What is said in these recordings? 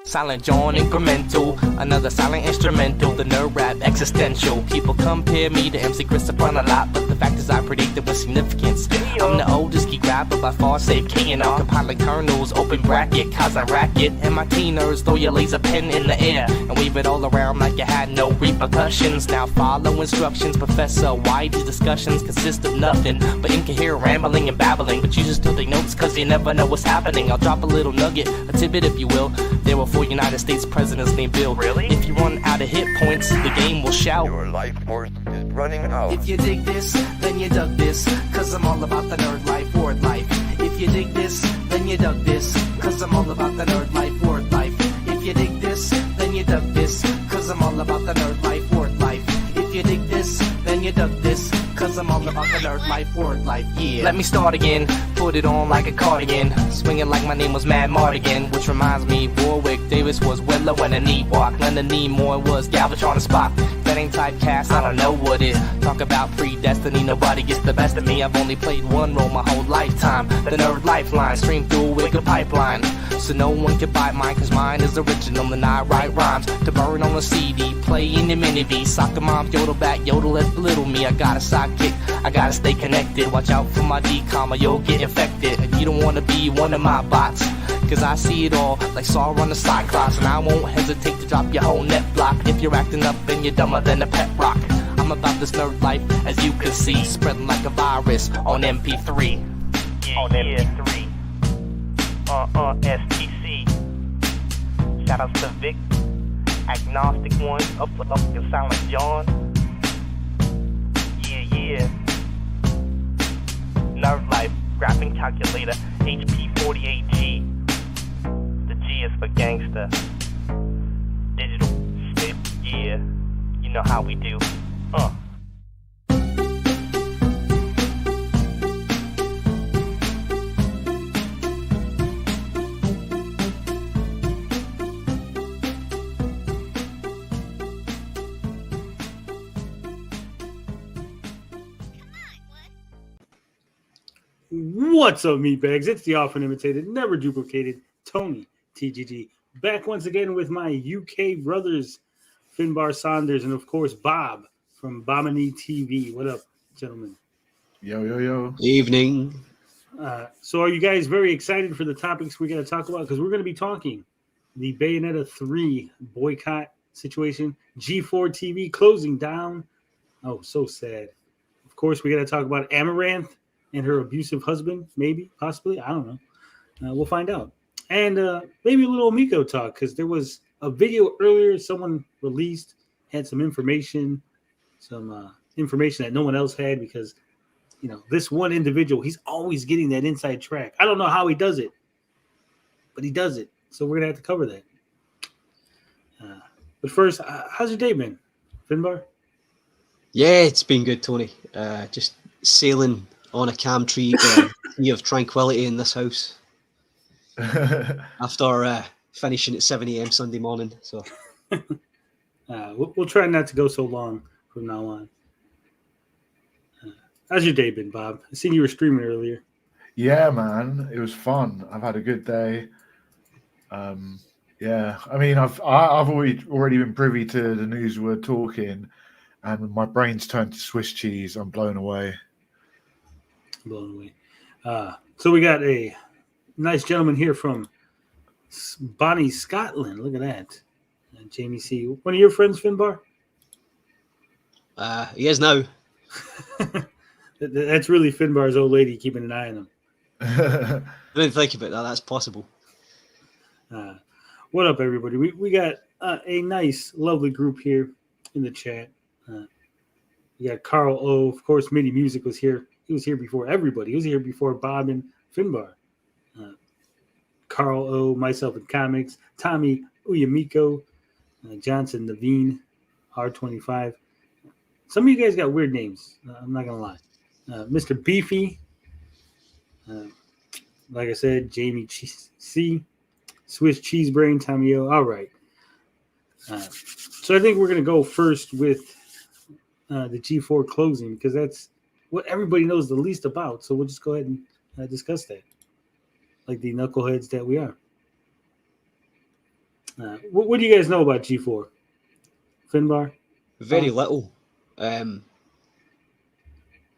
Silent John incremental, another silent instrumental, the nerd rap existential. People compare me to MC Christopher a lot, but the fact is I predicted with significance. I'm the oldest geek rapper by far, save K and R. Compiling kernels, open bracket, cause I rack it. MIT nerds throw your laser pen in the air and wave it all around like you had no repercussions. Now follow instructions, Professor. Why these discussions consist of nothing but incoherent rambling and babbling? But you just still take notes cause you never know what's happening. I'll drop a little nugget, a tidbit if you will. There were 4 United States presidents named Bill. Really? If you run out of hit points, the game will shout. Your life force is running out. If you dig this, then you dug this, cause I'm all about the nerd life, word life. If you dig this, then you dug this, cause I'm all about the nerd life, word life. If you dig this, then you dug this, cause I'm all about the nerd life, word life. If you dig this, then you dug this, cause I'm all about the nerd life, word life, yeah. Let me start again, put it on like a cardigan, swinging like my name was Mad Mardigan. Which reminds me, Warwick Davis was Willow and a knee walk. Leonard Nimoy was Galvatron and Spock. That ain't typecast, I don't know what it. Talk about predestiny, nobody gets the best of me. I've only played one role my whole lifetime. The nerd lifeline, stream through a wicked pipeline. So no one can buy mine, cause mine is original and I write rhymes to burn on a CD, play in the mini V. Soccer moms yodel back, yodel at belittle me. I got a sidekick, I gotta stay connected. Watch out for my D-comma, you'll get infected. And you don't wanna be one of my bots, cause I see it all like Sauron the Cyclops. And I won't hesitate to drop your whole net block if you're acting up and you're dumber than a pet rock. I'm about this nerd life, as you can see, spreading like a virus on MP3. Yeah, on MP3. STC. Shoutouts to Vic, Agnostic One, up with fucking Silent John. Yeah. Nerd Life, graphing calculator, HP48G. The G is for gangster. Digital shit, yeah. You know how we do. What's up, meatbags? It's the often imitated, never duplicated Tony TGG, back once again with my UK brothers, Finbar Saunders, and of course Bob from Bomini TV. What up, gentlemen? Yo. Evening. So are you guys very excited for the topics we're going to talk about? Because we're going to be talking the Bayonetta 3 boycott situation, G4 TV closing down. Oh, so sad. Of course, we're going to talk about Amaranth and her abusive husband, maybe, possibly. I don't know. We'll find out. And maybe a little Amico talk, because there was a video earlier someone released, had some information that no one else had, because, you know, this one individual, he's always getting that inside track. I don't know how he does it, but he does it. So we're going to have to cover that. But first, how's your day been, Finbar? Yeah, it's been good, Tony. Just sailing on a calm tree of tranquility in this house after finishing at 7 a.m. Sunday morning. So we'll try not to go so long from now on. How's your day been, Bob? I seen you were streaming earlier. Yeah, man, it was fun. I've had a good day. Yeah, I mean, I've already been privy to the news we're talking, and my brain's turned to Swiss cheese. I'm blown away. So we got a nice gentleman here from Bonnie, Scotland. Look at that. Jamie C. One of your friends, Finbar? He is now. That's really Finbar's old lady keeping an eye on him. I didn't think about that. That's possible. What up, everybody? We got a nice, lovely group here in the chat. We got Carl O. Of course, MIDI Music was here. He was here before everybody. He was here before Bob and Finbar. Carl O., myself in comics, Tommy Uyamiko, Johnson Naveen, R25. Some of you guys got weird names. I'm not going to lie. Mr. Beefy. Like I said, Jamie C. Swiss Cheese Brain, Tommy O. All right. So I think we're going to go first with the G4 closing, because that's what everybody knows the least about. So we'll just go ahead and discuss that, like the knuckleheads that we are. What do you guys know about G4? Finbar? Very little. It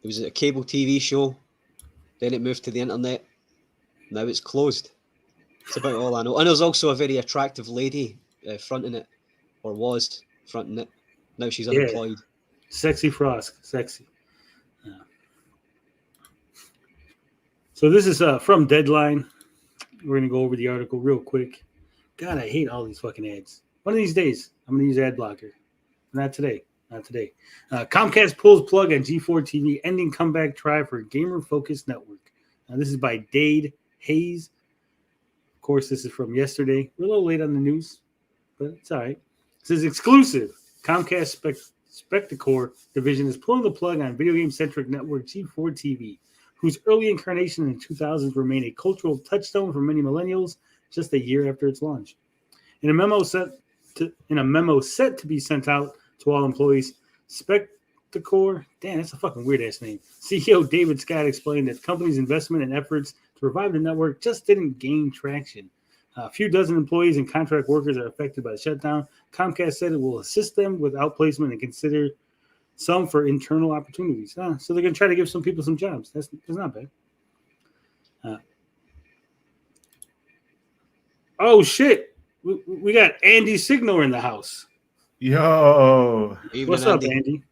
was a cable TV show. Then it moved to the internet. Now it's closed. That's about all I know. And there's also a very attractive lady fronting it, or was fronting it. Now she's unemployed. Sexy Frost. Sexy. So this is from Deadline. We're going to go over the article real quick. God, I hate all these fucking ads. One of these days, I'm going to use ad blocker. Not today. Not today. Comcast pulls plug on G4 TV, ending comeback try for gamer-focused network. This is by Dade Hayes. Of course, this is from yesterday. We're a little late on the news, but it's all right. It says exclusive. Comcast Spectacor division is pulling the plug on video game-centric network G4 TV, whose early incarnation in the 2000s remained a cultural touchstone for many millennials just a year after its launch. In a memo set to be sent out to all employees, Spectacor, damn, that's a fucking weird-ass name, CEO David Scott explained that the company's investment and efforts to revive the network just didn't gain traction. A few dozen employees and contract workers are affected by the shutdown. Comcast said it will assist them with outplacement and consider some for internal opportunities. So they're going to try to give some people some jobs. That's not bad. Oh, shit. We got Andy Signore in the house. Yo. Evening, What's up, Andy. Andy?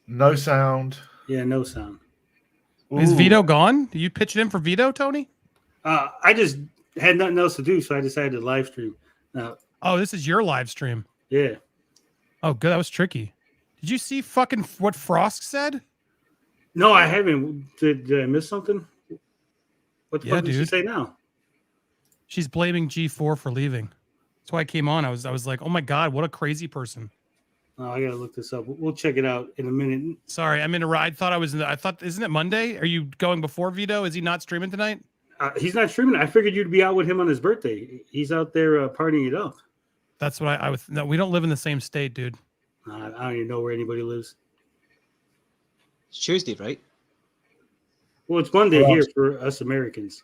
No sound. Yeah, no sound. Is Ooh. Vito gone? Did you pitch it in for Vito, Tony? I just had nothing else to do, so I decided to live stream. Oh, this is your live stream. Yeah. Oh, good. That was tricky. Did you see fucking what Frost said? No, I haven't. Did I miss something? What the Yeah, fuck did she dude. say now? She's blaming G4 for leaving. That's why I came on. I was like, oh my God, what a crazy person. Oh, I gotta look this up. We'll check it out in a minute. Sorry, I'm in a ride. I thought, isn't it Monday? Are you going before Vito? Is he not streaming tonight? He's not streaming. I figured you'd be out with him on his birthday. He's out there partying it up. That's what I was. No, we don't live in the same state, dude. I don't even know where anybody lives. It's Tuesday, right? Well, it's Monday Well, here for us Americans.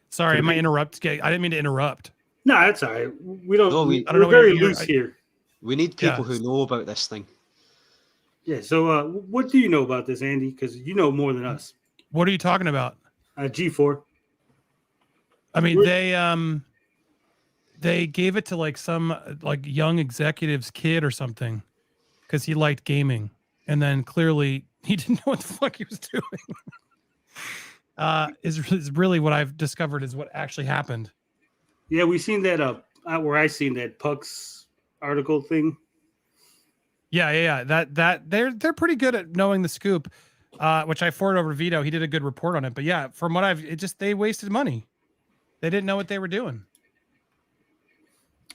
Sorry, I might interrupt. I didn't mean to interrupt. No, that's all right. We don't. No, we're I don't know, very you're- loose here. We need people Yeah. who know about this thing. Yeah. So, what do you know about this, Andy? Because you know more than us. What are you talking about? G4. I mean, We're- they gave it to like some like young executive's kid or something because he liked gaming, and then clearly he didn't know what the fuck he was doing. Is really what I've discovered is what actually happened. Yeah, we seen that where I seen that Puck's article thing. Yeah. That they're pretty good at knowing the scoop, which I forwarded over to Vito. He did a good report on it. But yeah, from what they wasted money. They didn't know what they were doing.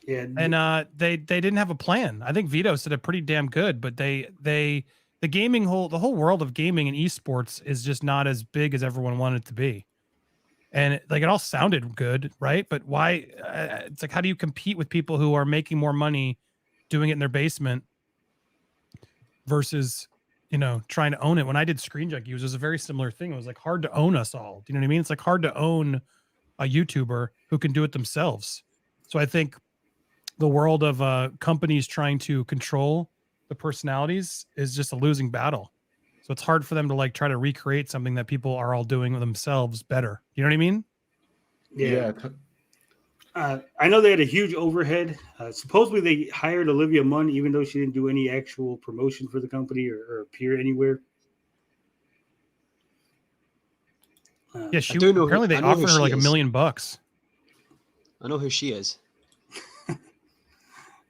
Yeah, And they didn't have a plan. I think Vito said it pretty damn good, but the whole world of gaming and esports is just not as big as everyone wanted it to be. And it all sounded good, right? But why? It's like, how do you compete with people who are making more money doing it in their basement versus, trying to own it? When I did Screen Junkies, it was a very similar thing. It was like hard to own us all. Do you know what I mean? It's like hard to own a YouTuber who can do it themselves. So I think the world of companies trying to control the personalities is just a losing battle. So it's hard for them to try to recreate something that people are all doing themselves better. You know what I mean? yeah. I know they had a huge overhead. Supposedly they hired Olivia Munn, even though she didn't do any actual promotion for the company or appear anywhere. Yeah, I do know apparently who- they I know who offered her she like $1 is. million. I know who she is.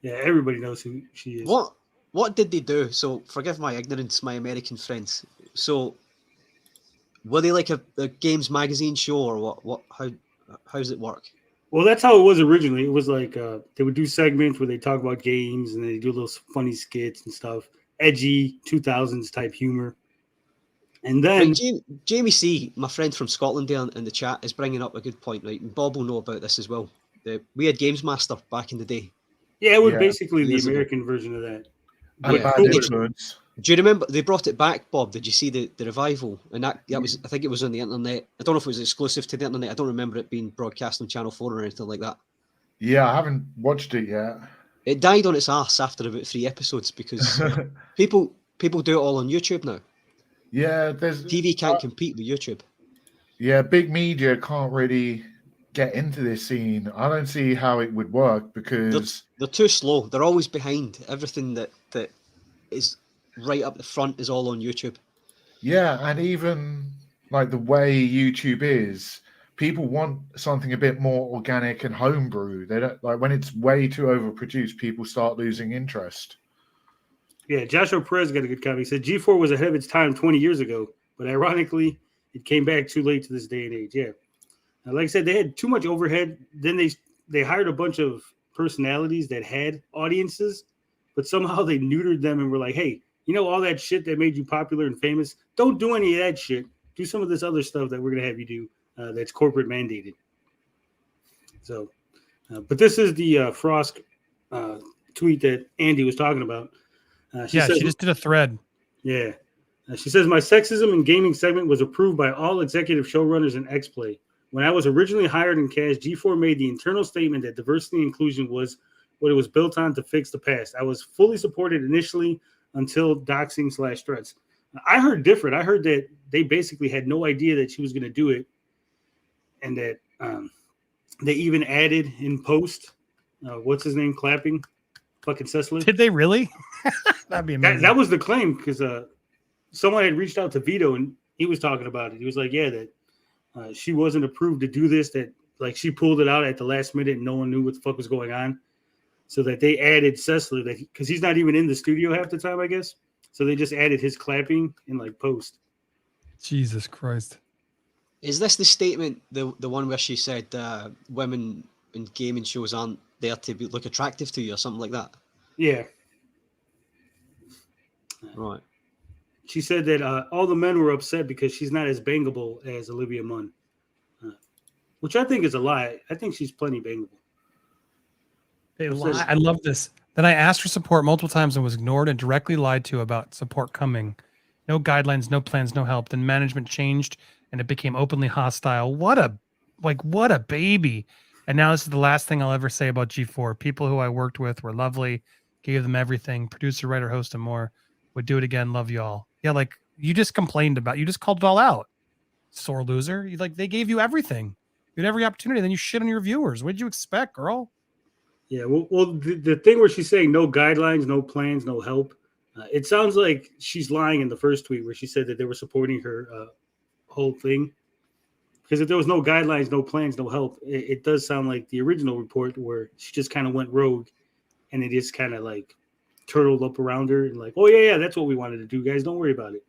Yeah, everybody knows who she is. What did they do? So forgive my ignorance, my American friends. So were they like a games magazine show or what? How does it work? Well, that's how it was originally. It was like they would do segments where they talk about games and they do little funny skits and stuff, edgy 2000s type humor. And then Right, Jamie C, my friend from Scotland there in the chat, is bringing up a good point, right? And Bob will know about this as well. We had Games Master back in the day. yeah, it was Yeah. basically the Years ago. American version of that. And Yeah. bad Cool. influence. Do you remember they brought it back, Bob? Did you see the revival? And that was, I think it was on the internet. I don't know if it was exclusive to the internet. I don't remember it being broadcast on Channel 4 or anything like that. Yeah, I haven't watched it yet. It died on its ass after about 3 episodes because people do it all on YouTube now. Yeah, there's TV can't compete with YouTube. Yeah, big media can't really get into this scene. I don't see how it would work because They're too slow. They're always behind. Everything that is right up the front is all on YouTube. yeah, and even like the way YouTube is, people want something a bit more organic and homebrew. They don't like when it's way too overproduced, people start losing interest. Yeah, Joshua Perez got a good comment. He said G4 was ahead of its time 20 years ago, but ironically, it came back too late to this day and age. Yeah. Like I said, they had too much overhead. Then they hired a bunch of personalities that had audiences, but somehow they neutered them and were like, hey, you know, all that shit that made you popular and famous, don't do any of that shit. Do some of this other stuff that we're going to have you do that's corporate mandated. So, but this is the Frost tweet that Andy was talking about. She just did a thread. Yeah. She says, my sexism and gaming segment was approved by all executive showrunners in X-Play. When I was originally hired and cast, G4 made the internal statement that diversity and inclusion was what it was built on to fix the past. I was fully supported initially until doxing / threats. I heard different. I heard that they basically had no idea that she was going to do it, and that they even added in post, what's his name, clapping, fucking Cecily. Did they really? That'd be amazing. That was the claim, because someone had reached out to Vito and he was talking about it. He was like, yeah, that she wasn't approved to do this, that like she pulled it out at the last minute and no one knew what the fuck was going on. So that they added Cecily, that because he's not even in the studio half the time, I guess. So they just added his clapping in like post. Jesus Christ. Is this the statement, the one where she said women in gaming shows aren't there to look attractive to you or something like that? Yeah. Right. She said that all the men were upset because she's not as bangable as Olivia Munn, which I think is a lie. I think she's plenty bangable. I love this. Then I asked for support multiple times and was ignored and directly lied to about support coming. No guidelines, no plans, no help. Then management changed and it became openly hostile. What a baby. And now this is the last thing I'll ever say about G4. People who I worked with were lovely, gave them everything, producer, writer, host, and more. Would do it again. Love y'all. Yeah, like you just complained about, you just called it all out. Sore loser. They gave you everything. You had every opportunity. Then you shit on your viewers. What did you expect, girl? Yeah, well, the thing where she's saying no guidelines, no plans, no help, it sounds like she's lying in the first tweet where she said that they were supporting her whole thing. Because if there was no guidelines, no plans, no help, it does sound like the original report where she just kind of went rogue and it just kind of like turtled up around her and like, oh, yeah, that's what we wanted to do, guys. Don't worry about it.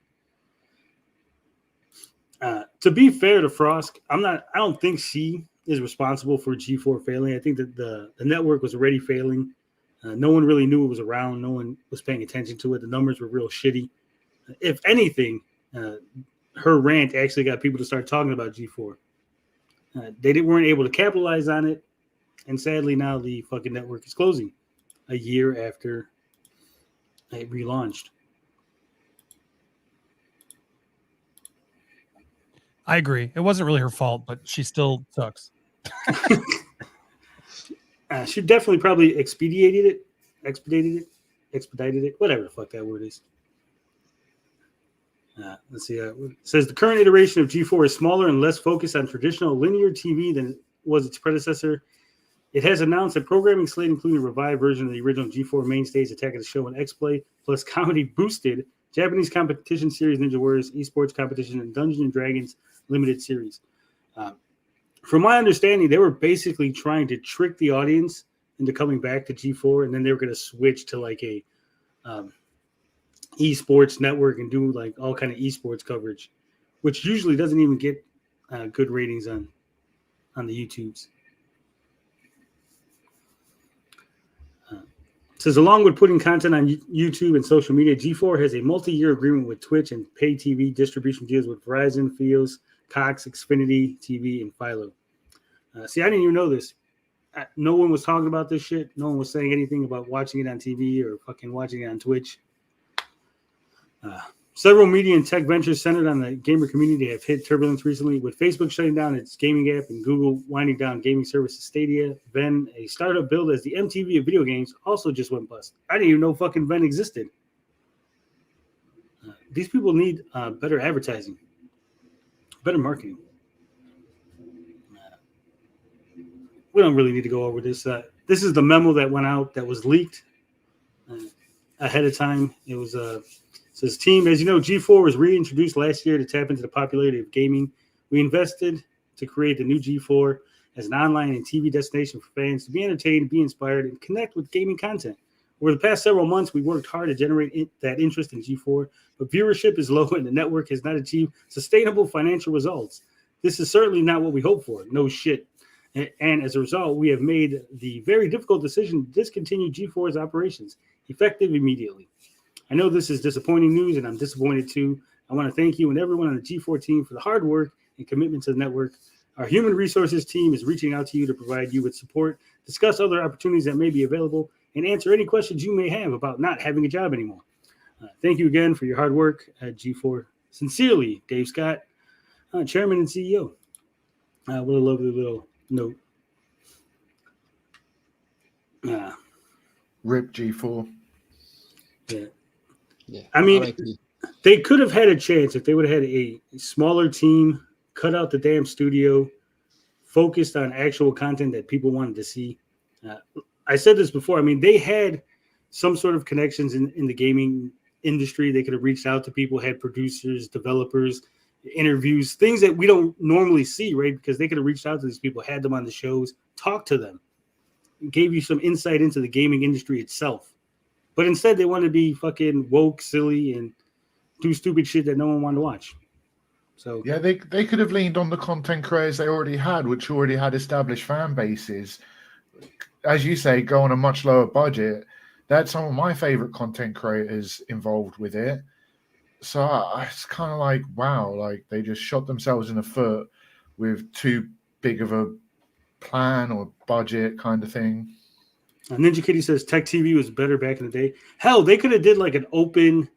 To be fair to Frost, I don't think she is responsible for G4 failing. I think that the network was already failing. No one really knew it was around. No one was paying attention to it. The numbers were real shitty. If anything, her rant actually got people to start talking about G4. They weren't able to capitalize on it. And sadly, now the fucking network is closing a year after it relaunched. I agree. It wasn't really her fault, but she still sucks. She definitely probably expedited it, whatever the fuck that word is. Let's see. It says the current iteration of G4 is smaller and less focused on traditional linear TV than was its predecessor. It has announced a programming slate including a revived version of the original G4 mainstays Attack of the Show and X-Play, plus comedy boosted Japanese competition series Ninja Warriors, esports competition, and Dungeons and Dragons limited series. From my understanding, they were basically trying to trick the audience into coming back to G4, and then they were going to switch to like a esports network and do like all kind of esports coverage, which usually doesn't even get good ratings on the YouTubes. It says, along with putting content on YouTube and social media, G4 has a multi-year agreement with Twitch and pay TV distribution deals with Verizon, Fios, Cox, Xfinity TV, and Philo. See, I didn't even know this. No one was talking about this shit. No one was saying anything about watching it on TV or fucking watching it on Twitch. Several media and tech ventures centered on the gamer community have hit turbulence recently, with Facebook shutting down its gaming app and Google winding down gaming services Stadia. Venn, a startup billed as the MTV of video games, also just went bust. I didn't even know fucking Venn existed. These people need better advertising, better marketing. We don't really need to go over this. This is the memo that went out that was leaked ahead of time. It was says, team, as you know, G4 was reintroduced last year to tap into the popularity of gaming. We invested to create the new G4 as an online and TV destination for fans to be entertained, be inspired, and connect with gaming content. Over the past several months, we worked hard to generate that interest in G4, but viewership is low and the network has not achieved sustainable financial results. This is certainly not what we hoped for. No shit. And as a result, we have made the very difficult decision to discontinue G4's operations, effective immediately. I know this is disappointing news, and I'm disappointed too. I want to thank you and everyone on the G4 team for the hard work and commitment to the network. Our human resources team is reaching out to you to provide you with support, discuss other opportunities that may be available, and answer any questions you may have about not having a job anymore. Thank you again for your hard work at G4. Sincerely, Dave Scott, Chairman and CEO. What a lovely little note. Rip G4. Yeah. I mean, they could have had a chance if they would have had a smaller team, cut out the damn studio, focused on actual content that people wanted to see. I said this before. I mean, they had some sort of connections in the gaming industry. They could have reached out to people, had producers, developers, interviews, things that we don't normally see, right? Because they could have reached out to these people, had them on the shows, talked to them, gave you some insight into the gaming industry itself. But instead, they want to be fucking woke, silly, and do stupid shit that no one wanted to watch. So yeah, they could have leaned on the content creators they already had, which already had established fan bases. As you say, go on a much lower budget. They had some of my favorite content creators involved with it. So it's kind of like, wow, like they just shot themselves in the foot with too big of a plan or budget kind of thing. Ninja Kitty says Tech TV was better back in the day. Hell, they could have did like an open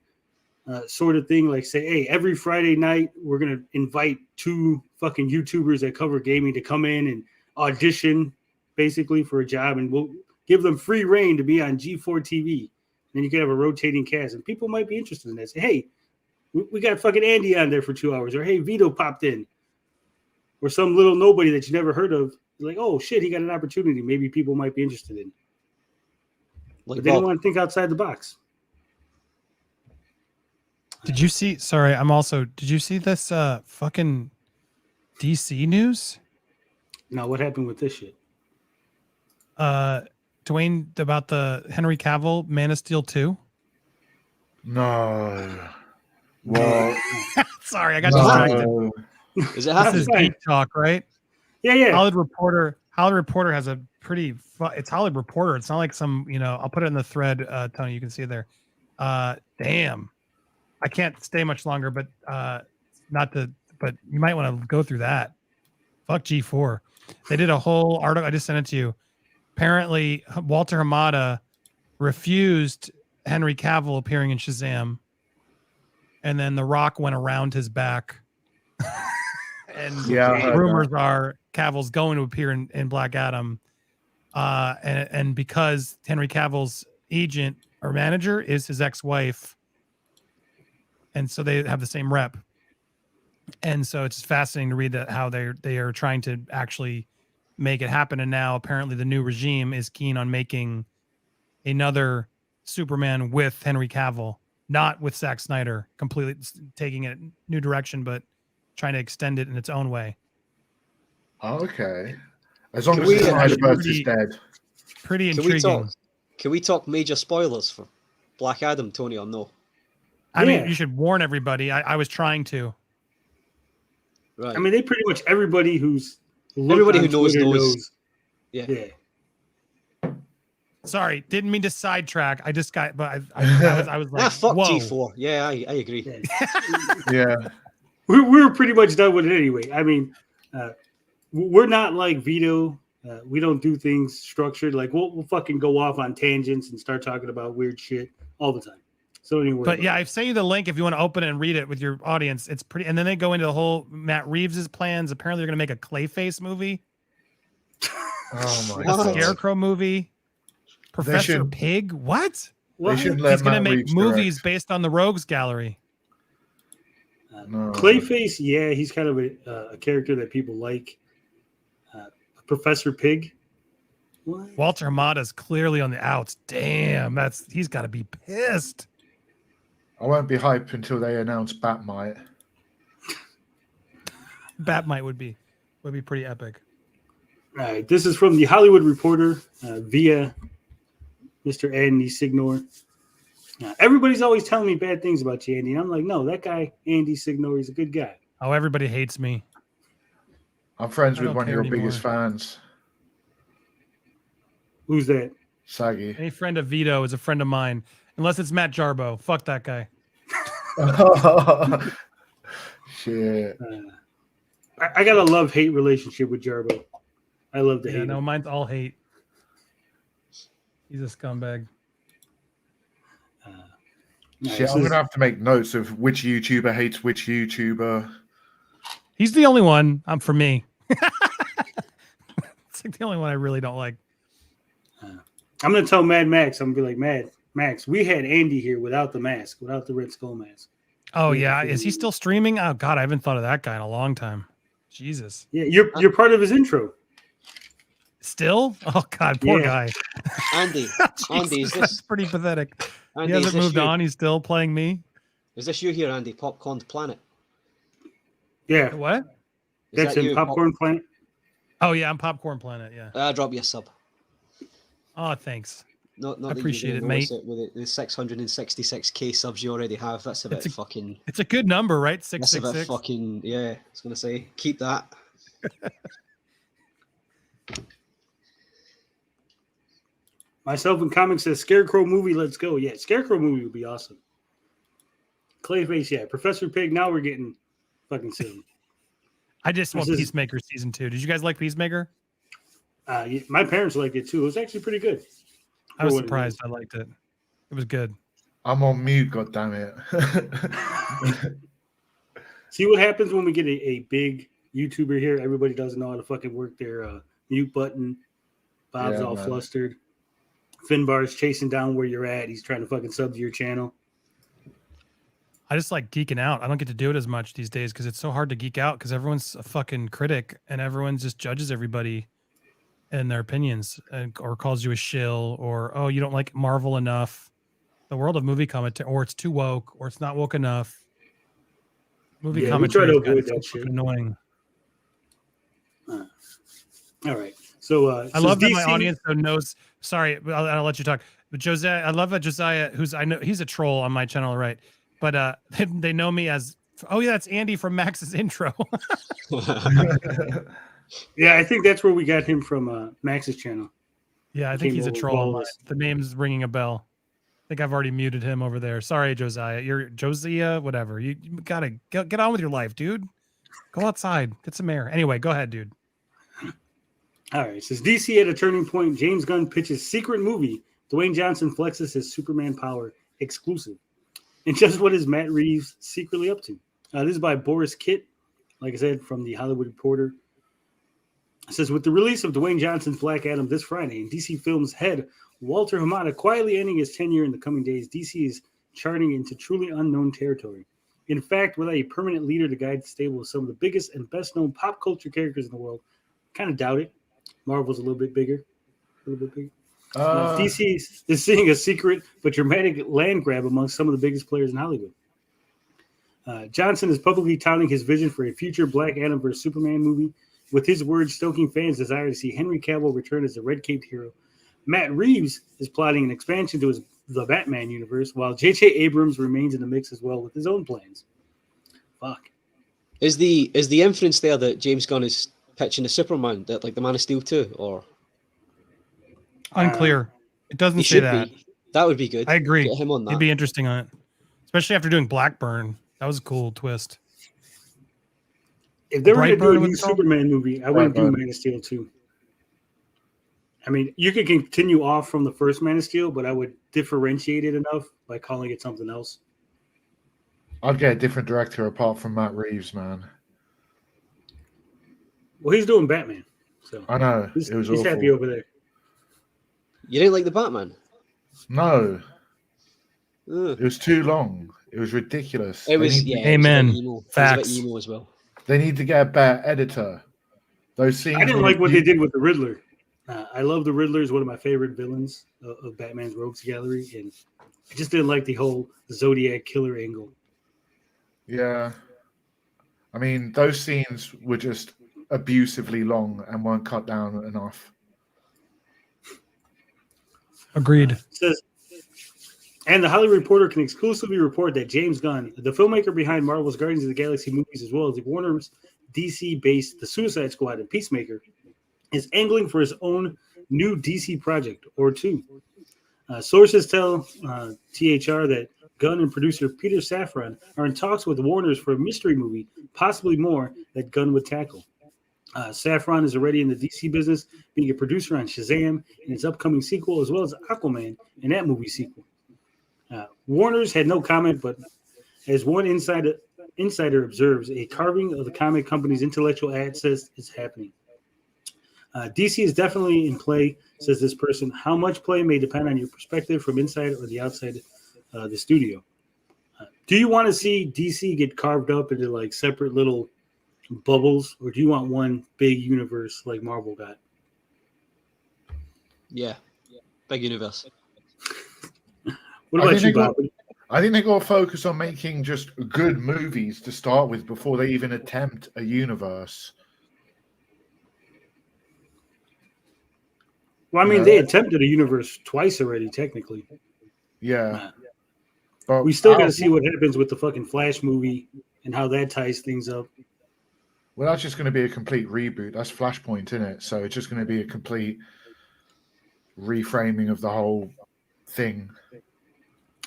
sort of thing, like say, hey, every Friday night we're gonna invite 2 fucking YouTubers that cover gaming to come in and audition basically for a job, and we'll give them free reign to be on G4 TV. Then you could have a rotating cast, and people might be interested in that. Say, hey, we got fucking Andy on there for 2 hours, or hey, Vito popped in, or some little nobody that you never heard of. Like, oh shit, he got an opportunity. Maybe people might be interested in. But they don't want to think outside the box. Did you see? Sorry, did you see this fucking DC news? Now, what happened with this shit? Dwayne, about the Henry Cavill Man of Steel 2? No. Well, sorry, I got distracted. Is it This happening? is Geek Talk, right? Yeah. Hollywood Reporter has a pretty. It's Hollywood Reporter. It's not like some. I'll put it in the thread, Tony. You can see it there. Damn, I can't stay much longer, but But you might want to go through that. Fuck G4. They did a whole article. I just sent it to you. Apparently, Walter Hamada refused Henry Cavill appearing in Shazam, and then The Rock went around his back. And rumors are Cavill's going to appear in Black Adam. And because Henry Cavill's agent or manager is his ex-wife, and so they have the same rep. And so it's fascinating to read that how they are trying to actually make it happen. And now apparently the new regime is keen on making another Superman with Henry Cavill, not with Zack Snyder, completely taking it new direction, but trying to extend it in its own way. Okay. As long as the Snyderverse is dead. Pretty intriguing. Can we talk major spoilers for Black Adam, Tony, or no? I mean, you should warn everybody. I was trying to. Right. I mean, they pretty much everybody who knows. Yeah. Sorry, didn't mean to sidetrack. I just got, but I was like, fuck whoa. G4. Yeah, I agree. Yeah. We were pretty much done with it anyway. I mean, we're not like Vito. We don't do things structured. Like we'll fucking go off on tangents and start talking about weird shit all the time. So don't even worry But about yeah, it. I've sent you the link if you want to open it and read it with your audience. It's pretty, and then they go into the whole Matt Reeves's plans. Apparently, they're going to make a Clayface movie, Oh my a What? god! Scarecrow movie, Professor should- Pig. What? They What? shouldn't let He's going to Matt make Reeves movies direct. based on the Rogues Gallery. No. Clayface, yeah, he's kind of a character that people like. Professor Pig. What? Walter Hamada's clearly on the outs. Damn, he's got to be pissed. I won't be hyped until they announce Batmite. Batmite would be pretty epic. All right, this is from the Hollywood Reporter via Mr. Andy Signore. Everybody's always telling me bad things about you, Andy. And I'm like, no, that guy, Andy Signore, is a good guy. Oh, everybody hates me. I'm friends I with don't one of care your anymore. biggest fans, Who's that? Saggy. Any friend of Vito is a friend of mine, unless it's Matt Jarbo. Fuck that guy. Shit. I got a love-hate relationship with Jarbo. I love to Yeah, hate no, him. mine's all hate. He's a scumbag. All right, Shit, so I'm this- gonna have to make notes of which YouTuber hates which YouTuber. He's the only one. For me. It's like the only one I really don't like. I'm going to tell Mad Max. I'm going to be like, Mad Max, we had Andy here without the mask, without the Red Skull mask. Oh yeah, is he still streaming? Oh god, I haven't thought of that guy in a long time. Jesus. Yeah, you're part of his intro. Still? Oh god, poor Yeah. guy. Andy, Andy, is That's this pretty pathetic. Andy, He is hasn't this moved you? on. He's still playing me. Is this you here, Andy? Popcorn Planet. Yeah, What? Is that's that in you? Popcorn Planet. Oh yeah, I'm Popcorn Planet. Yeah. I'll drop you a sub. Oh, thanks. Not I that appreciate you're it, gonna notice mate. it with the 666k subs you already have. That's a bit It's a- fucking. It's a good number, right? That's a bit 666. fucking. Yeah, I was gonna say keep that. Myself in comics says Scarecrow movie. Let's go. Yeah, Scarecrow movie would be awesome. Clayface, yeah. Professor Pig. Now we're getting fucking silly. I just want This is- Peacemaker season 2. Did you guys like Peacemaker? My parents liked it too. It was actually pretty good. I was For what it surprised. I liked it. It was good. I'm on mute, goddammit. See what happens when we get a big YouTuber here. Everybody doesn't know how to fucking work their mute button. Bob's Yeah, all man. flustered. Finbar's chasing down where you're at. He's trying to fucking sub to your channel. I just like geeking out. I don't get to do it as much these days because it's so hard to geek out because everyone's a fucking critic and everyone just judges everybody and their opinions or calls you a shill or, oh, you don't like Marvel enough. The world of movie commentary, or it's too woke, or it's not woke enough. Movie Yeah, we commentary try to has gotten avoid that so shit. fucking annoying. All right. So I love that my audience though knows. Sorry, I'll let you talk. But Josiah, I love that Josiah, I know he's a troll on my channel, right? But they know me as, oh yeah, that's Andy from Max's intro. Yeah, I think that's where we got him from Max's channel. Yeah, I think he's a Came troll. On mine. lawless. The name's ringing a bell. I think I've already muted him over there. Sorry, Josiah. You're Josiah, whatever. You gotta get on with your life, dude. Go outside, get some air. Anyway, go ahead, dude. All right. It says DC at a turning point. James Gunn pitches secret movie. Dwayne Johnson flexes his Superman power exclusive. And just what is Matt Reeves secretly up to? This is by Boris Kitt, like I said, from the Hollywood Reporter. It says, with the release of Dwayne Johnson's Black Adam this Friday and DC Films head Walter Hamada quietly ending his tenure in the coming days, DC is charting into truly unknown territory. In fact, without a permanent leader to guide the stable of some of the biggest and best-known pop culture characters in the world, kind of doubt it. Marvel's a little bit bigger. DC is seeing a secret but dramatic land grab among some of the biggest players in Hollywood. Johnson is publicly touting his vision for a future Black Adam vs. Superman movie, with his words stoking fans' desire to see Henry Cavill return as a red-caped hero. Matt Reeves is plotting an expansion to the Batman universe, while J.J. Abrams remains in the mix as well with his own plans. Fuck. Is the inference there that James Gunn is pitching a Superman, that like the Man of Steel 2, or Unclear. It doesn't he say should that. be? That would be good. I agree. Get him on that. It'd be interesting on it, especially after doing Blackburn. That was a cool twist. If they were going to do a Brightburn, new what's it called? Superman movie, I wouldn't do Brightburn. Man of Steel 2. I mean, you could continue off from the first Man of Steel, but I would differentiate it enough by calling it something else. I'd get a different director apart from Matt Reeves, man. Well, he's doing Batman, so I know. he's It was happy awful. over there. You didn't like the Batman? No, Ugh. it was too long. It was ridiculous. It was, need, yeah. Amen. It was a bit emo. It was a Facts. bit emo as well. they need to get a better editor. Those scenes. I didn't were like what they ridiculous. did with the Riddler. I love the Riddler is one of my favorite villains of Batman's Rogues Gallery, and I just didn't like the whole Zodiac killer angle. Yeah. I mean, those scenes were just abusively long and weren't cut down enough. Agreed. It says, and the Hollywood Reporter can exclusively report that James Gunn, the filmmaker behind Marvel's Guardians of the Galaxy movies, as well as the Warner's DC-based The Suicide Squad and Peacemaker, is angling for his own new DC project or two. Sources tell THR that Gunn and producer Peter Safran are in talks with Warner's for a mystery movie, possibly more, that Gunn would tackle. Safran is already in the DC business, being a producer on Shazam and its upcoming sequel, as well as Aquaman and that movie sequel. Warner's had no comment, but as one insider observes, a carving of the comic company's intellectual assets is happening. DC is definitely in play, says this person. How much play may depend on your perspective from inside or the outside the studio. Do you want to see DC get carved up into like separate little bubbles, or do you want one big universe like Marvel got? Yeah. Big universe. What I about think you, they Bob? I think they got to focus on making just good movies to start with before they even attempt a universe. Well, I mean, Yeah. they attempted a universe twice already, technically. Yeah. But We still got to out- see what happens with the fucking Flash movie and how that ties things up. Well, that's just going to be a complete reboot. That's Flashpoint, isn't it? So it's just going to be a complete reframing of the whole thing.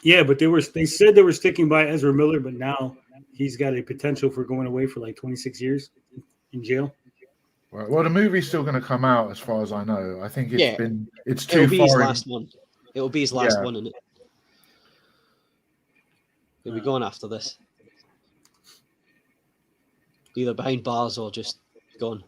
Yeah, but they said they were sticking by Ezra Miller, but now he's got a potential for going away for like 26 years in jail. Well, the movie's still going to come out, as far as I know. I think Yeah. it's It'll too be his far. last one. It'll be his last Yeah. one, innit? He'll be going after this. Either behind bars or just gone.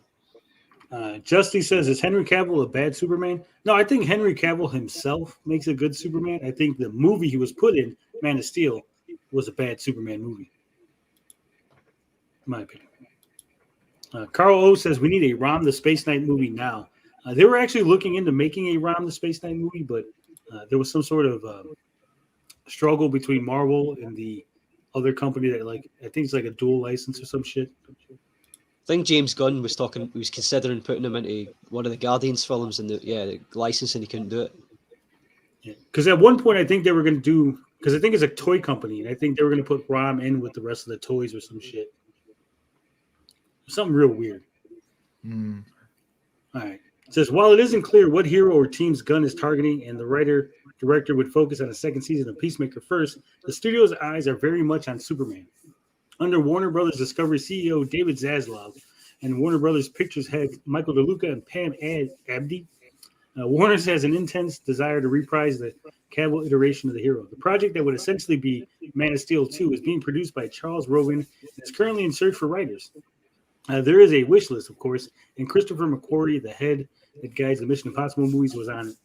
Justy says, is Henry Cavill a bad Superman? No, I think Henry Cavill himself makes a good Superman. I think the movie he was put in, Man of Steel, was a bad Superman movie. In my opinion. Carl O says, we need a Rom the Space Knight movie now. They were actually looking into making a Rom the Space Knight movie, but there was some sort of struggle between Marvel and the other company that, like, I think it's like a dual license or some shit. I think James Gunn was considering putting him into one of the Guardians films, and the licensing, he couldn't do it. Because at one point, I think they were going to do, because I think it's a toy company, and I think they were going to put Rom in with the rest of the toys or some shit. Something real weird. All right. It says, while it isn't clear what hero or teams Gunn is targeting, and the writer-director would focus on a second season of Peacemaker first, the studio's eyes are very much on Superman. Under Warner Brothers Discovery CEO David Zaslav and Warner Brothers Pictures head Michael DeLuca and Pam Abdi, Warner's has an intense desire to reprise the Cavill iteration of the hero. The project that would essentially be Man of Steel 2 is being produced by Charles Rogan and is currently in search for writers. There is a wish list, of course, and Christopher McQuarrie, the head that guides the Mission Impossible movies, was on it.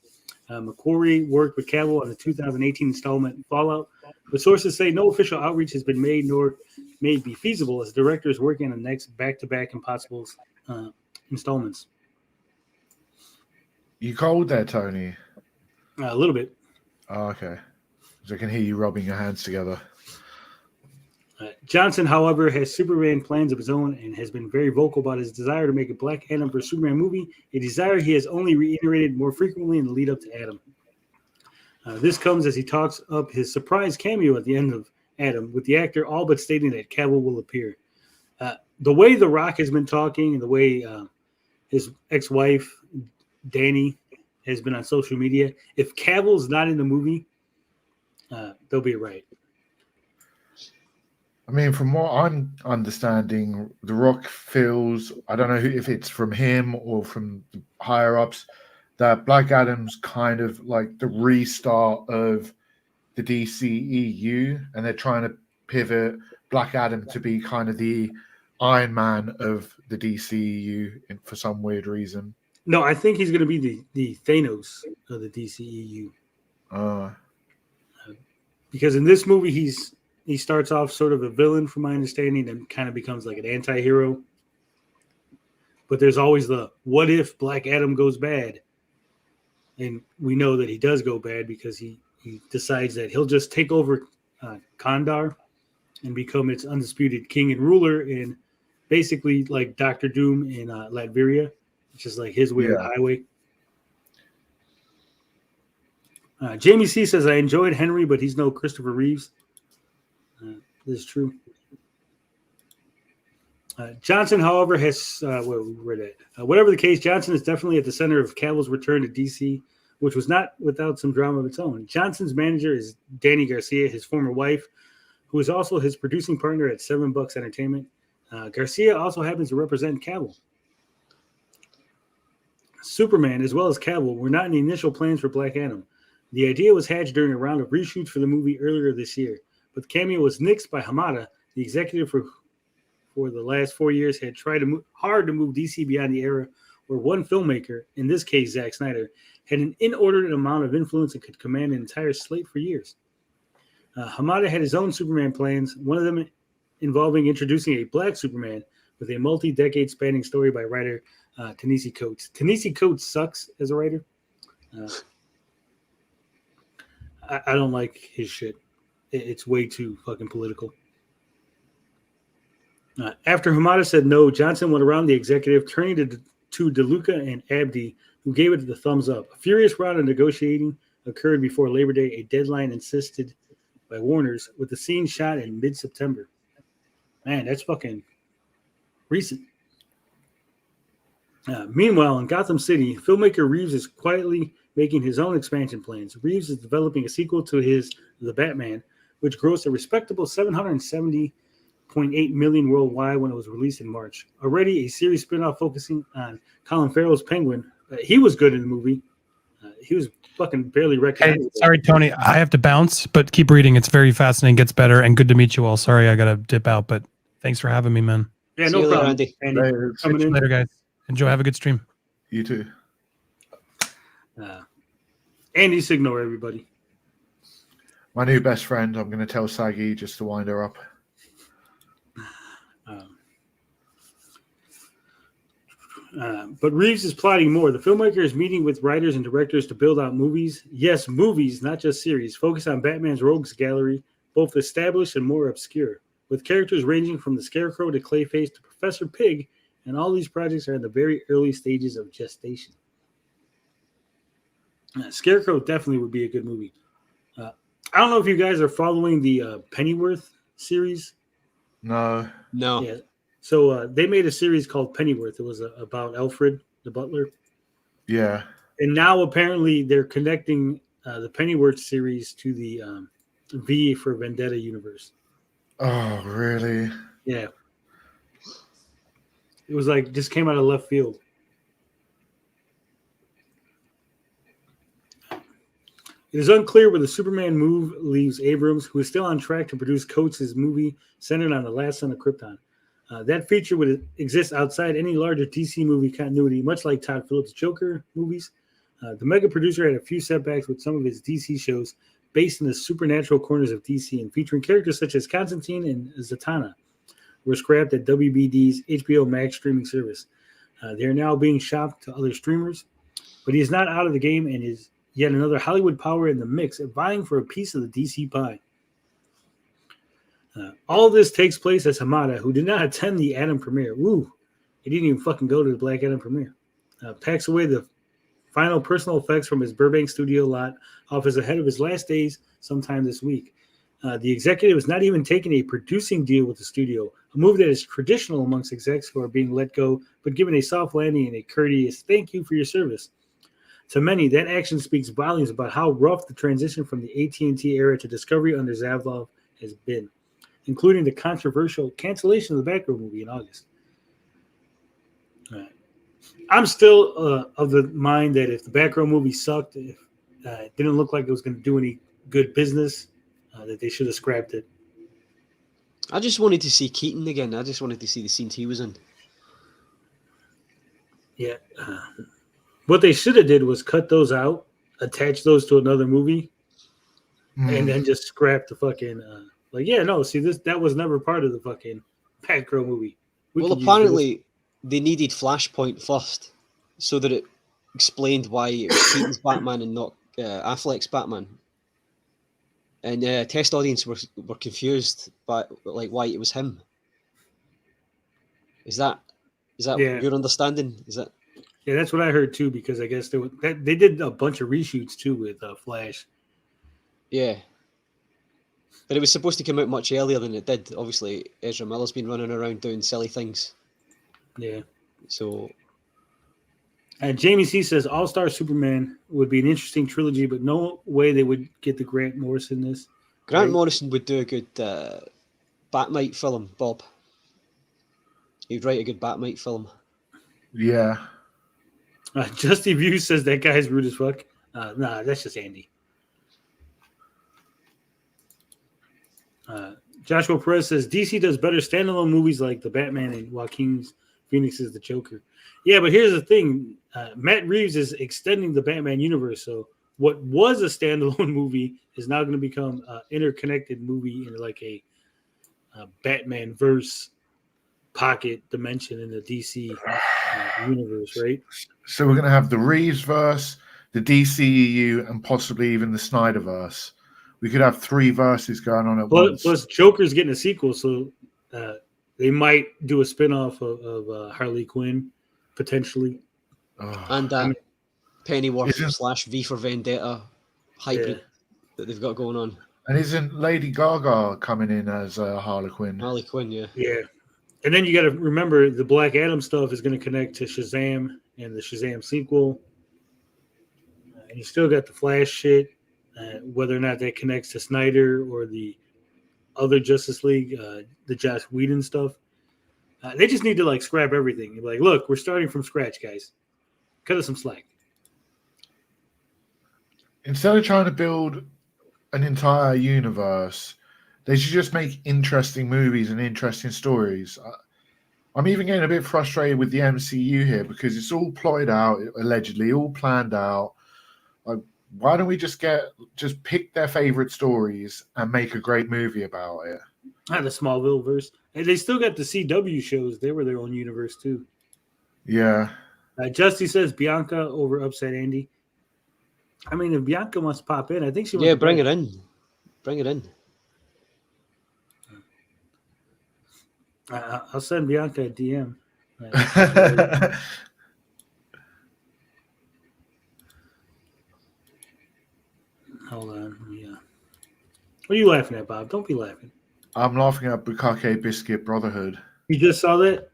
McQuarrie worked with Cavill on the 2018 installment Fallout, but sources say no official outreach has been made nor may be feasible as the director is working on the next back-to-back Impossible installments. You cold there, Tony? A little bit. Oh, okay. So I can hear you rubbing your hands together. Johnson, however, has Superman plans of his own and has been very vocal about his desire to make a Black Adam vs. Superman movie, a desire he has only reiterated more frequently in the lead up to Adam. This comes as he talks up his surprise cameo at the end of Adam, with the actor all but stating that Cavill will appear. The way The Rock has been talking and the way his ex-wife, Danny, has been on social media, if Cavill's not in the movie, they'll be right. I mean, from what I'm understanding, The Rock feels, I don't know if it's from him or from the higher ups, that Black Adam's kind of like the restart of the DCEU, and they're trying to pivot Black Adam to be kind of the Iron Man of the DCEU for some weird reason. No, I think he's going to be the Thanos of the DCEU. Because in this movie, he starts off sort of a villain, from my understanding, and kind of becomes like an anti-hero. But there's always the, what if Black Adam goes bad? And we know that he does go bad because he decides that he'll just take over Kandar and become its undisputed king and ruler, and basically like Dr. Doom in Latveria, which is like his way of the highway. Jamie C says, I enjoyed Henry, but he's no Christopher Reeves. This is true. Johnson, however, has whatever the case, Johnson is definitely at the center of Cavill's return to DC, which was not without some drama of its own. Johnson's manager is Danny Garcia, his former wife, who is also his producing partner at $7 Entertainment. Garcia also happens to represent Cavill. Superman, as well as Cavill, were not in the initial plans for Black Adam. The idea was hatched during a round of reshoots for the movie earlier this year, but the cameo was nixed by Hamada, the executive for the last 4 years had tried hard to move DC beyond the era where one filmmaker, in this case Zack Snyder, had an inordinate amount of influence and could command an entire slate for years. Hamada had his own Superman plans, one of them involving introducing a black Superman with a multi-decade spanning story by writer Ta-Nehisi Coates. Ta-Nehisi Coates sucks as a writer. I don't like his shit. It's way too fucking political. After Hamada said no, Johnson went around the executive, turning to DeLuca and Abdi, who gave it the thumbs up. A furious round of negotiating occurred before Labor Day, a deadline insisted by Warner's, with the scene shot in mid-September. Man, that's fucking recent. Meanwhile, in Gotham City, filmmaker Reeves is quietly making his own expansion plans. Reeves is developing a sequel to his The Batman, which grossed a respectable $770.8 million worldwide when it was released in March. Already a series spinoff focusing on Colin Farrell's Penguin. He was good in the movie. He was fucking barely recognizable. Hey, sorry, Tony. I have to bounce, but keep reading. It's very fascinating. Gets better, and good to meet you all. Sorry, I got to dip out, but thanks for having me, man. Yeah, no problem. Andy. Coming in. Later, guys. Enjoy. Have a good stream. You too. Andy Signore, everybody. My new best friend. I'm going to tell Saggy just to wind her up. But Reeves is plotting more. The filmmaker is meeting with writers and directors to build out movies. Yes, movies, not just series. Focus on Batman's rogues gallery, both established and more obscure, with characters ranging from the Scarecrow to Clayface to Professor Pig, and all these projects are in the very early stages of gestation. Scarecrow definitely would be a good movie. I don't know if you guys are following the Pennyworth series. No. Yeah. So they made a series called Pennyworth. It was about Alfred, the butler. Yeah. And now apparently they're connecting the Pennyworth series to the V for Vendetta universe. Oh, really? Yeah. It was like just came out of left field. It is unclear where the Superman move leaves Abrams, who is still on track to produce Coates' movie centered on the last son of Krypton. That feature would exist outside any larger DC movie continuity, much like Todd Phillips' Joker movies. The mega producer had a few setbacks with some of his DC shows based in the supernatural corners of DC and featuring characters such as Constantine and Zatanna were scrapped at WBD's HBO Max streaming service. They are now being shopped to other streamers, but he is not out of the game and is yet another Hollywood power in the mix, vying for a piece of the DC pie. All this takes place as Hamada, who did not attend the Adam premiere. Ooh, he didn't even fucking go to the Black Adam premiere. Packs away the final personal effects from his Burbank studio lot office ahead of his last days sometime this week. The executive is not even taking a producing deal with the studio, a move that is traditional amongst execs who are being let go, but given a soft landing and a courteous thank you for your service. To many, that action speaks volumes about how rough the transition from the AT&T era to Discovery under Zaslav has been, including the controversial cancellation of the Batgirl movie in August. I'm still of the mind that if the Batgirl movie sucked, if it didn't look like it was going to do any good business, that they should have scrapped it. I just wanted to see Keaton again. I just wanted to see the scenes he was in. Yeah. What they should have did was cut those out, attach those to another movie, and then just scrap the fucking that was never part of the fucking Batgirl movie. Well, apparently they needed Flashpoint first, so that it explained why it was Keaton's Batman and not Affleck's Batman. And test audience were confused by like why it was him. Is that your understanding? Is that? Yeah, that's what I heard too. Because I guess they did a bunch of reshoots too with Flash. Yeah, but it was supposed to come out much earlier than it did. Obviously, Ezra Miller's been running around doing silly things. Yeah. So. Jamie C says All-Star Superman would be an interesting trilogy, but no way they would get the Grant Morrison this. Grant Morrison would do a good Batmite film, Bob. He'd write a good Batmite film. Yeah. Justy View says that guy's rude as fuck. Nah, that's just Andy. Joshua Perez says DC does better standalone movies like the Batman and Joaquin Phoenix is the Joker. Yeah, but here's the thing. Matt Reeves is extending the Batman universe. So what was a standalone movie is now going to become an interconnected movie in like a Batman verse pocket dimension in the DC universe, right? So we're going to have the Reeves verse, the DCEU, and possibly even the Snyderverse. We could have 3 verses going on at once. Plus, Joker's getting a sequel, so they might do a spinoff of Harley Quinn, potentially. And Pennyworth / V for Vendetta hybrid that they've got going on. And isn't Lady Gaga coming in as Harley Quinn? Harley Quinn, yeah. Yeah. And then you got to remember the Black Adam stuff is going to connect to Shazam and the Shazam sequel. And you still got the Flash shit, whether or not that connects to Snyder or the other Justice League, the Joss Whedon stuff. They just need to like scrap everything. You're like, look, we're starting from scratch, guys. Cut us some slack. Instead of trying to build an entire universe, they should just make interesting movies and interesting stories. I'm even getting a bit frustrated with the MCU here because it's all plotted out, allegedly, all planned out. Like, why don't we just pick their favorite stories and make a great movie about it? The Smallville verse. And they still got the CW shows. They were their own universe too. Yeah. Justy says Bianca over Upset Andy. I mean, if Bianca wants to pop in, I think she wants Yeah, to bring her in. Bring her in. I'll send Bianca a DM. Hold on. Yeah. What are you laughing at, Bob? Don't be laughing. I'm laughing at Bukake Biscuit Brotherhood. You just saw that?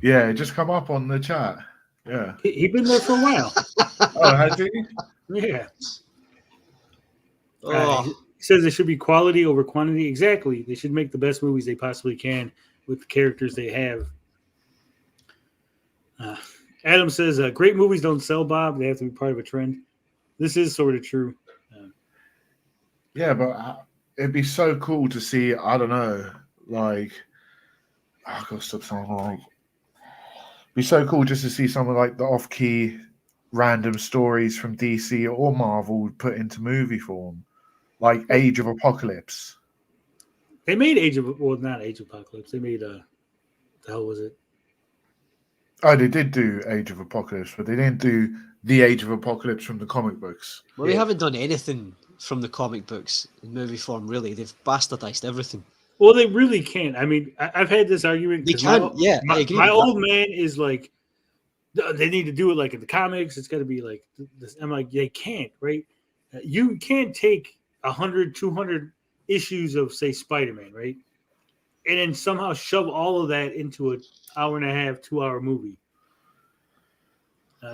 Yeah, it just come up on the chat. Yeah. He been there for a while. Oh, has he? Yeah. Oh. He says it should be quality over quantity. Exactly. They should make the best movies they possibly can with the characters they have. Adam says, great movies don't sell, Bob. They have to be part of a trend. This is sort of true. Yeah, but it'd be so cool to see, I don't know, like, I've got to stop saying like, it'd be so cool just to see some of like the off-key random stories from DC or Marvel put into movie form, like Age of Apocalypse. They made not Age of Apocalypse. They made, the hell was it? Oh, they did do Age of Apocalypse, but they didn't do the Age of Apocalypse from the comic books. Well, they haven't done anything from the comic books in movie form, really. They've bastardized everything. Well, they really can't. I mean, I've had this argument. They can't, yeah. My old man is like, they need to do it like in the comics. It's got to be like this. I'm like, they can't, right? You can't take 100, 200 issues of, say, Spider-Man, right? And then somehow shove all of that into an hour and a half, 2-hour movie.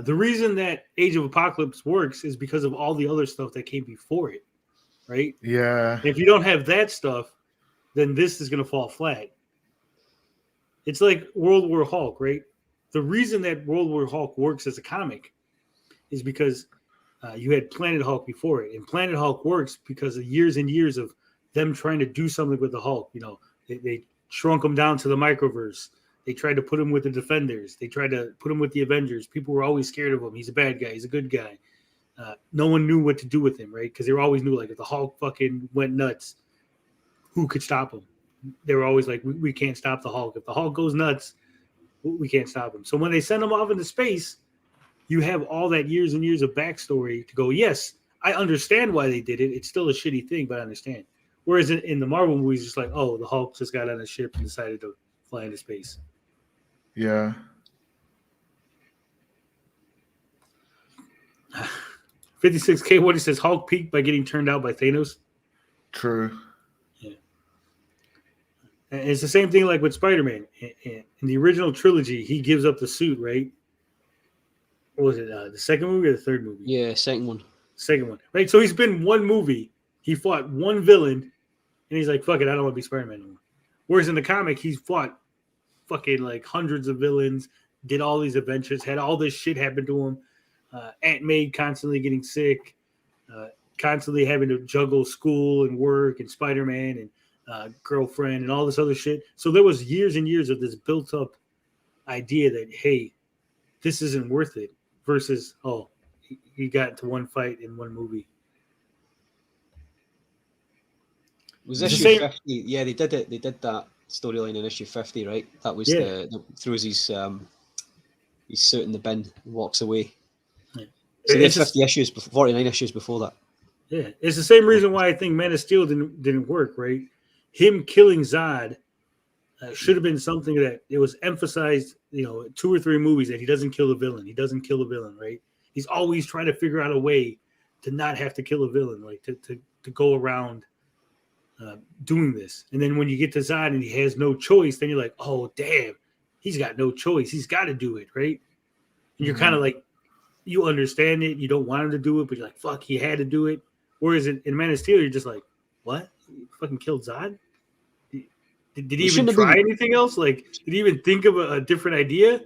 The reason that Age of Apocalypse works is because of all the other stuff that came before it, right? Yeah. If you don't have that stuff, then this is going to fall flat. It's like World War Hulk, right? the reason that World War Hulk works as a comic is because you had Planet Hulk before it, and Planet Hulk works because of years and years of them trying to do something with the Hulk. You know, they shrunk him down to the microverse. They tried to put him with the Defenders. They tried to put him with the Avengers. People were always scared of him. He's a bad guy. He's a good guy. No one knew what to do with him, right? Because they were always knew, like, if the Hulk fucking went nuts, who could stop him? They were always like, we can't stop the Hulk. If the Hulk goes nuts, we can't stop him. So when they send him off into space, you have all that years and years of backstory to go, yes, I understand why they did it. It's still a shitty thing, but I understand. Whereas in the Marvel movies, it's like, oh, the Hulk just got on a ship and decided to fly into space. Yeah. 56K, what he says, Hulk peaked by getting turned out by Thanos. True. Yeah. And it's the same thing like with Spider-Man. In the original trilogy, he gives up the suit, right? What was it, the second movie or the third movie? Yeah, second one. Second one. Right, so he's been one movie. He fought one villain, and he's like, fuck it, I don't want to be Spider-Man anymore. Whereas in the comic, he's fought fucking like hundreds of villains, did all these adventures, had all this shit happen to him. Aunt May constantly getting sick, constantly having to juggle school and work and Spider-Man and girlfriend and all this other shit. So there was years and years of this built-up idea that, hey, this isn't worth it versus, oh, he got into one fight in one movie. Was issue 50? Yeah, they did it. They did that storyline in issue 50, right? That was the throws his suit in the bin and walks away. Yeah. So they had 50 issues, 49 issues before that. Yeah, it's the same reason why I think Man of Steel didn't work, right? Him killing Zod should have been something that it was emphasized, 2 or 3 movies that he doesn't kill a villain. He doesn't kill a villain, right? He's always trying to figure out a way to not have to kill a villain, like to go around doing this. And then when you get to Zod and he has no choice, then you're like, oh, damn, he's got no choice. He's got to do it, right? And you're kind of like, you understand it. You don't want him to do it, but you're like, fuck, he had to do it. Whereas in Man of Steel, you're just like, what? He fucking killed Zod? Did he even try anything else? Like, did he even think of a different idea?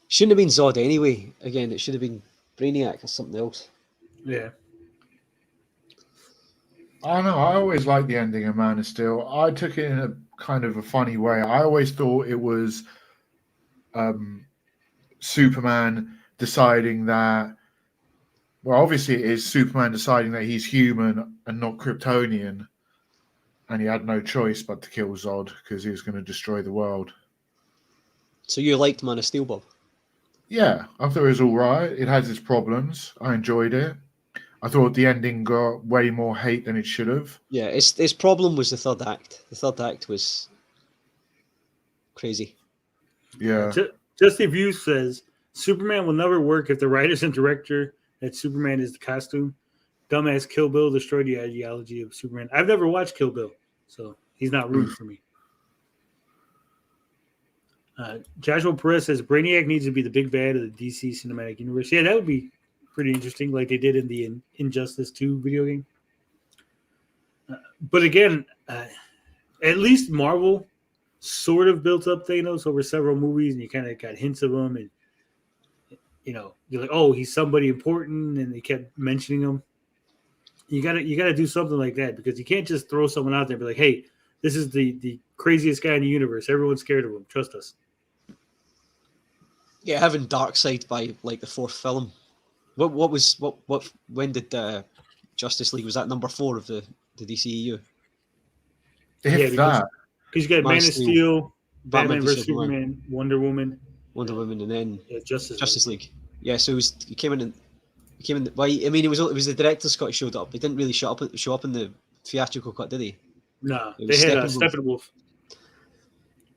Shouldn't have been Zod anyway. Again, it should have been Brainiac or something else. Yeah. I don't know. I always liked the ending of Man of Steel. I took it in a kind of a funny way. I always thought it was Superman deciding that, well, obviously it is Superman deciding that he's human and not Kryptonian, and he had no choice but to kill Zod because he was going to destroy the world. So you liked Man of Steel, Bob? Yeah, I thought it was all right. It has its problems. I enjoyed it. I thought the ending got way more hate than it should have. Yeah, its problem was the third act. The third act was crazy. Yeah. Justy Views says, Superman will never work if the writers and director that Superman is the costume. Dumbass Kill Bill destroyed the ideology of Superman. I've never watched Kill Bill, so he's not rooting for me. Joshua Perez says, Brainiac needs to be the big bad of the DC Cinematic Universe. Yeah, that would be pretty interesting, like they did in the Injustice 2 video game. But again, at least Marvel sort of built up Thanos over several movies, and you kind of got hints of him, and you're like, oh, he's somebody important, and they kept mentioning him. You gotta do something like that, because you can't just throw someone out there and be like, hey, this is the craziest guy in the universe. Everyone's scared of him. Trust us. Yeah, having Darkseid by like the 4th film. When did Justice League, was that number 4 of the DCEU? Because you got Man of Steel, Batman vs Superman, Superman, Wonder Woman, and then Justice League. Yeah, so he came in. Well, I mean, it was the director Scott showed up. He didn't really show up in the theatrical cut, did he? No, they had Steppenwolf.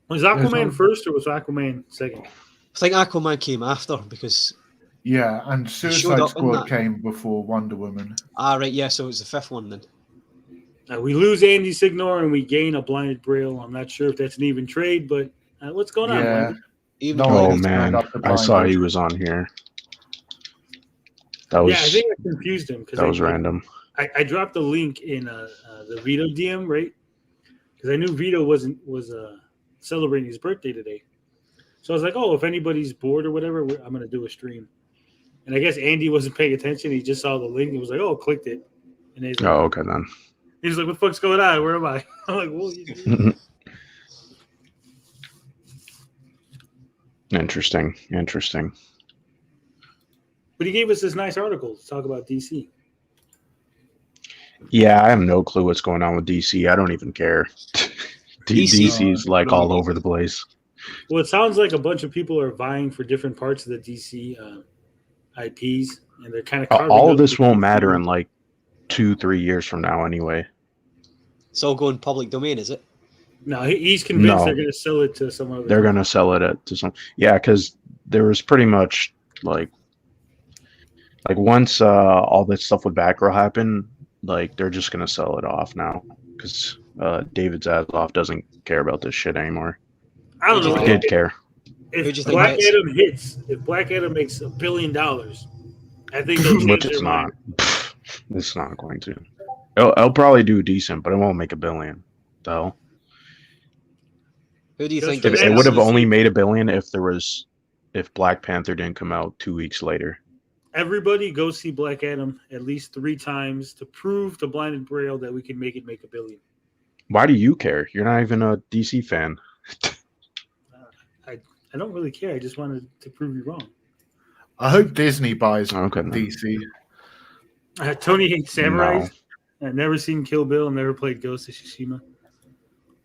Was Aquaman first or was Aquaman second? I think Aquaman came after because. Yeah, and Suicide Squad came before Wonder Woman. Ah, right, yeah, so it was the 5th one then. We lose Andy Signore and we gain a blinded Braille. I'm not sure if that's an even trade, but what's going on? Yeah. Oh, man, I saw he was on here. I think I confused him. That was random. I dropped a link in the Vito DM, right? Because I knew Vito was celebrating his birthday today. So I was like, oh, if anybody's bored or whatever, I'm going to do a stream. And I guess Andy wasn't paying attention. He just saw the link and was like, oh, clicked it. And he's like, Oh, okay then. He's like, what the fuck's going on? Where am I? I'm like, well, Interesting. But he gave us this nice article to talk about DC. Yeah, I have no clue what's going on with DC. I don't even care. DC's like all over the place. Well, it sounds like a bunch of people are vying for different parts of the DC IPs, and they're kind of all of this won't matter in like 2-3 years from now anyway. It's all going public domain, is it? No, he's convinced they're going to sell it to some other. They're going to sell it to some. Yeah, because there was pretty much like once all this stuff with Batgirl happened, like they're just going to sell it off now because David Zaslav doesn't care about this shit anymore. I don't know. He did care. If Black Adam hits, if Black Adam makes $1 billion, I think they'll change Which it's not. It's not going to. It'll probably do decent, but it won't make $1 billion, though. Who do you think? It would have only made $1 billion if Black Panther didn't come out 2 weeks later. Everybody go see Black Adam at least 3 times to prove to Blinded Braille that we can make it make $1 billion. Why do you care? You're not even a DC fan. I don't really care. I just wanted to prove you wrong. I hope Disney buys DC. Tony hates samurais. No. I've never seen Kill Bill and never played Ghost of Tsushima.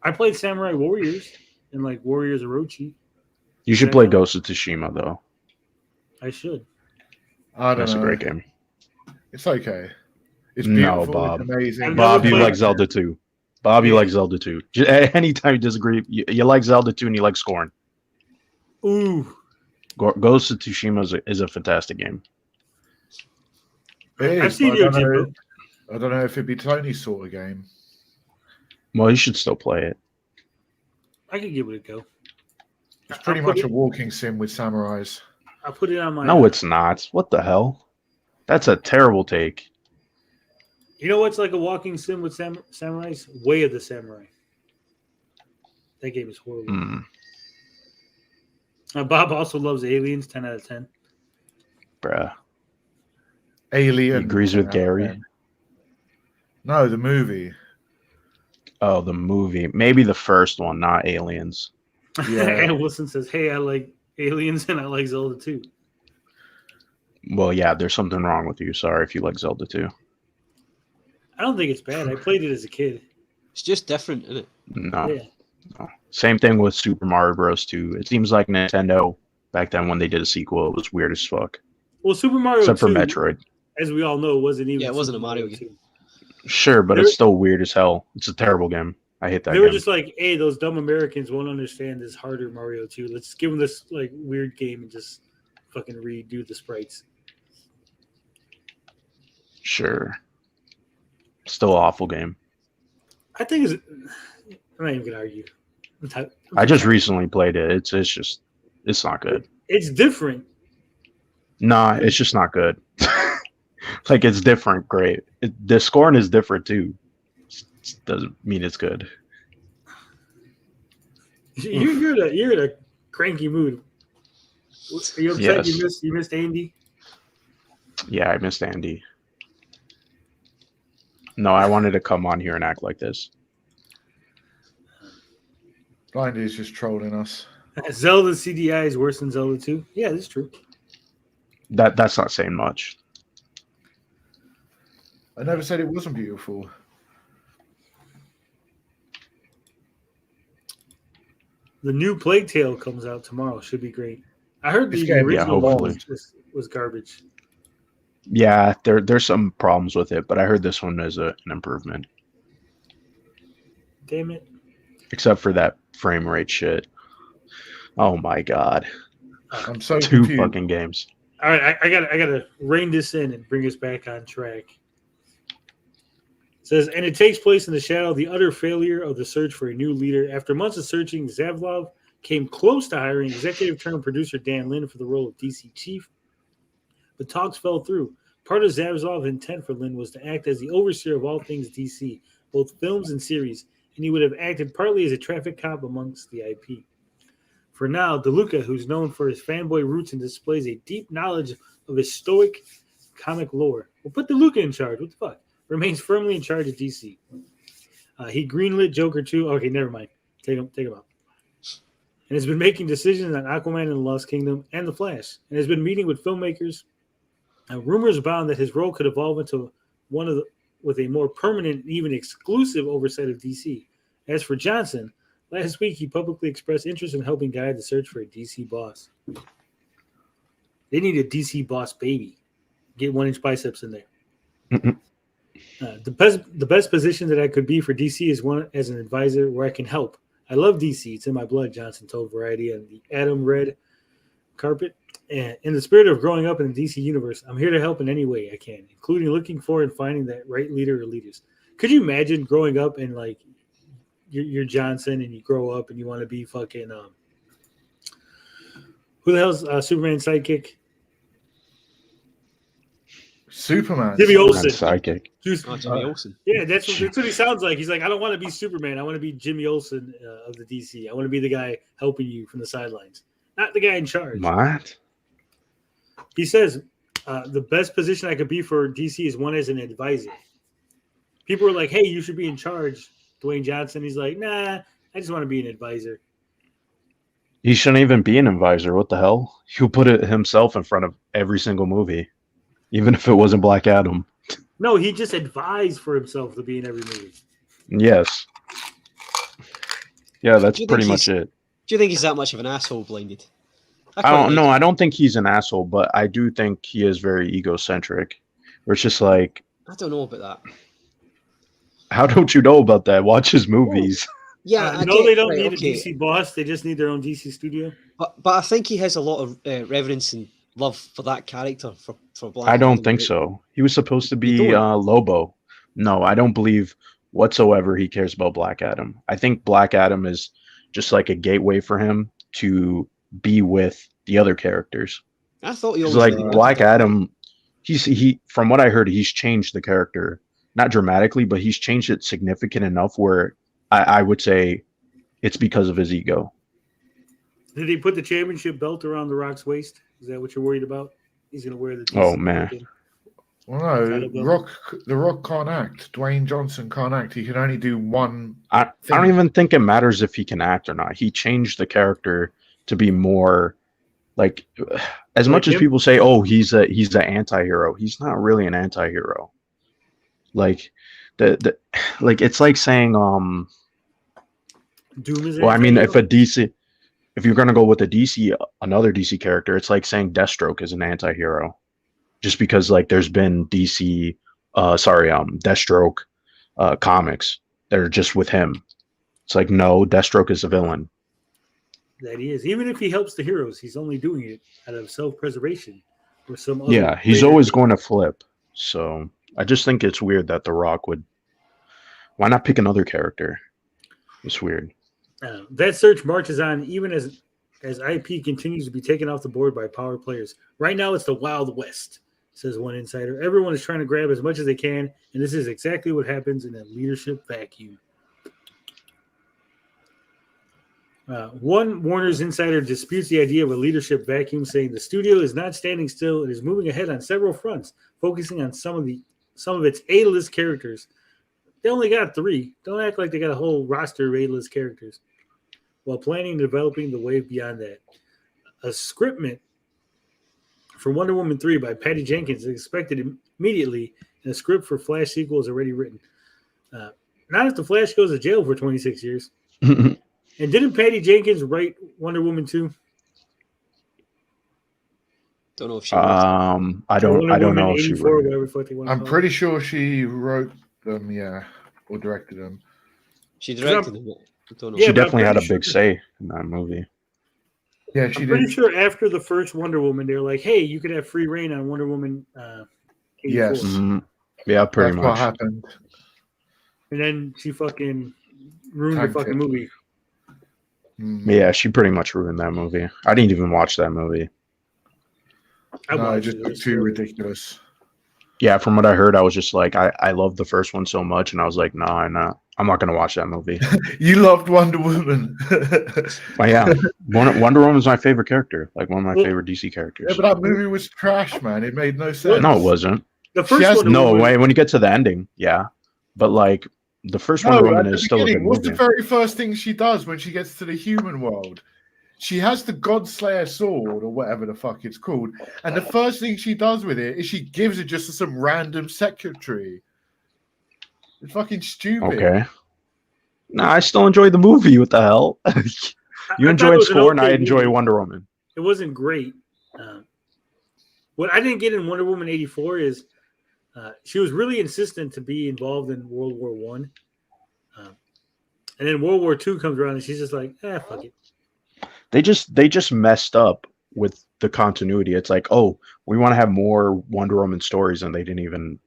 I played Samurai Warriors and like Warriors Orochi. You should play Ghost of Tsushima, though. I should. I don't That's know. a great game. It's okay. It's beautiful. No, Bob. It's amazing. Bob, you like Zelda 2. Bob, you like Zelda 2. Anytime you disagree, you like Zelda 2 and you like Scorn. Ooh. Ghost of Tsushima is a fantastic game. I've seen you. I don't know if it'd be Tony's sort of game. Well, you should still play it. I could give it a go. It's pretty much a walking sim with samurais. I'll put it on my. No, it's not. What the hell? That's a terrible take. You know what's like a walking sim with samurais? Way of the Samurai. That game is horrible. Bob also loves Aliens, 10 out of 10. Bruh. Alien. He agrees with Gary. No, the movie. Oh, the movie. Maybe the first one, not Aliens. Yeah. And Wilson says, hey, I like Aliens and I like Zelda 2. Well, yeah, there's something wrong with you. Sorry if you like Zelda 2. I don't think it's bad. I played it as a kid. It's just different, isn't it? No. Yeah. No. Same thing with Super Mario Bros. 2. It seems like Nintendo, back then when they did a sequel, it was weird as fuck. Well, Super Mario Except 2, for Metroid. as we all know, wasn't even. Yeah, it wasn't Super a Mario 2. game. Sure, but it's still weird as hell. It's a terrible game. I hate that They game. were just like, hey, those dumb Americans won't understand this harder Mario 2. Let's give them this like weird game and just fucking redo the sprites. Sure. Still an awful game. I think it's. I'm not even gonna argue. I just recently played it. It's not good. It's different. Nah, it's just not good. Like it's different, great. The scoring is different too. Doesn't mean it's good. You're in a cranky mood. Are you upset Yes. you missed Andy? Yeah, I missed Andy. No, I wanted to come on here and act like this. Blindy is just trolling us. Zelda CDI is worse than Zelda 2. Yeah, that's true. That's not saying much. I never said it wasn't beautiful. The new Plague Tale comes out tomorrow. Should be great. I heard the original hopefully. was garbage. Yeah, there's some problems with it, but I heard this one is an improvement. Damn it. Except for that frame rate shit. Oh my god. I'm so 2 confused. fucking games. All right, I gotta rein this in and bring us back on track. It says, and it takes place in the shadow of the utter failure of the search for a new leader. After months of searching, Zaslav came close to hiring executive turned producer Dan Lin for the role of DC chief, but talks fell through. Part of Zavslav's intent for Lin was to act as the overseer of all things DC, both films and series, and he would have acted partly as a traffic cop amongst the IP. For now, DeLuca, who's known for his fanboy roots and displays a deep knowledge of his stoic comic lore. We'll put DeLuca in charge. What the fuck? Remains firmly in charge of DC. He greenlit Joker 2. Okay, never mind. Take him out. And has been making decisions on Aquaman and the Lost Kingdom and The Flash. And has been meeting with filmmakers. Rumors abound that his role could evolve into with a more permanent and even exclusive oversight of DC. As for Johnson, last week he publicly expressed interest in helping guide the search for a DC boss. They need a DC boss baby. Get 1-inch biceps in there. The best position that I could be for DC is one as an advisor where I can help. I love DC. It's in my blood, Johnson told Variety on the Adam Red carpet. And in the spirit of growing up in the DC universe, I'm here to help in any way I can, including looking for and finding that right leader or leaders. Could you imagine growing up and like you're Johnson and you grow up and you want to be fucking who the hell's Superman's sidekick? Superman. Jimmy Olsen. Psychic. Jimmy Olsen. Yeah, that's what he sounds like. He's like, I don't want to be Superman. I want to be Jimmy Olsen of the DC. I want to be the guy helping you from the sidelines, not the guy in charge. What? He says the best position I could be for DC is one as an advisor. People are like, hey, you should be in charge, Dwayne Johnson. He's like, nah, I just want to be an advisor. He shouldn't even be an advisor. What the hell? He'll put it himself in front of every single movie, even if it wasn't Black Adam. No, he just advised for himself to be in every movie. Yes. Yeah, that's pretty much it. Do you think he's that much of an asshole, Blinded? I don't know. I don't think he's an asshole, but I do think he is very egocentric. Where it's just like, I don't know about that. How don't you know about that? Watch his movies. Yeah, I no, get, they don't right, need okay. a DC boss. They just need their own DC studio. But I think he has a lot of reverence and love for that character for Black I don't Adam, think right? so. He was supposed to be You don't? Lobo. No, I don't believe whatsoever he cares about Black Adam. I think Black Adam is just like a gateway for him to be with the other characters. I thought he Because always like Black Adam, he from what I heard, he's changed the character, not dramatically, but he's changed it significant enough where I would say it's because of his ego. Did he put the championship belt around The Rock's waist? Is that what you're worried about? He's going to wear the DC Oh, man. belt in? Well, Title no, belt. The Rock can't act. Dwayne Johnson can't act. He can only do one. I don't even think it matters if he can act or not. He changed the character to be more like, as much as him? people say, oh, he's an anti-hero. He's not really an anti-hero. Like like it's like saying Doom is well, I mean, anti-hero? if you're gonna go with another DC character, it's like saying Deathstroke is an anti-hero. Just because like there's been Deathstroke comics that are just with him. It's like, no, Deathstroke is a villain. That he is. Even if he helps the heroes, he's only doing it out of self-preservation or some other. Yeah, he's greater- always going to flip. So I just think it's weird that The Rock would. Why not pick another character? It's weird. That search marches on even as IP continues to be taken off the board by power players. Right now, it's the Wild West, says one insider. Everyone is trying to grab as much as they can, and this is exactly what happens in a leadership vacuum. One Warner's insider disputes the idea of a leadership vacuum, saying the studio is not standing still and is moving ahead on several fronts, focusing on some of its A-list characters. They only got 3. Don't act like they got a whole roster of A-list characters. While planning and developing the wave beyond that. A scriptment for Wonder Woman 3 by Patty Jenkins is expected immediately, and a script for Flash sequel is already written. Not if the Flash goes to jail for 26 years. And didn't Patty Jenkins write Wonder Woman 2? Don't know if she. I don't know if she 84, wrote it. whatever the fuck they want to I'm call it. pretty sure she wrote them, yeah, or directed them. She directed it. I don't know. Yeah, She but I'm definitely had a pretty big sure- say in that movie. Yeah, she I'm pretty did. sure after the first Wonder Woman, they're like, hey, you could have free reign on Wonder Woman 84. Yes. Mhm. Yeah, pretty That's what much. happened. And then she fucking ruined Tanked the fucking it. movie. Yeah, she pretty much ruined that movie. I didn't even watch that movie. I No, it watched just it. It looked was too horrible. ridiculous. Yeah, from what I heard, I was just like, I love the first one so much, and I was like, no, I'm I'm not gonna watch that movie. You loved Wonder Woman. But yeah, Wonder Woman's my favorite character, like one of my favorite DC characters. Yeah, but that movie was trash, man. It made no sense. No, it wasn't. The She first has one. No way. When you get to the ending, yeah, but like the first Wonder Woman at the is still a good beginning, what's the movie. very first thing she does when she gets to the human world? She has the Godslayer sword, or whatever the fuck it's called, and the first thing she does with it is she gives it just to some random secretary. It's fucking stupid. Okay. No, I still enjoy the movie. What the hell? You I thought it enjoyed was an Score, and I okay enjoy movie. Wonder Woman. It wasn't great. What I didn't get in Wonder Woman 84 is she was really insistent to be involved in World War One, and then World War II comes around and she's just like, fuck it. They just messed up with the continuity. It's like, oh, we want to have more Wonder Woman stories, and they didn't even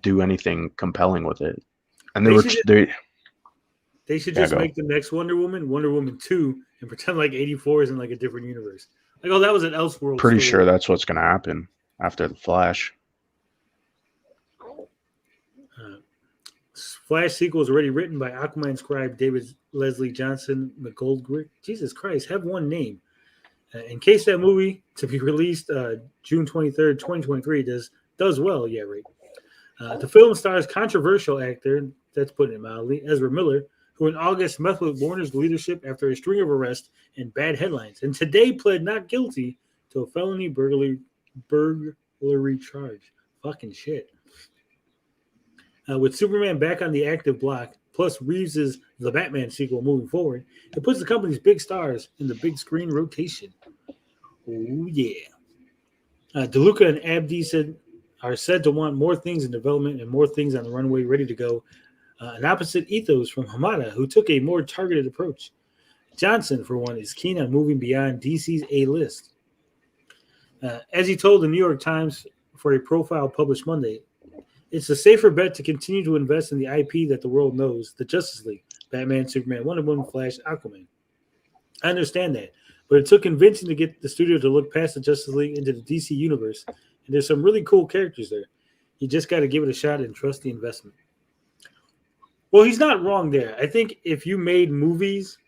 do anything compelling with it. And They should just make the next Wonder Woman 2, and pretend like 84 is in like a different universe. Like, oh, that was an Elseworld. Pretty story. sure that's what's going to happen after the Flash. Flash sequel is already written by Aquaman scribe David Leslie Johnson McGoldrick. Jesus Christ, have one name. In case that movie to be released June 23rd, 2023 does well, yeah, right. The film stars controversial actor, that's putting it mildly, Ezra Miller, who in August met with Warner's leadership after a string of arrests and bad headlines, and today pled not guilty to a felony burglary charge. Fucking shit. With Superman back on the active block, plus Reeves' The Batman sequel moving forward, it puts the company's big stars in the big screen rotation. Oh, yeah. DeLuca and Abdi are said to want more things in development and more things on the runway ready to go. An opposite ethos from Hamada, who took a more targeted approach. Johnson, for one, is keen on moving beyond DC's A-list. As he told the New York Times for a profile published Monday, it's a safer bet to continue to invest in the IP that the world knows, the Justice League, Batman, Superman, Wonder Woman, Flash, Aquaman. I understand that, but it took convincing to get the studio to look past the Justice League into the DC universe, and there's some really cool characters there. You just got to give it a shot and trust the investment. Well, he's not wrong there. I think if you made movies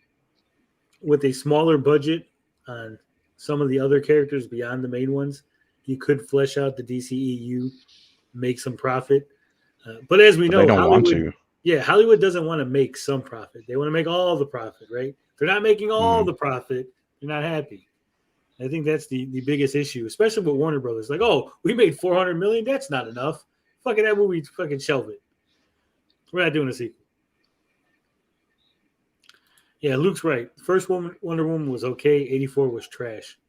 with a smaller budget on some of the other characters beyond the main ones, you could flesh out the DCEU, make some profit. But as we know, they don't want to. Yeah, Hollywood doesn't want to make some profit. They want to make all the profit, right? If they're not making all the profit, they're not happy. I think that's the biggest issue, especially with Warner Brothers. Like, oh, we made $400 million. That's not enough. Fucking that movie, fucking shelve it. We're not doing a sequel. Yeah, Luke's right. The first Wonder Woman was okay. 84 was trash.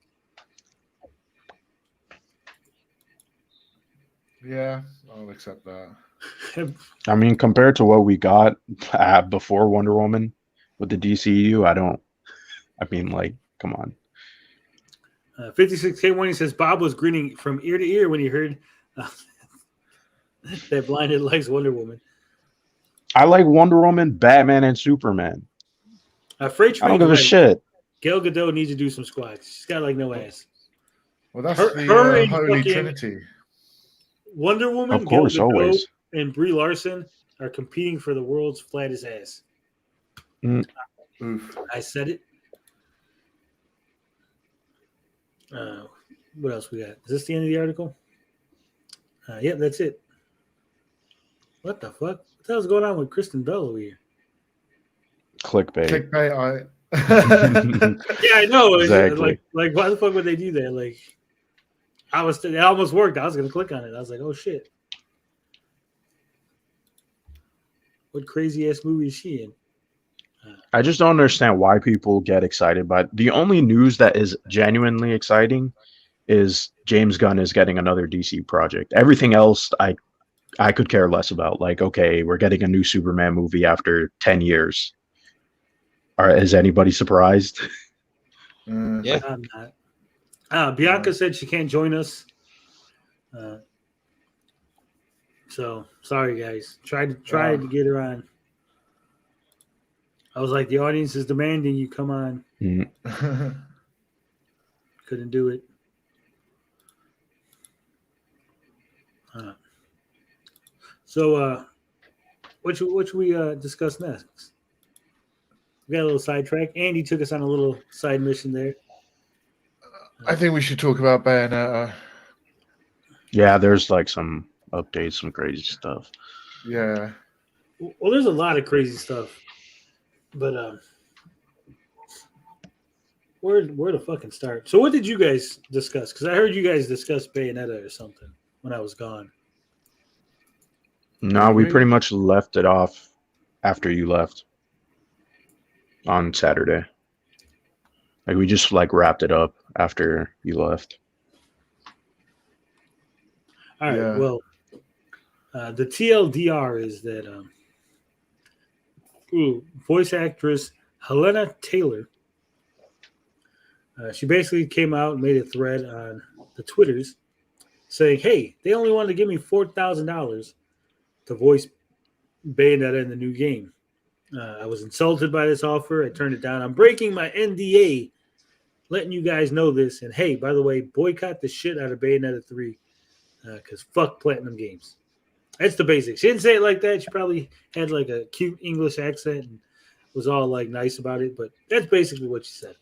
Yeah, I'll accept that. I mean, compared to what we got before Wonder Woman with the DCU, come on. 56K1, he says Bob was grinning from ear to ear when he heard that Blinded likes Wonder Woman. I like Wonder Woman, Batman, and Superman. Freight Train, I don't give a shit. Gal Gadot needs to do some squats. She's got like no ass. Well, that's her the and Holy fucking Trinity. Wonder Woman, Of course, Gal Gadot, always. and Brie Larson are competing for the world's flattest ass. Oof. I said it. What else we got? Is this the end of the article? Yeah, that's it. What the fuck? What the hell's going on with Kristen Bell over here? Clickbait. Yeah, I know. Exactly. Like, why the fuck would they do that? Like, it almost worked. I was gonna click on it. I was like, oh shit. What crazy ass movie is she in? I just don't understand why people get excited by it. The only news that is genuinely exciting is James Gunn is getting another DC project. Everything else I could care less about. Like, okay, we're getting a new Superman movie after 10 years. Is anybody surprised? Yeah. I'm not. Bianca said she can't join us. So sorry, guys. Tried to get her on. I was like, the audience is demanding you come on. Couldn't do it. So What should we discuss next? We got a little sidetrack. Andy took us on a little side mission there. I think we should talk about Bayonetta. Yeah, there's like some updates, some crazy stuff. Yeah. Well, there's a lot of crazy stuff, but where to fucking start? So, what did you guys discuss? Because I heard you guys discuss Bayonetta or something when I was gone. No, we pretty much left it off after you left on Saturday. Like we just like wrapped it up after you left. All right. Yeah. Well, the TLDR is that voice actress Helena Taylor. She basically came out and made a thread on the Twitters saying, "Hey, they only wanted to give me $4,000 to voice Bayonetta in the new game. I was insulted by this offer. I turned it down. I'm breaking my NDA, letting you guys know this. And hey, by the way, boycott the shit out of Bayonetta 3 because fuck Platinum Games." That's the basics. She didn't say it like that. She probably had like a cute English accent and was all like nice about it. But that's basically what she said.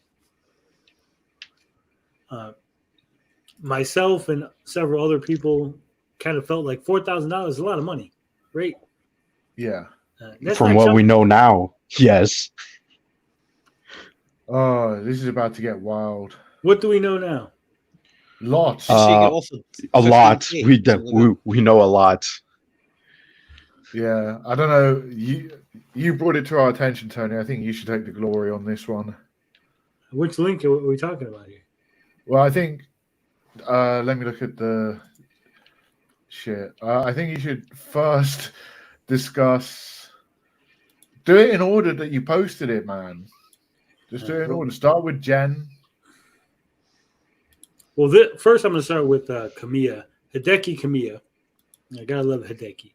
Myself and several other people kind of felt like $4,000 is a lot of money, right? Yeah. From what we know now, yes. Oh, this is about to get wild. What do we know now? Lots. She get offered A lot. 15K, We know a lot. Yeah. I don't know. You brought it to our attention, Tony. I think you should take the glory on this one. Which link are we talking about here? Well, I think. Let me look at the shit. I think you should first discuss. Do it in order that you posted it, man. Just do it in order. Start with Jen. Well, first I'm going to start with Kamiya, Hideki Kamiya. I gotta love Hideki.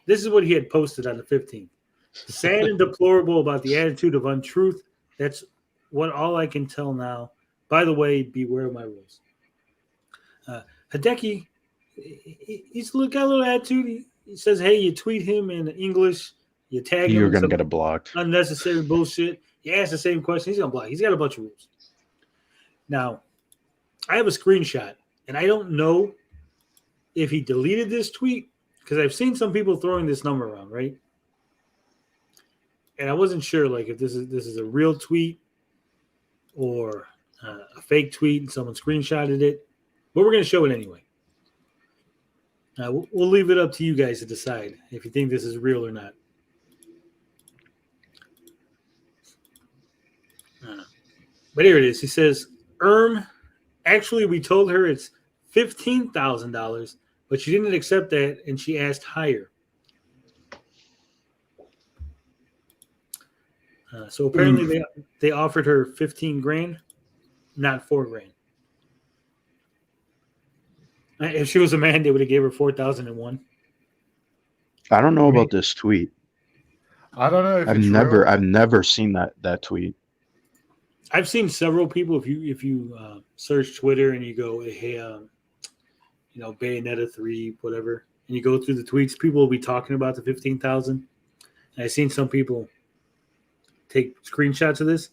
This is what he had posted on the 15th. Sad and deplorable about the attitude of untruth. That's what all I can tell now. By the way, beware of my rules. Hideki, he's got a little attitude. He says, hey, you tweet him in English, you tag him. You're going to get it blocked. Unnecessary bullshit. You ask the same question, he's going to block. He's got a bunch of rules. Now, I have a screenshot, and I don't know if he deleted this tweet because I've seen some people throwing this number around, right? And I wasn't sure, like, if this is a real tweet or a fake tweet and someone screenshotted it, but we're going to show it anyway. We'll leave it up to you guys to decide if you think this is real or not. But here it is. He says, actually, we told her it's $15,000, but she didn't accept that, and she asked higher. So apparently they offered her 15 grand, not 4 grand. If she was a man, they would have gave her 4,001. I don't know about this tweet. I don't know if I've never seen that tweet. I've seen several people. If you search Twitter and you go, hey, Bayonetta 3, whatever, and you go through the tweets, people will be talking about the 15,000. And I've seen some people take screenshots of this,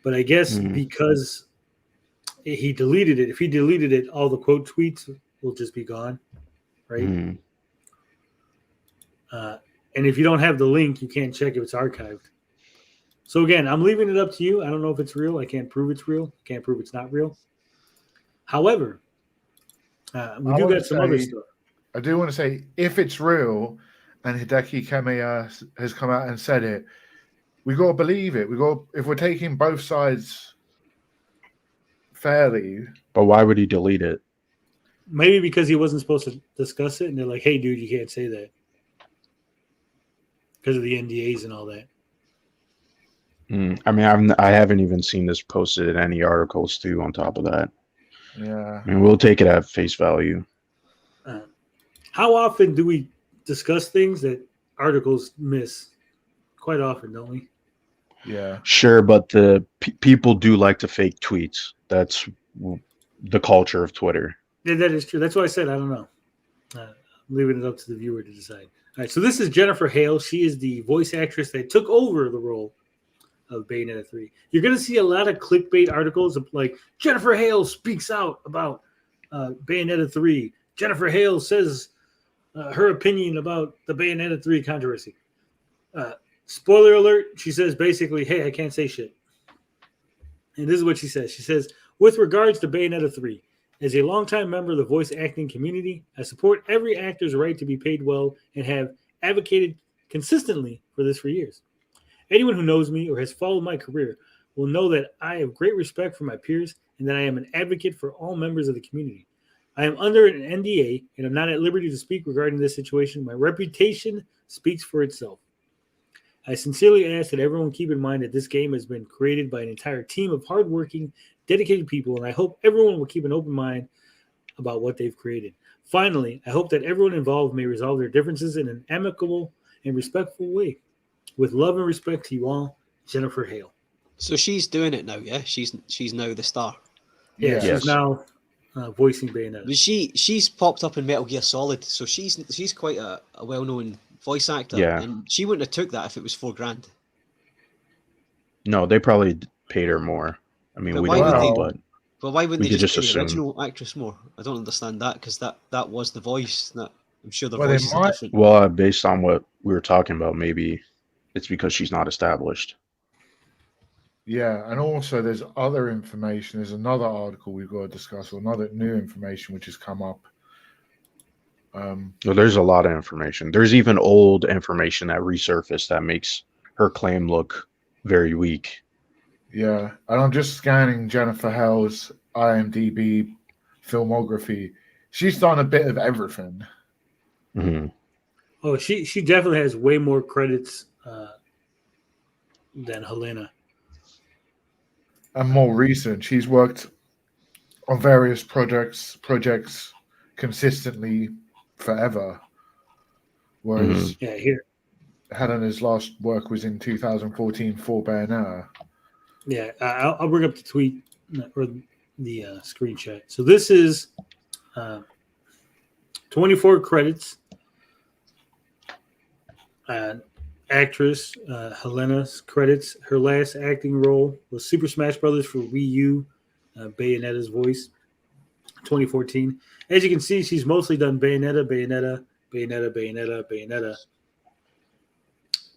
but I guess because he deleted it, if he deleted it, all the quote tweets will just be gone, right? And if you don't have the link, you can't check if it's archived. So again, I'm leaving it up to you. I don't know if it's real. I can't prove it's real. I can't prove it's not real. However, we do got some other stuff. I do want to say, if it's real and Hideki Kamiya has come out and said it, we got to believe it. If we're taking both sides fairly. But why would he delete it? Maybe because he wasn't supposed to discuss it, and they're like, hey, dude, you can't say that. Because of the NDAs and all that. I mean, I haven't even seen this posted in any articles too. On top of that, yeah. I mean, we'll take it at face value. How often do we discuss things that articles miss? Quite often, don't we? Yeah. Sure, but the people do like to fake tweets. That's the culture of Twitter. Yeah, that is true. That's why I said I don't know. I'm leaving it up to the viewer to decide. right, so this is Jennifer Hale. She is the voice actress that took over the role of Bayonetta 3. You're going to see a lot of clickbait articles of like Jennifer Hale speaks out about Bayonetta 3. Jennifer Hale says her opinion about the Bayonetta 3 controversy. Spoiler alert, she says basically, hey, I can't say shit. And this is what she says. She says, with regards to Bayonetta 3, as a longtime member of the voice acting community, I support every actor's right to be paid well and have advocated consistently for this for years. Anyone who knows me or has followed my career will know that I have great respect for my peers and that I am an advocate for all members of the community. I am under an NDA and I'm not at liberty to speak regarding this situation. My reputation speaks for itself. I sincerely ask that everyone keep in mind that this game has been created by an entire team of hardworking, dedicated people, and I hope everyone will keep an open mind about what they've created. Finally, I hope that everyone involved may resolve their differences in an amicable and respectful way. With love and respect to you all, Jennifer Hale. So she's doing it now, yeah? She's now the star. Yeah, Yeah. she's Yes. now voicing Bayonetta. But she's popped up in Metal Gear Solid, so she's quite a well-known voice actor. Yeah. And she wouldn't have took that if it was $4,000. No, they probably paid her more. I mean, But we why don't would know, they- but But why wouldn't We they could just just pay the assume. original actress more? I don't understand that, because that was the voice. That I'm sure the Well, they voices are might- different. well, based on what we were talking about, maybe it's because she's not established. Yeah, and also there's other information. There's another article we've got to discuss, or another new information which has come up. So there's a lot of information. There's even old information that resurfaced that makes her claim look very weak. Yeah, and I'm just scanning Jennifer Hale's IMDb filmography. She's done a bit of everything. Mhm. Oh, she definitely has way more credits than Helena. And more recent, she's worked on various projects consistently forever. Whereas Yeah, here. Helena's last work was in 2014 for Bayonetta. Yeah, I'll bring up the tweet or the screenshot. So this is 24 credits. Actress Helena's credits. Her last acting role was Super Smash Brothers for Wii U. Bayonetta's voice, 2014. As you can see, she's mostly done Bayonetta,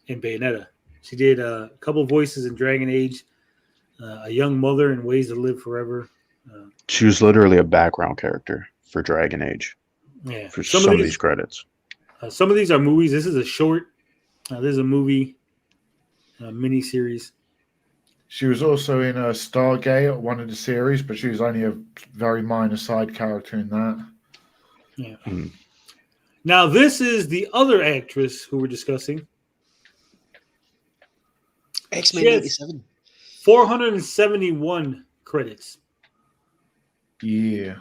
and Bayonetta. She did a couple voices in Dragon Age, a young mother in Ways to Live Forever. She was literally a background character for Dragon Age Yeah, for some of these credits. some of these are movies. This is a short. This is a movie miniseries. She was also in Stargate, one of the series, but she was only a very minor side character in that. Yeah. Mm. Now this is the other actress who we're discussing. X-Men Yes. 97. 471 credits, Yeah.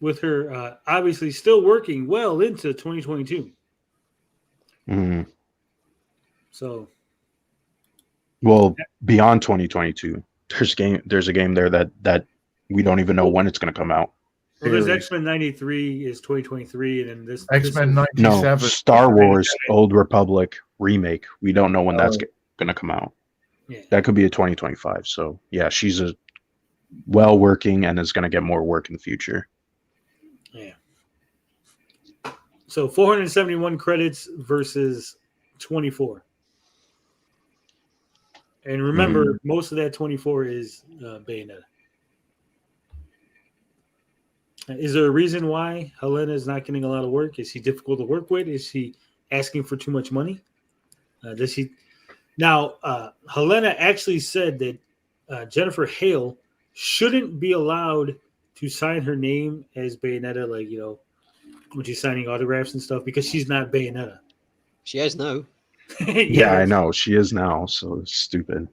with her obviously still working well into 2022. Mhm. So Well, beyond 2022, there's a game there that we don't even know when it's going to come out. well, there's Series. X-Men 93 is 2023, and then this X-Men this 97. No, Star Wars Old Republic remake. We don't know when that's going to come out. Yeah. That could be a 2025. So yeah, she's a well working and is going to get more work in the future. Yeah. So 471 credits versus 24. And remember, most of that 24 is Bayonetta. Is there a reason why Helena is not getting a lot of work? Is she difficult to work with? Is she asking for too much money? Does she? Now, Helena actually said that Jennifer Hale shouldn't be allowed to sign her name as Bayonetta, like, you know, when she's signing autographs and stuff, because she's not Bayonetta. She is now. Yeah, I know she is now. So it's stupid.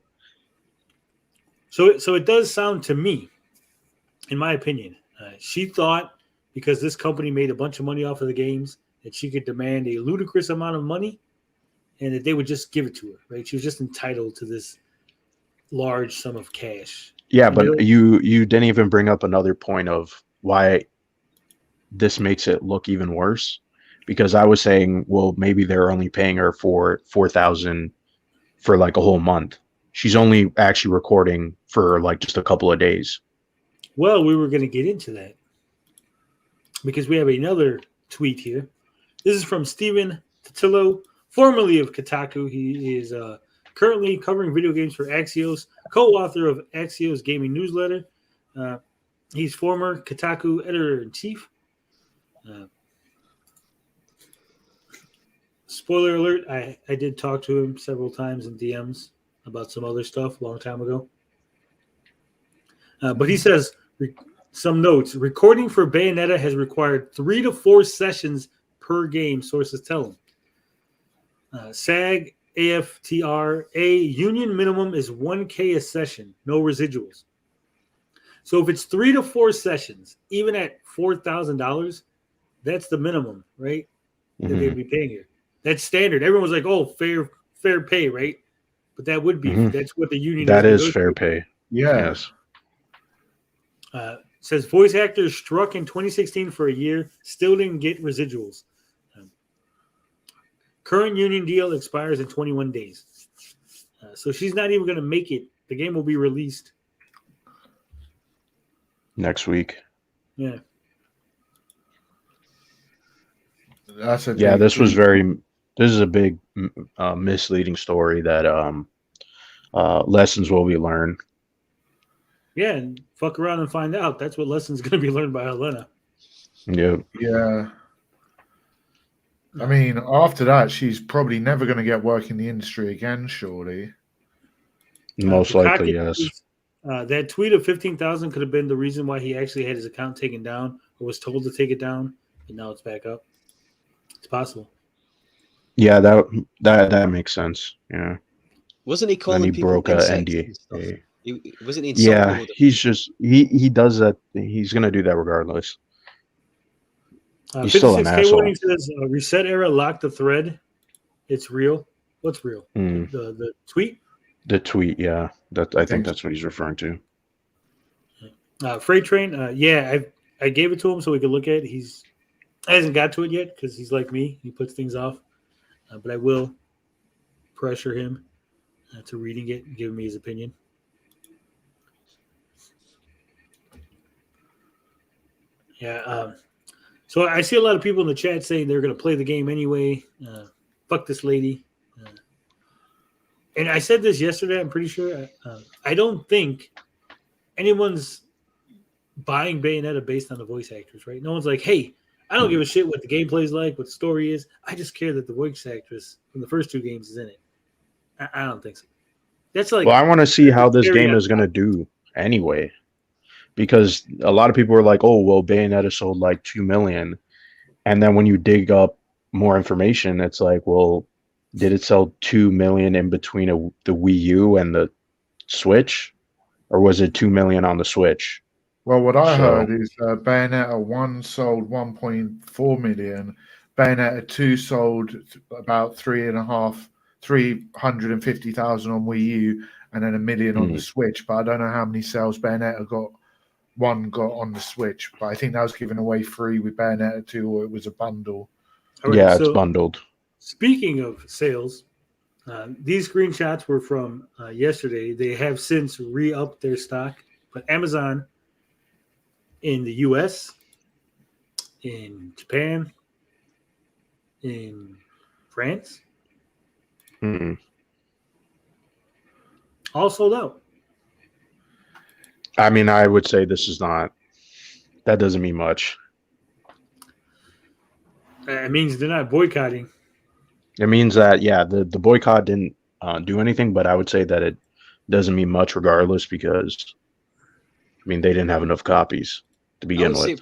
So it does sound to me, in my opinion, she thought because this company made a bunch of money off of the games that she could demand a ludicrous amount of money and that they would just give it to her, right? She was just entitled to this large sum of cash. Yeah, but you didn't even bring up another point of why this makes it look even worse, because I was saying, well, maybe they're only paying her for 4,000 for like a whole month. She's only actually recording for like just a couple of days. Well, we were going to get into that because we have another tweet here. This is from Steven Totillo, formerly of Kotaku. He is currently covering video games for Axios, co-author of Axios Gaming Newsletter. He's former Kotaku editor-in-chief. Spoiler alert, I did talk to him several times in DMs about some other stuff a long time ago. But he says, some notes, recording for Bayonetta has required 3 to 4 sessions per game, sources tell him. SAG, AFTR, union minimum is 1K a session, no residuals. So if it's 3 to 4 sessions, even at $4,000, that's the minimum, right? That they'd be paying you. That's standard. Everyone's like, oh, fair pay, right? But that would be, that's what the union That is fair pay. Yeah. Yes. Says voice actors struck in 2016 for a year, still didn't get residuals. Current union deal expires in 21 days. So she's not even going to make it. The game will be released Next week. Yeah. This is a big misleading story that lessons will be learned. Yeah, and fuck around and find out. That's what lessons going to be learned by Helena. Yep. Yeah. I mean, after that, she's probably never going to get work in the industry again, surely. Most likely, yes. That tweet of 15,000 could have been the reason why he actually had his account taken down or was told to take it down, and now it's back up. It's possible. Yeah, that makes sense. Yeah. Wasn't he calling he people broke a insects NDA. Wasn't he insulting Yeah, people? he's just he does that. He's gonna do that regardless. He's still an 56K asshole. warning says reset era locked the thread. It's real. What's real? The tweet. The tweet, yeah. I think that's what he's referring to. Freight train. I gave it to him so we could look at it. He hasn't got to it yet because he's like me. He puts things off. But I will pressure him to reading it and giving me his opinion. Yeah. So I see a lot of people in the chat saying they're going to play the game anyway. Fuck this lady. And I said this yesterday, I'm pretty sure. I don't think anyone's buying Bayonetta based on the voice actors, right? No one's like, hey, I don't give a shit what the gameplay is like, what the story is. I just care that the voice actress from the first 2 games is in it. I don't think so. That's like. Well, I want to see how this game is going to do anyway. Because a lot of people are like, oh, well, Bayonetta sold like 2 million. And then when you dig up more information, it's like, well, did it sell 2 million in between the Wii U and the Switch? Or was it 2 million on the Switch? Well, what I heard is Bayonetta 1 sold 1.4 million. Bayonetta 2 sold about 350,000 on Wii U and then 1 million on the Switch. But I don't know how many sales Bayonetta got on the Switch. But I think that was given away free with Bayonetta 2, or it was a bundle. Right, yeah, it's bundled. Speaking of sales, these screenshots were from yesterday. They have since re-upped their stock. But Amazon in the US, in Japan, in France, all sold out. I mean, I would say that doesn't mean much. It means they're not boycotting. It means that, yeah, the boycott didn't do anything, but I would say that it doesn't mean much regardless because, I mean, they didn't have enough copies to begin with.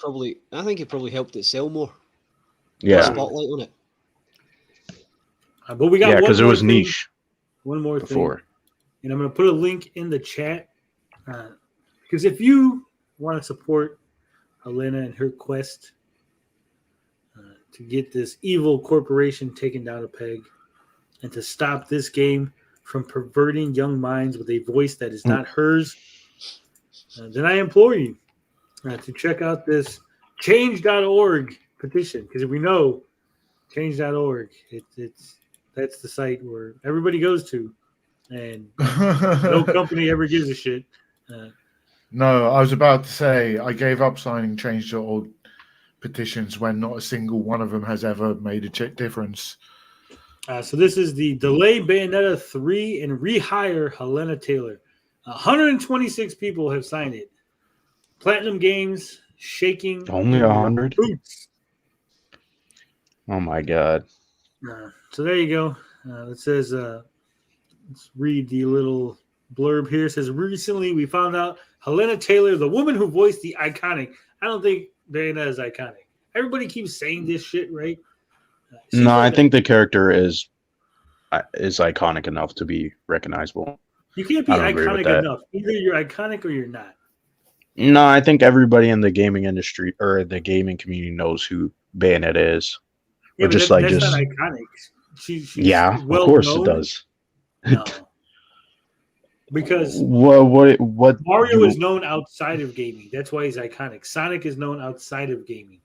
I think it probably helped it sell more. Yeah. Spotlight on it. But we got because it was niche. One more before. thing. And I'm going to put a link in the chat. Because if you want to support Helena and her quest to get this evil corporation taken down a peg and to stop this game from perverting young minds with a voice that is not hers, then I implore you to check out this change.org petition, because we know Change.org. That's the site where everybody goes to, and no company ever gives a shit. No, I was about to say I gave up signing change.org petitions when not a single one of them has ever made a difference. So this is the delay Bayonetta 3 and rehire Helena Taylor. 126 people have signed it. Platinum Games shaking Only their 100? boots. Oh my god. So there you go. It says, let's read the little blurb here. It says, recently we found out Helena Taylor, the woman who voiced the iconic. I don't think Bayonetta is iconic. Everybody keeps saying this shit, right? No, I think the character is iconic enough to be recognizable. You can't be I don't agree with iconic that. enough. Either you're iconic or you're not. No, I think everybody in the gaming industry or the gaming community knows who Bayonetta is. Yeah, Or but just that's not iconic. She's yeah, well of course known. it does. No. Because What Mario is known outside of gaming. That's why he's iconic. Sonic is known outside of gaming.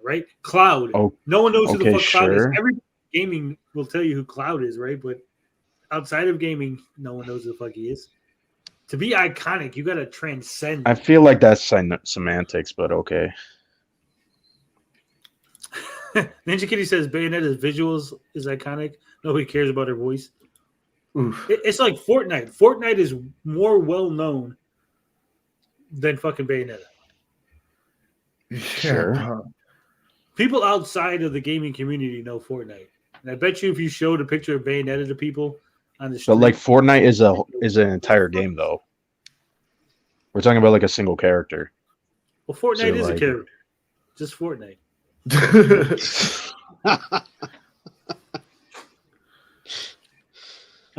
Right? Cloud. Oh, no one knows who the okay, fuck Cloud is. sure. Every gaming will tell you who Cloud is, right? But outside of gaming, no one knows who the fuck he is. To be iconic, you got to transcend. I feel like that's semantics, but okay. Ninja Kitty says Bayonetta's visuals is iconic. Nobody cares about her voice. Oof. It's like Fortnite. Fortnite is more well known than fucking Bayonetta. Sure. People outside of the gaming community know Fortnite, and I bet you if you showed a picture of Bayonetta to people on the street, But like Fortnite is an entire game though. We're talking about like a single character. well, Fortnite so, is like- a character, just Fortnite.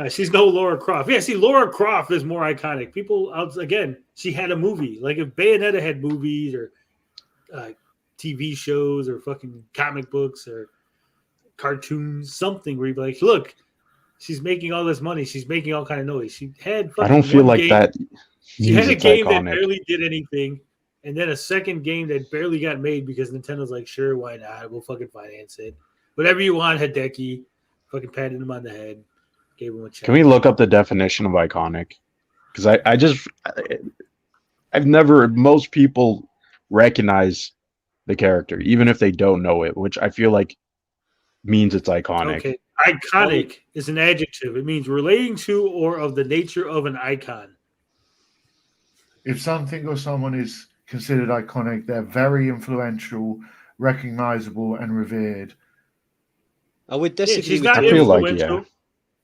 She's no Laura Croft. Yeah, see, Laura Croft is more iconic. People out again. She had a movie. Like if Bayonetta had movies or TV shows or fucking comic books or cartoons, something where you'd be like, look, she's making all this money. She's making all kind of noise. She had. I don't feel one like game. that. She had a it's game that iconic. barely did anything, and then a second game that barely got made because Nintendo's like, sure, why not? We'll fucking finance it. Whatever you want, Hideki. Fucking patted him on the head. Gave him a check. Can we look up the definition of iconic? Because I've never. Most people recognize the character, even if they don't know it, which I feel like means it's iconic. Okay. Iconic is an adjective. It means relating to or of the nature of an icon. If something or someone is considered iconic, they're very influential, recognizable, and revered. I would Yeah, disagree she's with not I feel like, influential.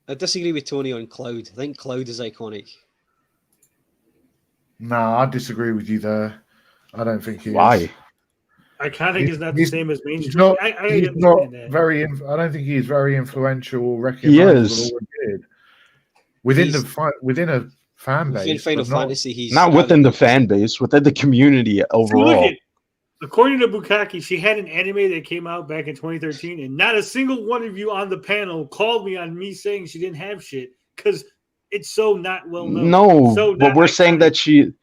I disagree with Tony on Cloud. I think Cloud is iconic. Nah, I disagree with you there. I don't think he is. Why? Iconic is not the He's- same as He's mainstream. not. I He's understand not that. very. I don't think he's very influential or recognizable is. or revered within He's- within a fan Within base. Final but not- Fantasy, he's Not within the fan base, within the community So overall. look at, according to Bukaki, she had an anime that came out back in 2013, and not a single one of you on the panel called me on me saying she didn't have shit because it's so not well known. No, So but not we're saying iconic. that she.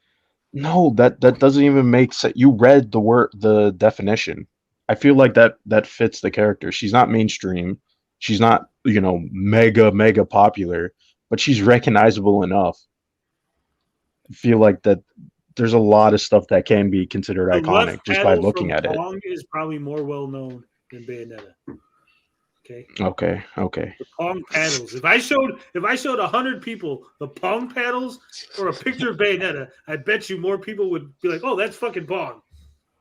No, that doesn't even make sense. You read the definition. I feel like that fits the character. She's not mainstream. She's not mega popular, but she's recognizable enough. I feel like that there's a lot of stuff that can be considered The iconic left just by paddle looking from at it. Pong is probably more well known than Bayonetta. Okay. Okay. The Pong paddles. If I showed 100 people the Pong paddles or a picture of Bayonetta, I bet you more people would be like, "Oh, that's fucking Pong."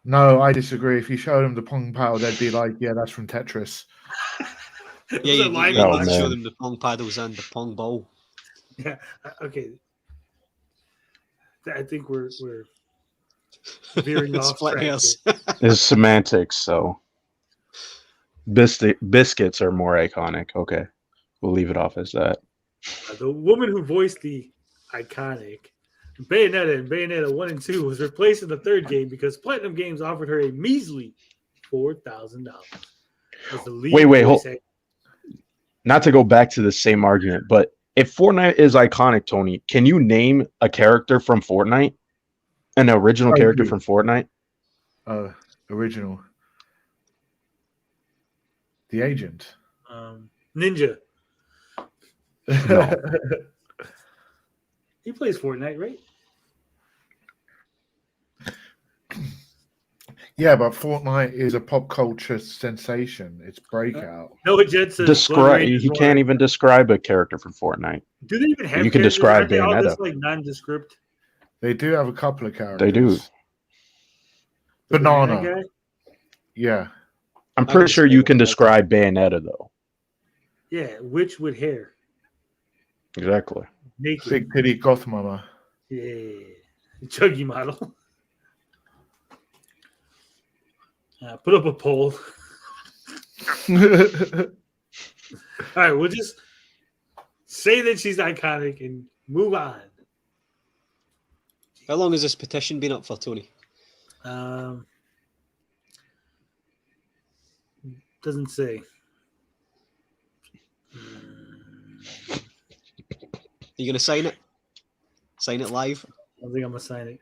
No, I disagree. If you showed them the Pong Pow, they'd be like, "Yeah, that's from Tetris." Yeah, It was a you live Oh, need to action. show man. them the Pong paddles and the Pong ball. Yeah. Okay. I think we're veering off Split track. hairs. here. It's semantics, so biscuits are more iconic. Okay, we'll leave it off as that. The woman who voiced the iconic Bayonetta in Bayonetta 1 and 2 was replaced in the third game because Platinum Games offered her a measly $4,000. As the lead Wait, voice hold. Not to go back to the same argument, but if Fortnite is iconic, Tony, can you name a character from Fortnite? An original I character do. from Fortnite? Original. The agent. Ninja. No. He plays Fortnite, right? Yeah, but Fortnite is a pop culture sensation. It's breakout. Noah Jet says Describe. Blood Rain is He more- can't even describe a character from Fortnite. Do they even have? You can characters? describe Aren't they all Bayonetta. just like nondescript? They do have a couple of characters. They do. The Banana. guy? Yeah. I'm I pretty can sure say you that. can describe Bayonetta though. Yeah, witch with hair, Exactly. naked. Big titty goth mama. Yeah, chuggy model. Put up a poll. All right, we'll just say that she's iconic and move on. How long has this petition been up for, Tony? Doesn't say. Are you going to sign it? Sign it live? I don't think I'm gonna sign it.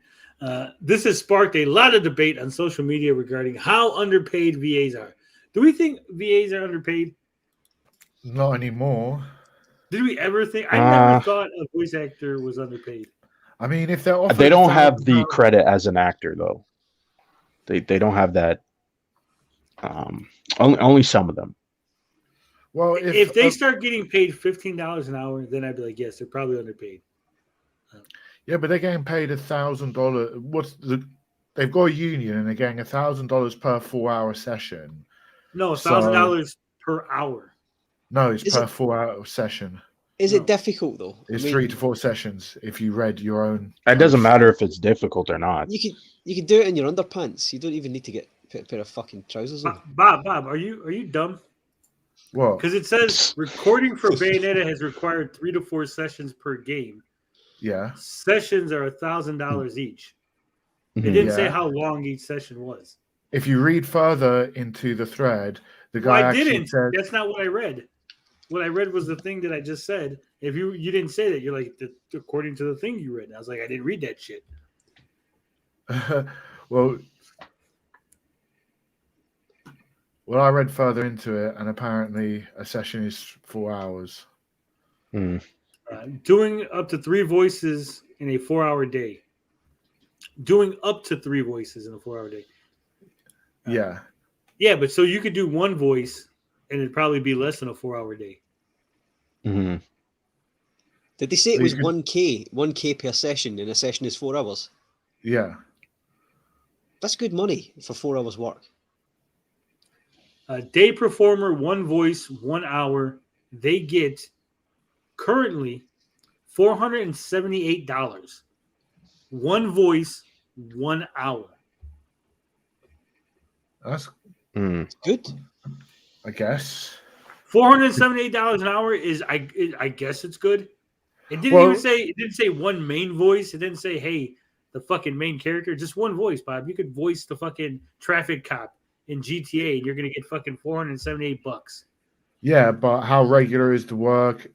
This has sparked a lot of debate on social media regarding how underpaid VAs are. Do we think VAs are underpaid? Not anymore. Did we ever think? I never thought a voice actor was underpaid. I mean, if they're offered They don't have the £1,000 credit as an actor though. They don't have that. Only some of them. Well, If they start getting paid $15 an hour, then I'd be like, yes, they're probably underpaid. yeah, but they're getting paid $1,000. They've got a union and they're getting $1,000 per 4-hour session. No, So- $1,000 per hour. No, it's Is per it- 4-hour session. Is No. it difficult, though? It's I mean, 3 to 4 sessions if you read your own. It doesn't matter if it's difficult or not. You could do it in your underpants. You don't even need to put a pair of fucking trousers on. Bob, are you dumb? What? Because it says recording for Bayonetta has required 3 to 4 sessions per game. Yeah. Sessions are $1,000 each. It Mhm. didn't say Yeah. how long each session was. If you read further into the thread, the Well, guy I actually didn't. said, That's not what I read. What I read was the thing that I just said. If you didn't say that, you're like, according to the thing you read. And I was like, I didn't read that shit. well, I read further into it, and apparently a session is 4 hours. Mm. Doing up to 3 voices in a 4-hour day. Doing up to 3 voices in a 4-hour day. Yeah. Yeah, but so you could do one voice, and it'd probably be less than a 4-hour day. Mhm. Did they say it So was you could- 1K per session, and a session is 4 hours? Yeah. That's good money for 4 hours work. Day performer, 1 voice, 1 hour. They get currently $478. 1 voice, 1 hour. That's, Mm. Good. I guess. $478 an hour is I guess it's good. It didn't Well- even say it didn't say one main voice. It didn't say, hey, the fucking main character, just one voice, Bob. You could voice the fucking traffic cop in GTA and you're gonna get fucking $478. Yeah, but how regular is the work?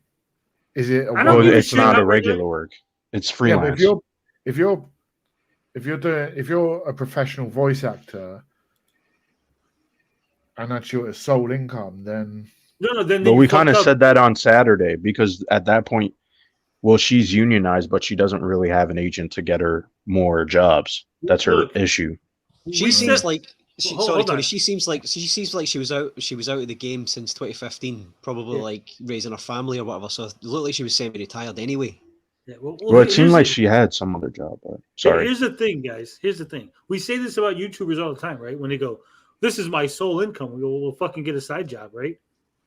Is it? I don't Well, give a it's shit not how a regular regular- work. It's Yeah, freelance. but if you're a professional voice actor, and that's your sole income, then No, then But you we fucked kind of up. said that on Saturday because at that point, well, she's unionized, but she doesn't really have an agent to get her more jobs. That's her Look, issue. She we seems said- like Well, hold sorry, on. Tony. She seems like she was out of the game since 2015, probably Yeah. like raising her family or whatever. So it looked like she was semi-retired anyway. Yeah, well, Well, it seemed here's like the- she had some other job. But sorry. Here's the thing, guys. Here's the thing. We say this about YouTubers all the time, right? When they go, "This is my sole income," we go, "Well, fucking get a side job, right?"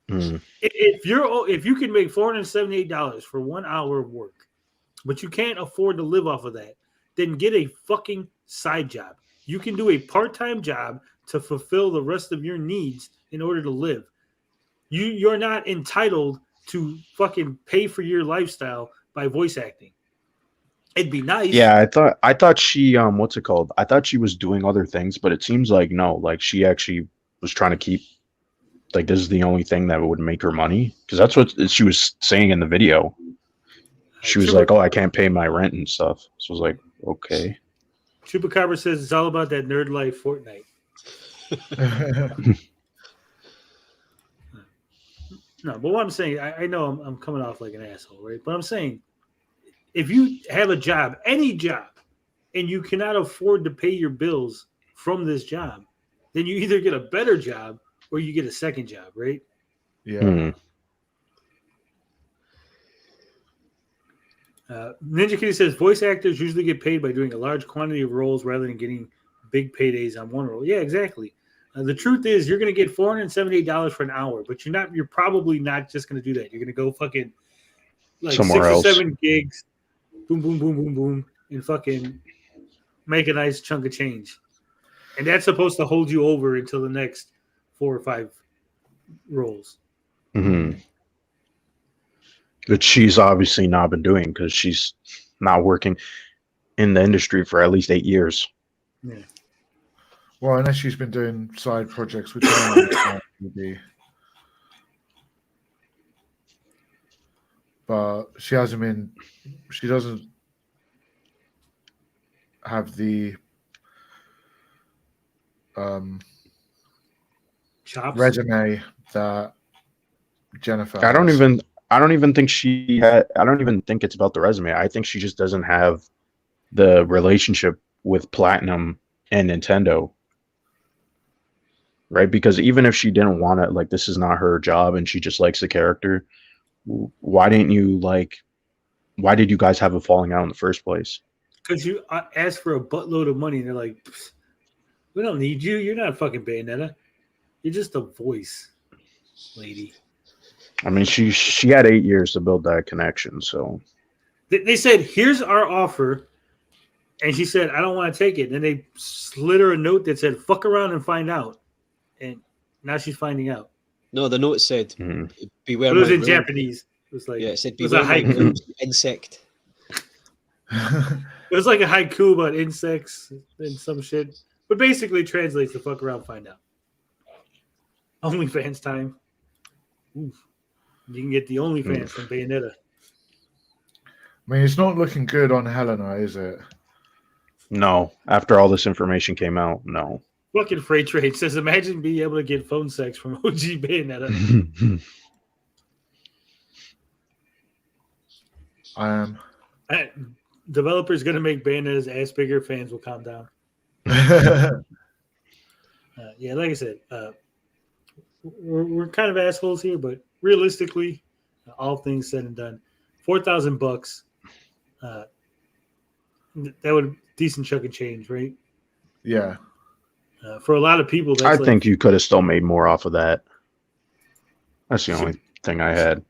Mm. If you can make $478 for 1 hour of work, but you can't afford to live off of that, then get a fucking side job. You can do a part-time job to fulfill the rest of your needs in order to live. You're not entitled to fucking pay for your lifestyle by voice acting. It'd be nice. Yeah, I thought she what's it called? I thought she was doing other things, but it seems like no, like she actually was trying to keep like this is the only thing that would make her money because that's what she was saying in the video. She was like, "Oh, I can't pay my rent and stuff." So I was like, "Okay." Chupacabra says it's all about that nerd life Fortnite. No, but what I'm saying, I know I'm coming off like an asshole, right? But I'm saying, if you have a job, any job, and you cannot afford to pay your bills from this job, then you either get a better job or you get a second job, right? Yeah. Hmm. Ninja Kitty says voice actors usually get paid by doing a large quantity of roles rather than getting big paydays on one role. Yeah, exactly. The truth is, you're going to get $478 for an hour, but you're probably not just going to do that. You're going to go fucking like Somewhere 6 or else. 7 gigs, boom, boom, boom, boom, boom, and fucking make a nice chunk of change. And that's supposed to hold you over until the next 4 or 5 roles. Hmm. Which she's obviously not been doing because she's not working in the industry for at least 8 years. Yeah. Well, unless she's been doing side projects with them, maybe. But she hasn't been. She doesn't have the Chops. resume that Jennifer. I don't has. even think she had. I don't even think it's about the resume. I think she just doesn't have the relationship with Platinum and Nintendo. Right? Because even if she didn't want it, like this is not her job and she just likes the character, why did you guys have a falling out in the first place? Because you asked for a buttload of money and they're like, we don't need you. You're not fucking Bayonetta. You're just a voice, lady. I mean, she had 8 years to build that connection, so They said, here's our offer. And she said, I don't want to take it. And then they slid her a note that said, fuck around and find out. And now she's finding out. No, the note said, beware. But it was my in groom." Japanese. It was like, Yeah, it said, it was a beware my haiku. groom's insect. It was like a haiku about insects and some shit. But basically translates to fuck around, find out. OnlyFans time. Oof. You can get the OnlyFans from Bayonetta. I mean, it's not looking good on Helena, is it? no. After all this information came out, no. Fucking Freight Trade says, imagine being able to get phone sex from OG Bayonetta. I am. Developers going to make Bayonetta's ass bigger. Fans will calm down. Yeah, like I said, we're kind of assholes here, but realistically, all things said and done, $4,000. That would decent chunk of change, right? Yeah. For a lot of people, I that's think you could have still made more off of that. That's the only thing I had.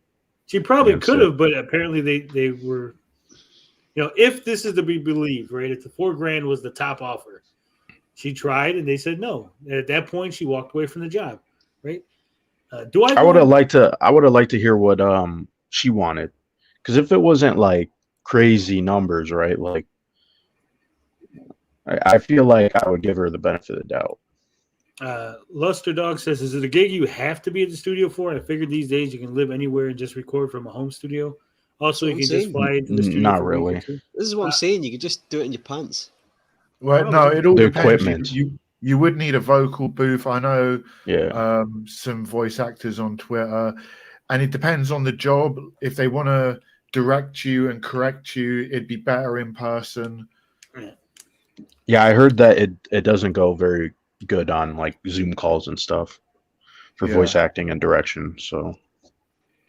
she probably against could it. have, but apparently they were, if this is to be believed, right? If the $4,000 was the top offer, she tried and they said no. And at that point, she walked away from the job, right? I would have liked to hear what she wanted, because if it wasn't like crazy numbers, right? Like I feel like I would give her the benefit of the doubt. Luster Dog says, is it a gig you have to be at the studio for? I figured these days you can live anywhere and just record from a home studio. Also, you That's can what I'm just fly into the studio. Not for a week or really. two. This is what I'm saying. You could just do it in your pants. Well, no, it all The depends. equipment. You would need a vocal booth. I know Yeah. some voice actors on Twitter, and it depends on the job. If they want to direct you and correct you, it'd be better in person. Yeah, I heard that it doesn't go very good on like Zoom calls and stuff for Yeah. voice acting and direction. So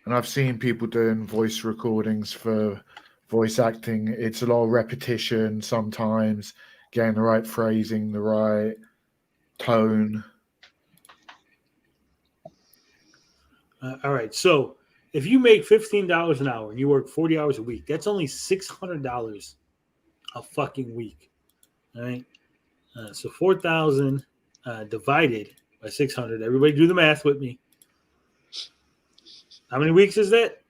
And I've seen people doing voice recordings for voice acting. It's a lot of repetition sometimes, getting the right phrasing, the right tone. All right. So if you make $15 an hour and you work 40 hours a week, that's only $600 a fucking week. All right. So 4,000 divided by 600. Everybody do the math with me. How many weeks is that?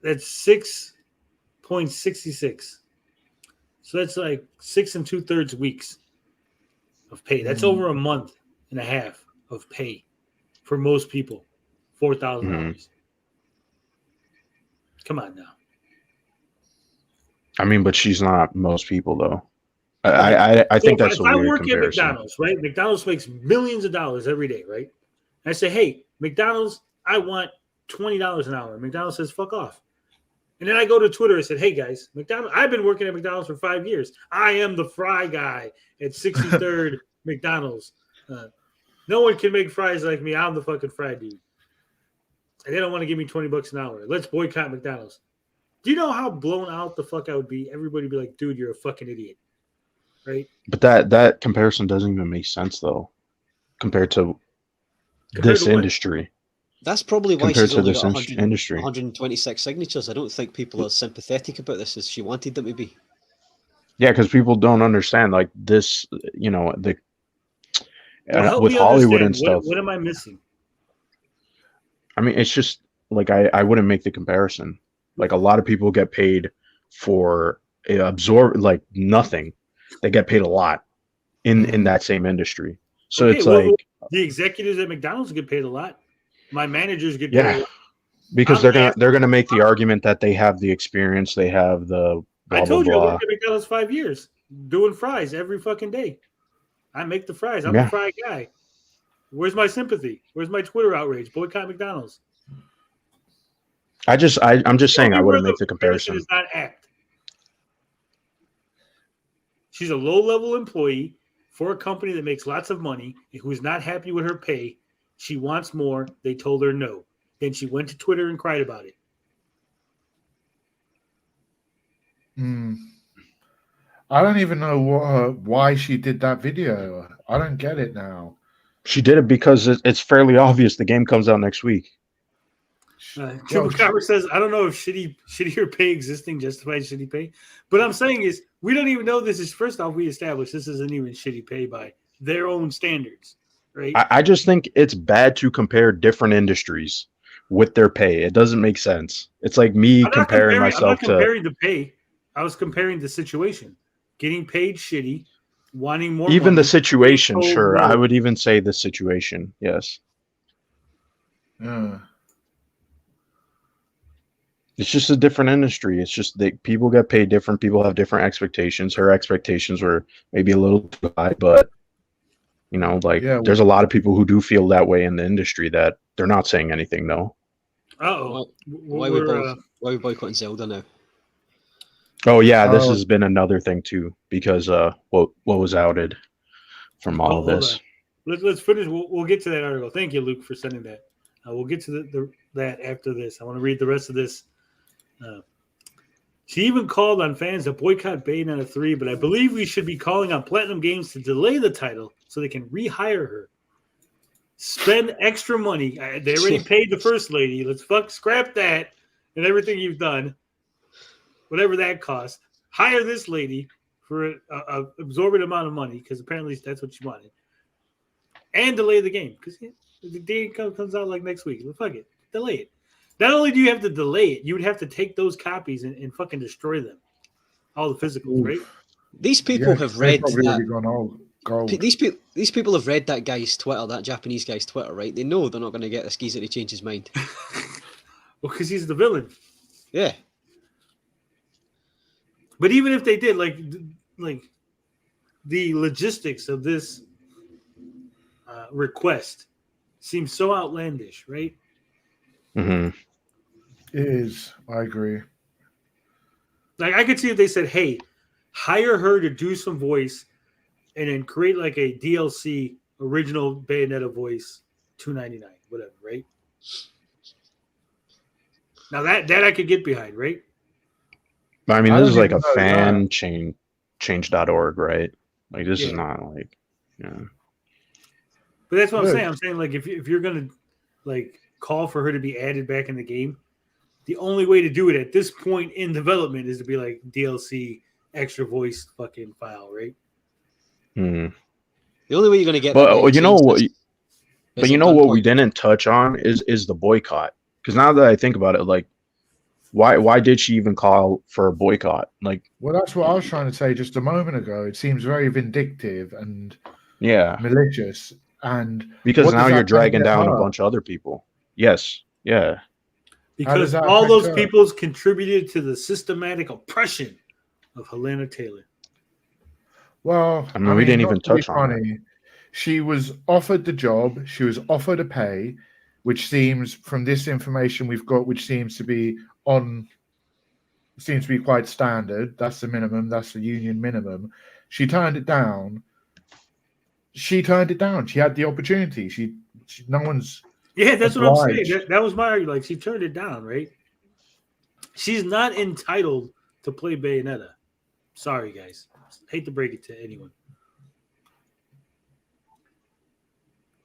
That's 6.66. So that's like 6 2/3 weeks of pay. That's over a month and a half of pay for most people. $4,000. Come on now. I mean, but she's not most people though. I think that's a if I weird work comparison. at McDonald's, right? McDonald's makes millions of dollars every day, right? I say, hey, McDonald's, I want $20 an hour. McDonald's says, fuck off. And then I go to Twitter and said, hey, guys, McDonald's. I've been working at McDonald's for 5 years. I am the fry guy at 63rd McDonald's. No one can make fries like me. I'm the fucking fry dude. And they don't want to give me $20 an hour. Let's boycott McDonald's. Do you know how blown out the fuck I would be? Everybody would be like, dude, you're a fucking idiot. Right? But that comparison doesn't even make sense, though, compared to this to what? industry. That's probably why Compared she's to only this got 100, industry. 126 signatures. I don't think people are sympathetic about this as she wanted them to be. Yeah, because people don't understand, like, this, you know, the Well, help with me Hollywood and understand. stuff. What am I missing? I mean, it's just like I wouldn't make the comparison. Like, a lot of people get paid for absorb like nothing. They get paid a lot in that same industry. So Okay, it's well, like the executives at McDonald's get paid a lot. My managers get paid a yeah, lot. because I'm they're gonna make the argument that they have the experience, they have the blah I told blah you I blah. worked at McDonald's 5 years doing fries every fucking day. I make the fries. I'm Yeah. the fry guy. Where's my sympathy? Where's my Twitter outrage? Boycott McDonald's. I'm just saying I Show me wouldn't where make the the comparison. does not act. She's a low-level employee for a company that makes lots of money and who's not happy with her pay. She wants more. They told her no. Then she went to Twitter and cried about it. I don't even know why she did that video. I don't get it now. She did it because it's fairly obvious the game comes out next week. Chupacabra says, I don't know if shittier pay existing justifies shitty pay. But I'm saying is, we don't even know this is, first off, we established this isn't even shitty pay by their own standards, right? I just think it's bad to compare different industries with their pay. It doesn't make sense. It's like me comparing I'm myself not to comparing the pay. I was comparing the situation. Getting paid shitty, wanting more even money, the situation. being told Sure, no. I would even say the situation. Yes. Yeah. It's just a different industry. It's just that people get paid different. People have different expectations. Her expectations were maybe a little too high, but you know, like Yeah, there's a lot of people who do feel that way in the industry that they're not saying anything though. Uh-oh. Why are we boycotting Zelda now? Oh yeah, this Oh. has been another thing too because what was outed from all of Hold this. on. Let's finish. We'll get to that article. Thank you, Luke, for sending that. We'll get to that after this. I want to read the rest of this. She even called on fans to boycott Bayonetta 3, but I believe we should be calling on Platinum Games to delay the title so they can rehire her. Spend extra money. They already paid the first lady. Let's scrap that and everything you've done, whatever that cost. Hire this lady for an absorbent amount of money because apparently that's what she wanted, and delay the game because the game comes out like next week. Well, fuck it, delay it. Not only do you have to delay it, you would have to take those copies and fucking destroy them, all the physicals, right? These people have read that. Gold. These people have read that guy's Twitter, that Japanese guy's Twitter, right? They know they're not going to get this geezer to change his mind. Well, because he's the villain. Yeah. But even if they did, like the logistics of this request seems so outlandish, right? Mm-hmm. It is. I agree. Like I could see if they said, "Hey, hire her to do some voice, and then create like a DLC original Bayonetta voice, $2.99, whatever." Right? Now that I could get behind, right? I mean, I this is don't like a even know fan that. change.org, right? Like this is Yeah. not like, yeah. But that's what I'm Good. saying. I'm saying like if you're gonna like call for her to be added back in the game, the only way to do it at this point in development is to be like DLC extra voice fucking file, right? Hmm. The only way you're going to get But that guy you know changed what? is But it you know done what we point? didn't touch on is the boycott. Because now that I think about it, like, why did she even call for a boycott? Like, Well, that's what I was trying to say just a moment ago. It seems very vindictive and yeah, malicious. And because what now does you're that dragging benefit down a her? bunch of other people. Yes, yeah. Because that all affect those her? peoples contributed to the systematic oppression of Helena Taylor. Well, I mean, we didn't not even to be touch on that. funny, she was offered the job. She was offered a pay. which seems, from this information we've got, which seems to be quite standard. That's the minimum. That's the union minimum. She turned it down. She had the opportunity. No one's. Yeah, that's what I'm saying. obliged. That was my argument. Like, she turned it down, right? She's not entitled to play Bayonetta. Sorry, guys. Hate to break it to anyone.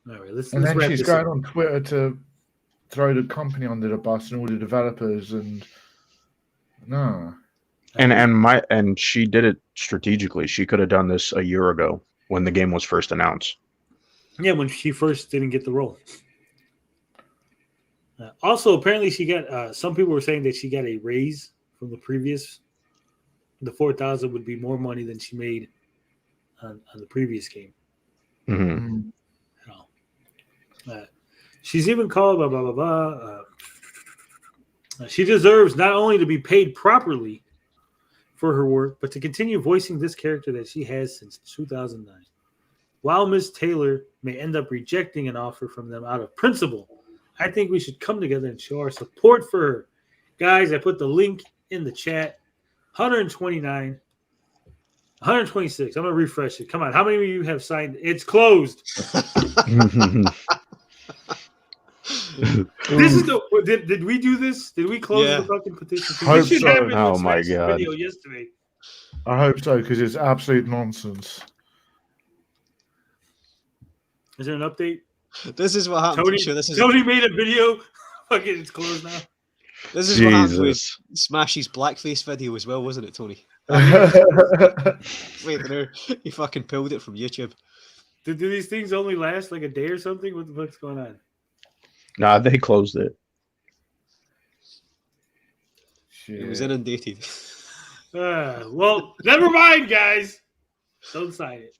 All right, let's And then wrap she's this going up. on Twitter to throw the company under the bus and all the developers and no. And she did it strategically. She could have done this a year ago when the game was first announced. Yeah, when she first didn't get the role. Also, apparently, she got. Some people were saying that she got a raise from the previous. The 4,000 would be more money than she made on the previous game. Mm-hmm. She's even called blah blah blah blah. She deserves not only to be paid properly for her work, but to continue voicing this character that she has since 2009. While Ms. Taylor may end up rejecting an offer from them out of principle, I think we should come together and show our support for her. Guys, I put the link in the chat. 129, 126. I'm going to refresh it. Come on. How many of you have signed? It's closed. This is did we do this? Did we close the fucking petition? Hope We should so. have it Oh with my Smash's God. video yesterday. I hope so, because it's absolute nonsense. Is there an update? This is what happened. Tony made a video. Fucking, it's closed now. This is what happened with Jesus. Smash's blackface video as well, wasn't it, Tony? Wait, no, he fucking pulled it from YouTube. Do these things only last like a day or something? What the fuck's going on? Nah, they closed it. It was inundated. Well, never mind, guys. Don't sign it.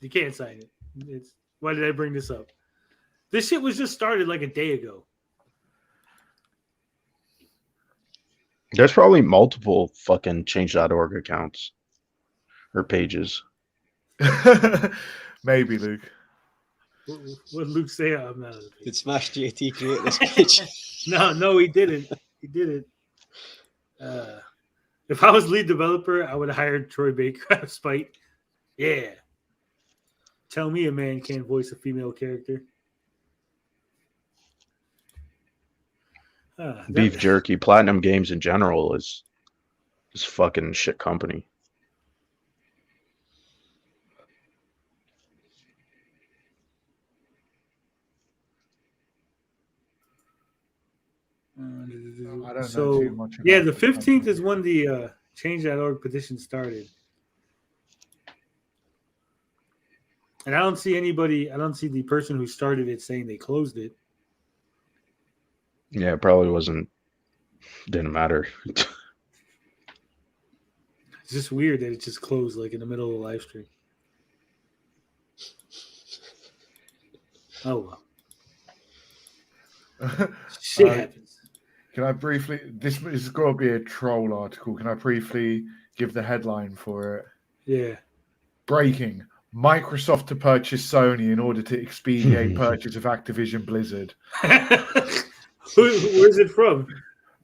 You can't sign it. Why did I bring this up? This shit was just started like a day ago. There's probably multiple fucking change.org accounts or pages. Maybe, Luke. What did Luke say? I'm not. Did Smash JT create this page? No, he didn't. He didn't. If I was lead developer, I would have hired Troy Baker out of spite. Yeah. Tell me a man can't voice a female character. Beef Jerky, Platinum Games in general is fucking shit company. I don't know So, too much about yeah, the this 15th company. is when the change.org petition started. And I don't see the person who started it saying they closed it. Yeah, it probably didn't matter. It's just weird that it just closed like in the middle of the live stream. Oh well. Shit happens. Can I briefly? This is going to be a troll article. Can I briefly give the headline for it? Yeah. Breaking: Microsoft to purchase Sony in order to expedite purchase of Activision Blizzard. Where's it from?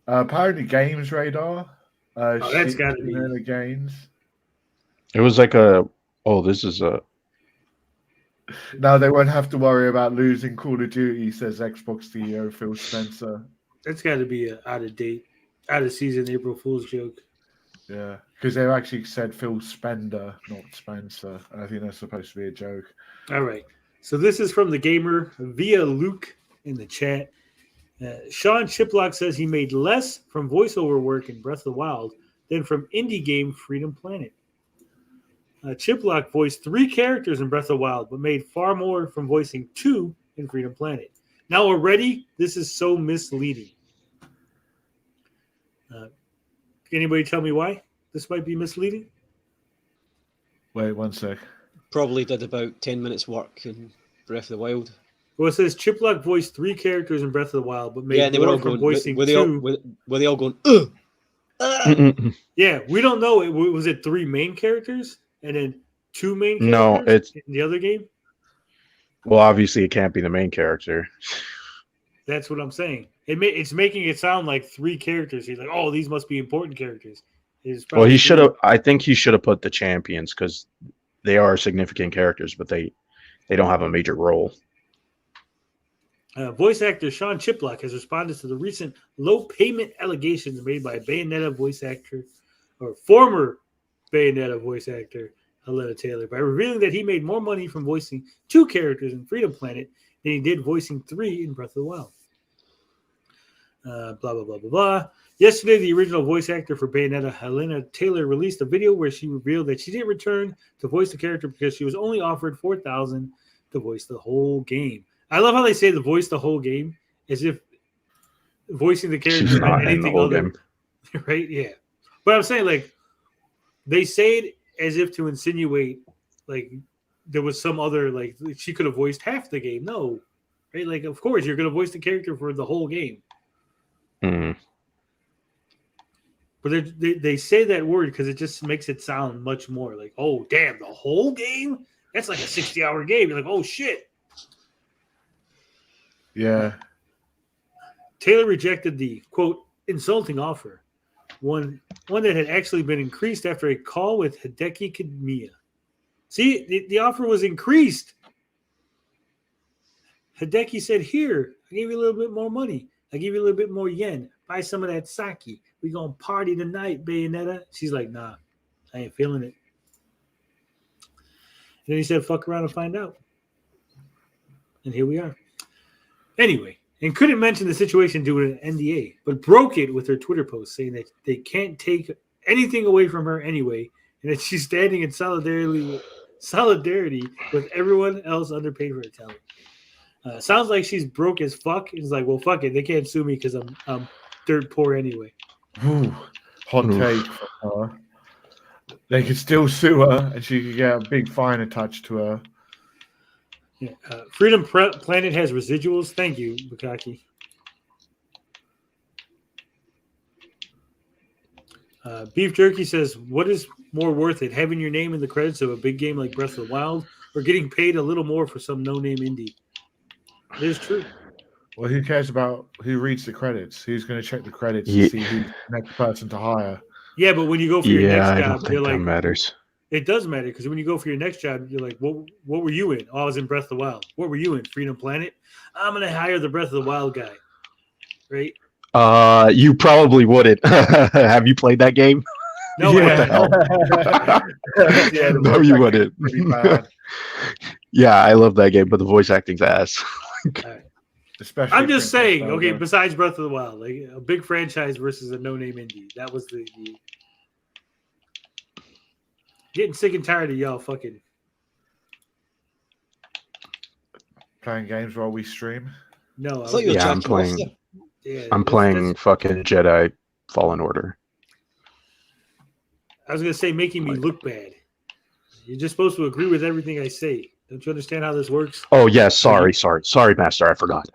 Apparently, Games Radar. That's got to be the games. It was like this is a. Now they won't have to worry about losing Call of Duty, says Xbox CEO Phil Spencer. That's got to be an out of date, out of season April Fool's joke. Yeah, because they've actually said Phil Spender, not Spencer. I think that's supposed to be a joke. All right. So this is from the gamer via Luke in the chat. Sean Chiplock says he made less from voiceover work in Breath of the Wild than from indie game Freedom Planet. Chiplock voiced 3 characters in Breath of the Wild, but made far more from voicing 2 in Freedom Planet. Now already, this is so misleading. Anybody tell me why this might be misleading? Wait 1 sec. Probably did about 10 minutes work in Breath of the Wild. Well, it says Chiplock voiced 3 characters in Breath of the Wild, but made Yeah, and they were more all from going. voicing Were 2. they all going? Ugh! Yeah, we don't know. Was it 3 main characters and then 2 main characters No, it's in the other game? well, obviously it can't be the main character. That's what I'm saying. It's making it sound like 3 characters. He's like, oh, these must be important characters. Well, he should have. I think he should have put the champions because they are significant characters, but they don't have a major role. Voice actor Sean Chiplock has responded to the recent low payment allegations made by Bayonetta voice actor or former Bayonetta voice actor Helena Taylor by revealing that he made more money from voicing 2 characters in Freedom Planet than he did voicing 3 in Breath of the Wild. Blah, blah, blah, blah, blah. Yesterday, the original voice actor for Bayonetta, Helena Taylor, released a video where she revealed that she didn't return to voice the character because she was only offered $4,000 to voice the whole game. I love how they say the voice the whole game as if voicing the character She's not anything in the whole other, game. right? Yeah. But I'm saying, like, they say it as if to insinuate, like, there was some other, like, she could have voiced half the game. No. Right? Like, of course, you're going to voice the character for the whole game. Mm. But they say that word because it just makes it sound much more like, oh, damn, the whole game? That's like a 60-hour game. You're like, oh, shit. Yeah. Taylor rejected the, quote, insulting offer, one that had actually been increased after a call with Hideki Kamiya. See, the offer was increased. Hideki said, here, I gave you a little bit more money. I give you a little bit more yen. Buy some of that sake. We gonna party tonight, Bayonetta. She's like, nah, I ain't feeling it. And then he said, fuck around and find out. And here we are. Anyway, and couldn't mention the situation due to an NDA, but broke it with her Twitter post saying that they can't take anything away from her anyway, and that she's standing in solidarity with everyone else underpaid for her talent. Sounds like she's broke as fuck. It's like, well, fuck it. They can't sue me because I'm dirt poor anyway. Ooh, hot take for her. They could still sue her, and she could get a big fine attached to her. Yeah. Freedom Planet has residuals. Thank you, Bukaki. Beef Jerky says, what is more worth it, having your name in the credits of a big game like Breath of the Wild or getting paid a little more for some no-name indie? It is true. Well, who cares about who reads the credits? Who's going to check the credits to see who's the next person to hire? Yeah, but when you go for your next I job, don't think you're that like, matters. it does matter because when you go for your next job, you're like, what were you in? Oh, I was in Breath of the Wild. What were you in? Freedom Planet? I'm going to hire the Breath of the Wild guy. Right? You probably wouldn't. Have you played that game? No, What the hell? Yeah, No, you wouldn't. pretty bad. Yeah, I love that game, but the voice acting's ass. Especially I'm just Princess saying, okay, Zelda. besides Breath of the Wild, like a big franchise versus a no-name indie. That was the getting sick and tired of y'all fucking. Playing games while we stream. No, I thought you were Yeah, I'm Jackie playing. Foster. yeah, I'm playing fucking Jedi Fallen Order. I was gonna say making me look bad. You're just supposed to agree with everything I say. Don't you understand how this works? Oh yeah, sorry, Master. I forgot.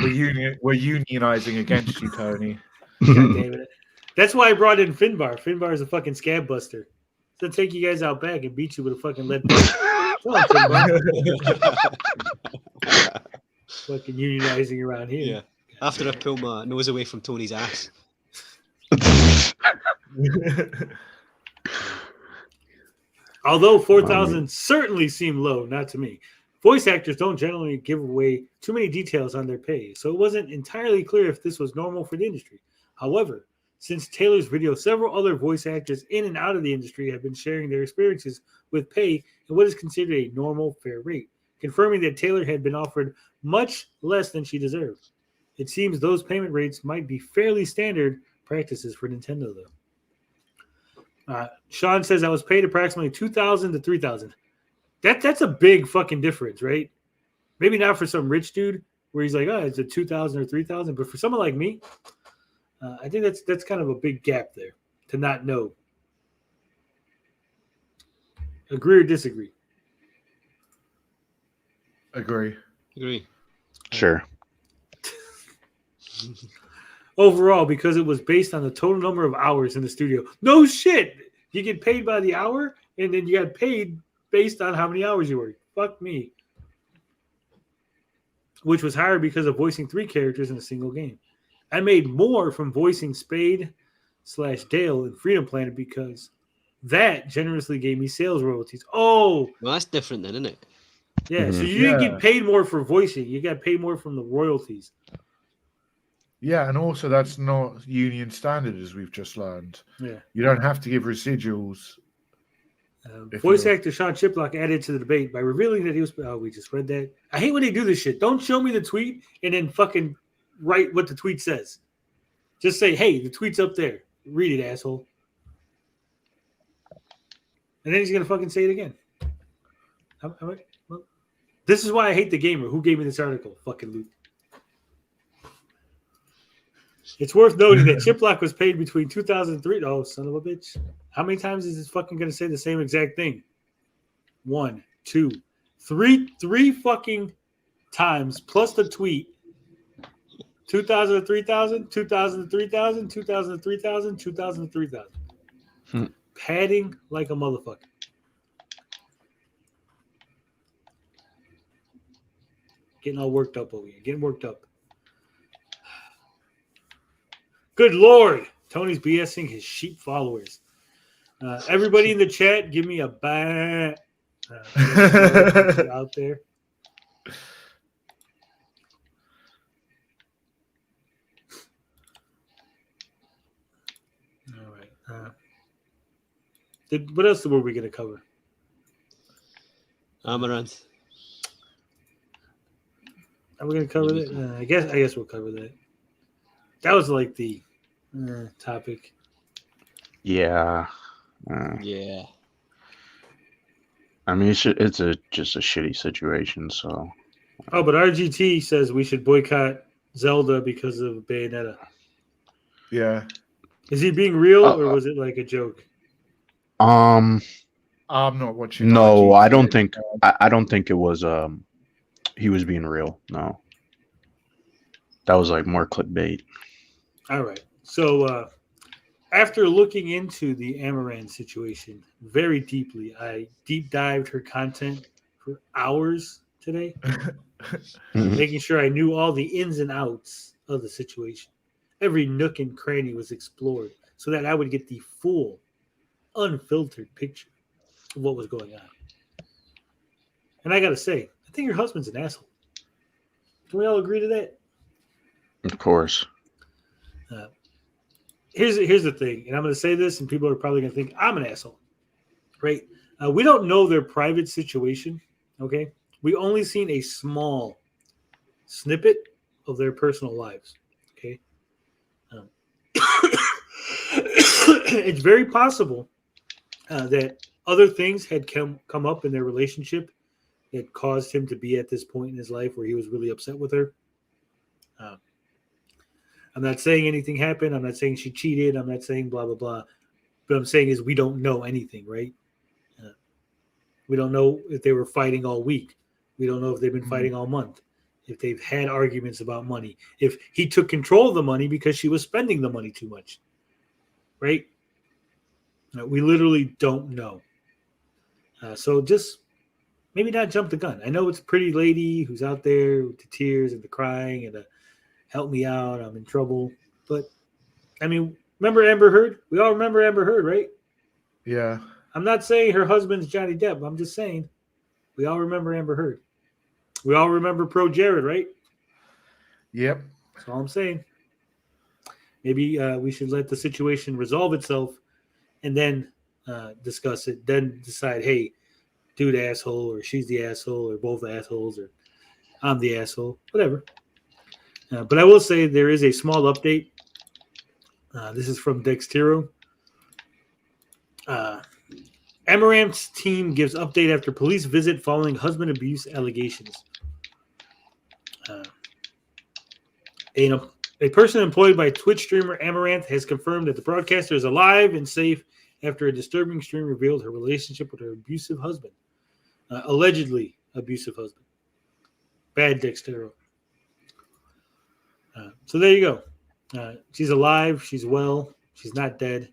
We're unionizing against you, Tony. God damn it. That's why I brought in Finbar. Finbar is a fucking scab buster. He'll take you guys out back and beat you with a fucking lead pipe. Come on, Finbar. Fucking unionizing around here. Yeah. After I pull my nose away from Tony's ass. Although 4,000 certainly seem low, not to me. Voice actors don't generally give away too many details on their pay, so it wasn't entirely clear if this was normal for the industry. However, since Taylor's video, several other voice actors in and out of the industry have been sharing their experiences with pay and what is considered a normal fair rate, confirming that Taylor had been offered much less than she deserved. It seems those payment rates might be fairly standard practices for Nintendo, though. Sean says I was paid approximately $2,000 to $3,000. That's a big fucking difference, right? Maybe not for some rich dude where he's like, oh, it's a $2,000 or $3,000, but for someone like me, I think that's kind of a big gap there to not know. Agree or disagree? Agree. Sure. Overall, because it was based on the total number of hours in the studio. No shit. You get paid by the hour, and then you got paid based on how many hours you work. Fuck me. which was higher because of voicing 3 characters in a single game. I made more from voicing Spade/Dale in Freedom Planet because that generously gave me sales royalties. Oh, Well, that's different then, isn't it? yeah. So Mhm. you didn't Yeah. get paid more for voicing. You got paid more from the royalties. Yeah, and also that's not union standard, as we've just learned. Yeah. You don't have to give residuals. If Voice you're- actor Sean Chiplock added to the debate by revealing that he was. Oh, we just read that. I hate when they do this shit. Don't show me the tweet and then fucking write what the tweet says. Just say, "Hey, the tweet's up there. Read it, asshole." And then he's gonna fucking say it again. Well, this is why I hate the gamer. Who gave me this article? Fucking Luke. It's worth noting that Chiplock was paid between 2003. Oh, son of a bitch. How many times is this fucking going to say the same exact thing? 1, 2, 3 fucking times plus the tweet. 2,000 to 3,000, 2,000 to 3,000, 2,000 to 3,000, 2,000 to 3,000. Padding like a motherfucker. Getting all worked up over here. Getting worked up. Good Lord. Tony's BSing his sheep followers. Everybody in the chat, give me a bat. Out there. All right. What else were we going to cover? Amaranth. Are we going to cover that? I guess we'll cover that. That was like the topic. Yeah. Yeah. I mean, just a shitty situation. So. Oh, but RGT says we should boycott Zelda because of Bayonetta. Yeah. Is he being real or was it like a joke? I'm not watching. No, RGT. I don't think. I don't think it was. He was being real. No. That was like more clickbait. All right. So after looking into the Amaranth situation very deeply, I deep dived her content for hours today, making sure I knew all the ins and outs of the situation. Every nook and cranny was explored so that I would get the full, unfiltered picture of what was going on. And I got to say, I think your husband's an asshole. Can we all agree to that? Of course. Here's the thing, and I'm going to say this, and people are probably going to think I'm an asshole, right? We don't know their private situation, okay? We only seen a small snippet of their personal lives, okay? It's very possible that other things had come up in their relationship that caused him to be at this point in his life where he was really upset with her. I'm not saying anything happened. I'm not saying she cheated. I'm not saying blah, blah, blah. But I'm saying is we don't know anything, right? We don't know if they were fighting all week. We don't know if they've been fighting all month. If they've had arguments about money. If he took control of the money because she was spending the money too much. Right? We literally don't know. So just maybe not jump the gun. I know it's a pretty lady who's out there with the tears and the crying and the help me out, I'm in trouble. But, I mean, remember Amber Heard? We all remember Amber Heard, right? Yeah. I'm not saying her husband's Johnny Depp. I'm just saying we all remember Amber Heard. We all remember Pro Jared, right? Yep. That's all I'm saying. Maybe we should let the situation resolve itself and then discuss it. Then decide, hey, dude asshole, or she's the asshole, or both assholes, or I'm the asshole, whatever. But I will say there is a small update. This is from Dextero. Amaranth's team gives update after police visit following husband abuse allegations. A person employed by Twitch streamer Amaranth has confirmed that the broadcaster is alive and safe after a disturbing stream revealed her relationship with her abusive husband. Allegedly abusive husband. Bad Dextero. So there you go. She's alive. She's well. She's not dead.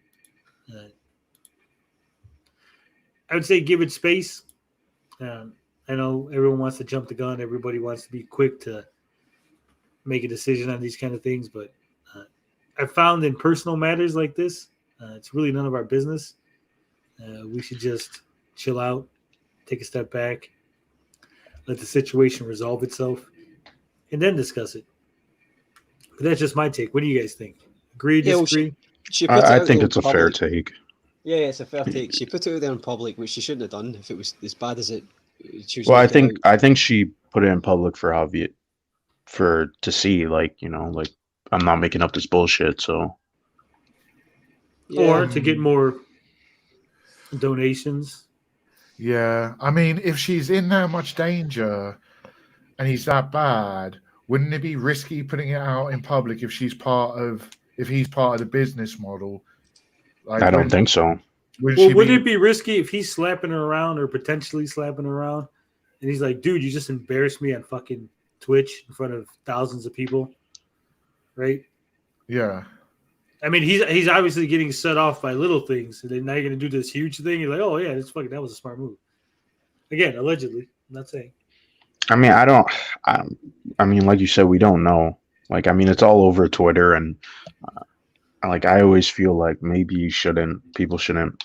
I would say give it space. I know everyone wants to jump the gun. Everybody wants to be quick to make a decision on these kind of things, but I found in personal matters like this, it's really none of our business. We should just chill out, take a step back, let the situation resolve itself, and then discuss it. But that's just my take. What do you guys think? Agree, Yeah, well, disagree? she put it I out think there it's in a fair public. take. Yeah, it's a fair take. She put it out there in public, which she shouldn't have done if it was as bad as it. She was Well, making it out. I think she put it in public for to see, like, like I'm not making up this bullshit. So Or Yeah, to get more donations. Yeah, I mean, if she's in that much danger and he's that bad, wouldn't it be risky putting it out in public if he's part of the business model? Like, I don't think so. Would Well, she wouldn't be? it be risky if he's slapping her around or potentially slapping her around, and he's like, "Dude, you just embarrassed me on fucking Twitch in front of thousands of people," right? Yeah, I mean, he's obviously getting set off by little things, and then now you're gonna do this huge thing. You're like, "Oh yeah, that was a smart move." Again, allegedly, I'm not saying. I mean, I mean, like you said, we don't know. Like, I mean, it's all over Twitter, and like, I always feel like maybe people shouldn't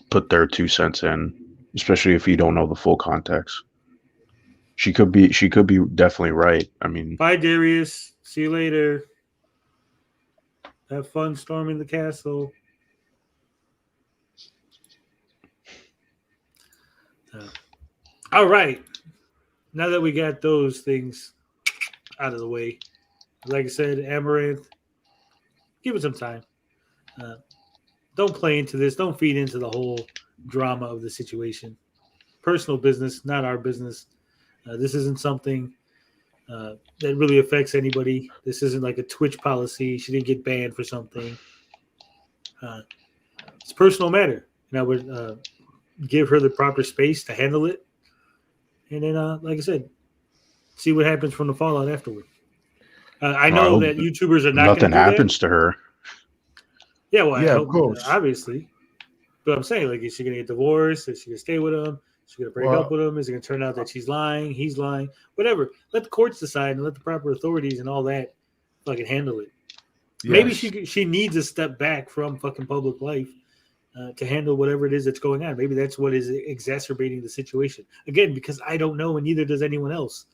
put their 2 cents in, especially if you don't know the full context. She could be definitely right. I mean, Bye, Darius. See you later. Have fun storming the castle. All right. Now that we got those things out of the way, like I said, Amaranth, give it some time. Don't play into this. Don't feed into the whole drama of the situation. Personal business, not our business. This isn't something that really affects anybody. This isn't like a Twitch policy. She didn't get banned for something. It's a personal matter. And I would give her the proper space to handle it. And then, like I said, see what happens from the fallout afterward. I know hope that YouTubers are not going to nothing do that. happens to her. Yeah, well, I Yeah, of hope, course. obviously. But I'm saying, like, is she going to get divorced? Is she going to stay with him? Is she going to break up with him? Is it going to turn out that she's lying? He's lying? Whatever. Let the courts decide and let the proper authorities and all that fucking handle it. Yes. Maybe she needs a step back from fucking public life to handle whatever it is that's going on. Maybe that's what is exacerbating the situation. Again, because I don't know and neither does anyone else.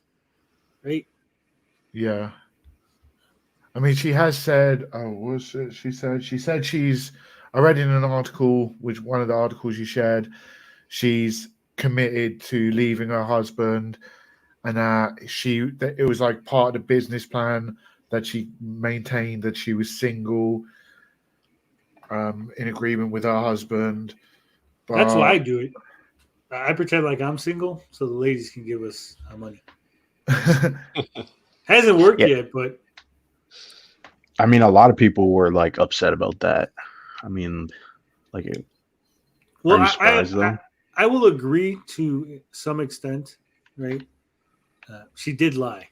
Right? Yeah. I mean, she has said, she said she's, I read in an article, which one of the articles you shared, she's committed to leaving her husband, and that it was like part of the business plan that she maintained that she was single, in agreement with her husband. But That's why I do it. I pretend like I'm single so the ladies can give us our money. Hasn't worked yet, but I mean, a lot of people were like upset about that. I mean, like, well, are you surprised though? I will agree to some extent, right? She did lie,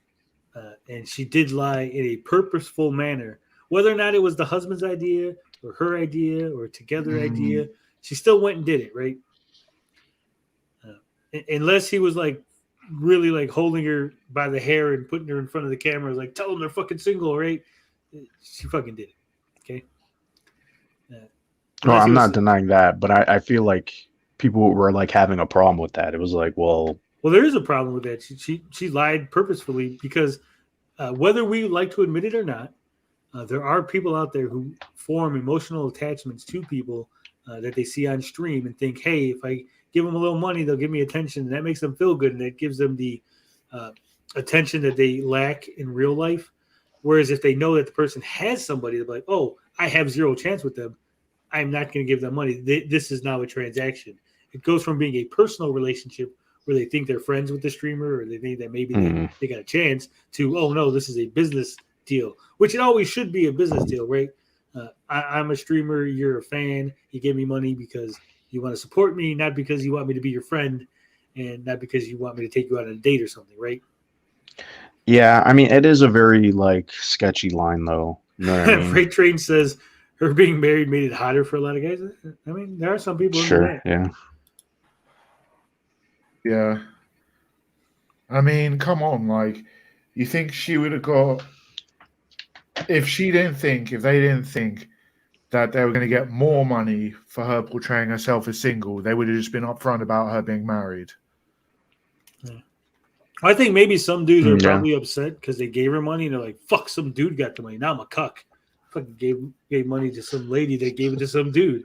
and she did lie in a purposeful manner. Whether or not it was the husband's idea or her idea or together idea, she still went and did it, right? Unless he was like really like holding her by the hair and putting her in front of the camera, like tell them they're fucking single, right? She fucking did it. Okay. No, I'm not denying that, but I feel like people were like having a problem with that. It was like, well, there is a problem with that. She lied purposefully because whether we like to admit it or not, there are people out there who form emotional attachments to people that they see on stream and think, hey, if I give them a little money, they'll give me attention, and that makes them feel good, and that gives them the attention that they lack in real life. Whereas if they know that the person has somebody, they're like, oh, I have zero chance with them, I'm not going to give them money. This is now a transaction. It goes from being a personal relationship where they think they're friends with the streamer or they think that maybe they got a chance to, oh, no, this is a business deal, which it always should be a business deal, right? I'm a streamer. You're a fan. You give me money because you want to support me, not because you want me to be your friend and not because you want me to take you out on a date or something, right? yeah, I mean, it is a very like sketchy line though. You know what I mean? Freight Train says her being married made it hotter for a lot of guys. I mean, there are some people who do that. Yeah. Yeah. I mean, come on, like, you think she would have got if they didn't think that they were going to get more money for her portraying herself as single, they would have just been upfront about her being married. I think maybe some dudes are Yeah. probably upset because they gave her money and they're like, "Fuck, some dude got the money. Now I'm a cuck." Fucking gave money to some lady that gave it to some dude.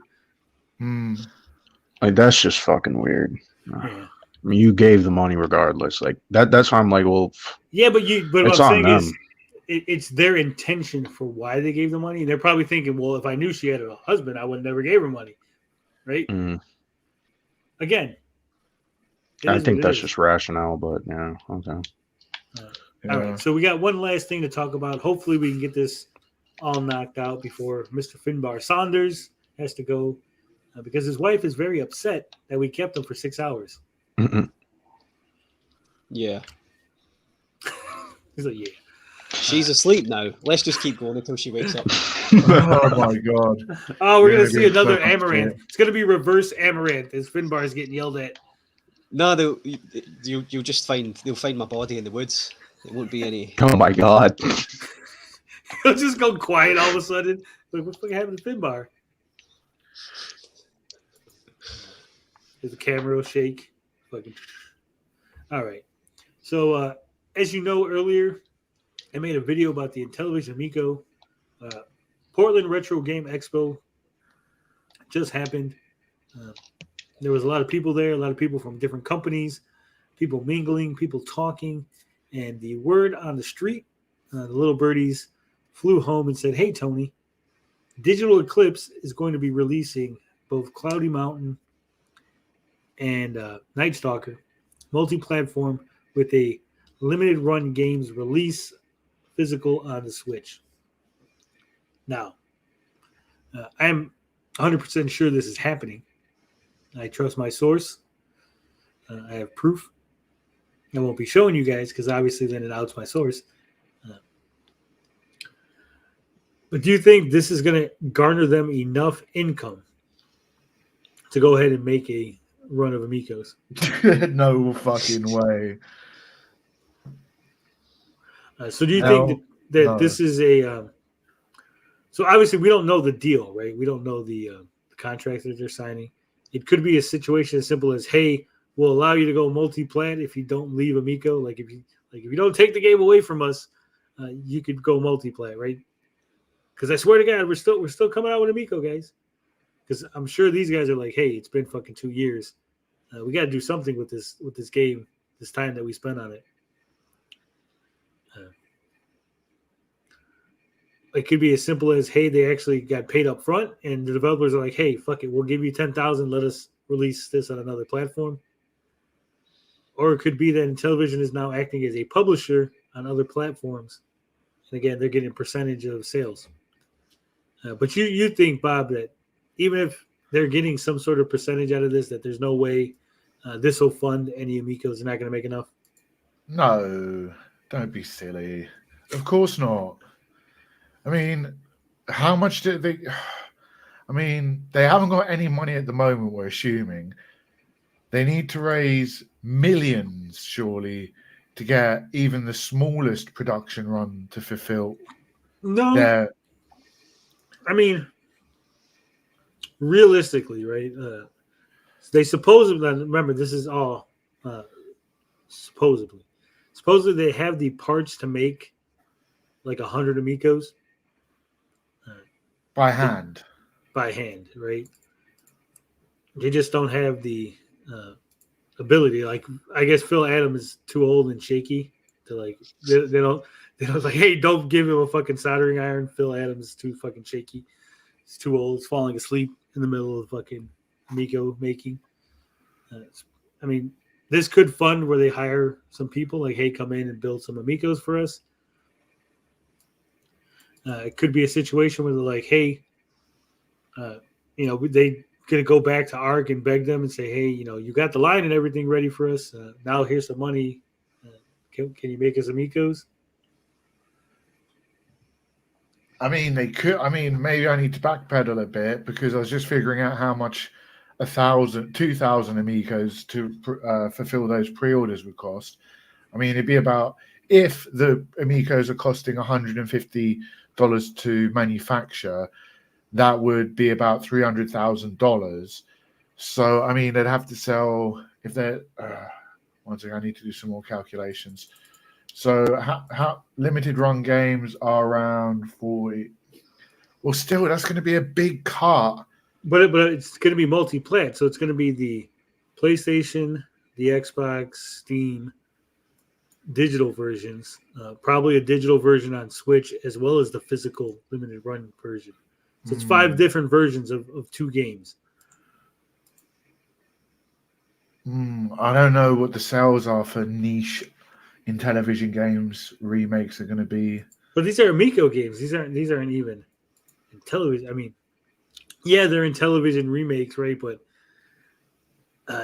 Like that's just fucking weird. Yeah. I mean, you gave the money regardless. Like that's why I'm like, well, Yeah, but what it's I'm on saying them. is it's their intention for why they gave the money. They're probably thinking, well, if I knew she had a husband, I would never gave her money. Right? Again. I think that's just rationale, but yeah, okay. All right. So we got one last thing to talk about. Hopefully we can get this all knocked out before Mr. Finbar Saunders has to go because his wife is very upset that we kept him for 6 hours. Yeah. He's like, yeah. She's asleep now. Let's just keep going until she wakes up. Oh my god! Oh, we're gonna see get another fucking Amaranth. shit. It's gonna be reverse Amaranth as Finbar is getting yelled at. No, you'll just they'll find my body in the woods. It won't be any. Oh my god. He'll just go quiet all of a sudden. Like, what's fucking happened to Finbar? Does the camera will shake? Fucking. All right. So, as you know earlier, I made a video about the Intellivision Amico Portland Retro Game Expo. Just happened. There was a lot of people there, a lot of people from different companies, people mingling, people talking, and the word on the street, the little birdies flew home and said, "Hey, Tony, Digital Eclipse is going to be releasing both Cloudy Mountain and Night Stalker multi-platform with a limited run games release physical on the Switch." Now, I'm 100% sure this is happening. I trust my source. I have proof. I won't be showing you guys because obviously then it outs my source. But do you think this is going to garner them enough income to go ahead and make a run of Amicos? No fucking way. So do you think that no. this is a... so obviously we don't know the deal, right? We don't know the contract that they're signing. It could be a situation as simple as, hey, we'll allow you to go multi-plat if you don't leave Amico. Like if you don't take the game away from us, you could go multi-plat, right? Because I swear to God, we're still coming out with Amico, guys. Because I'm sure these guys are like, hey, it's been fucking 2 years. We got to do something with this game, this time that we spent on it. It could be as simple as, hey, they actually got paid up front, and the developers are like, hey, fuck it, we'll give you 10,000, let us release this on another platform. Or it could be that Intellivision is now acting as a publisher on other platforms. And again, they're getting a percentage of sales. But you think, Bob, that even if they're getting some sort of percentage out of this, that there's no way this will fund any Amicos? They're not going to make enough? No, don't be silly. Of course not. I mean, how much did they... I mean, they haven't got any money at the moment, we're assuming. They need to raise millions, surely, to get even the smallest production run to fulfill their... I mean, realistically, right? They supposedly, remember, this is all supposedly. Supposedly, they have the parts to make like 100 Amicos. By hand. By hand, right? They just don't have the ability. Like, I guess Phil Adams is too old and shaky to like. They don't like, hey, don't give him a fucking soldering iron. Phil Adams is too fucking shaky. He's too old. He's falling asleep in the middle of fucking Amico making. I mean, this could fund where they hire some people. Like, hey, come in and build some Amicos for us. It could be a situation where they're like, hey, they gonna go back to ARC and beg them and say, hey, you got the line and everything ready for us. Now here's some money. Can you make us Amicos? I mean, they could. I mean, maybe I need to backpedal a bit because I was just figuring out how much 2,000 Amicos to fulfill those pre-orders would cost. I mean, it'd be about, if the Amicos are costing $150 to manufacture, that would be about $300,000. So, I mean, they'd have to sell if they're. One second, I need to do some more calculations. So, how limited run games are around 40. Well, still, that's going to be a big cut. But it's going to be multi-plat, so it's going to be the PlayStation, the Xbox, Steam, digital versions, probably a digital version on Switch, as well as the physical limited run version. So it's 5 different versions of 2 games. I don't know what the sales are for niche Intellivision games remakes are going to be. But these are Amico games. These aren't even Intellivision. I mean, yeah, they're Intellivision remakes, right? But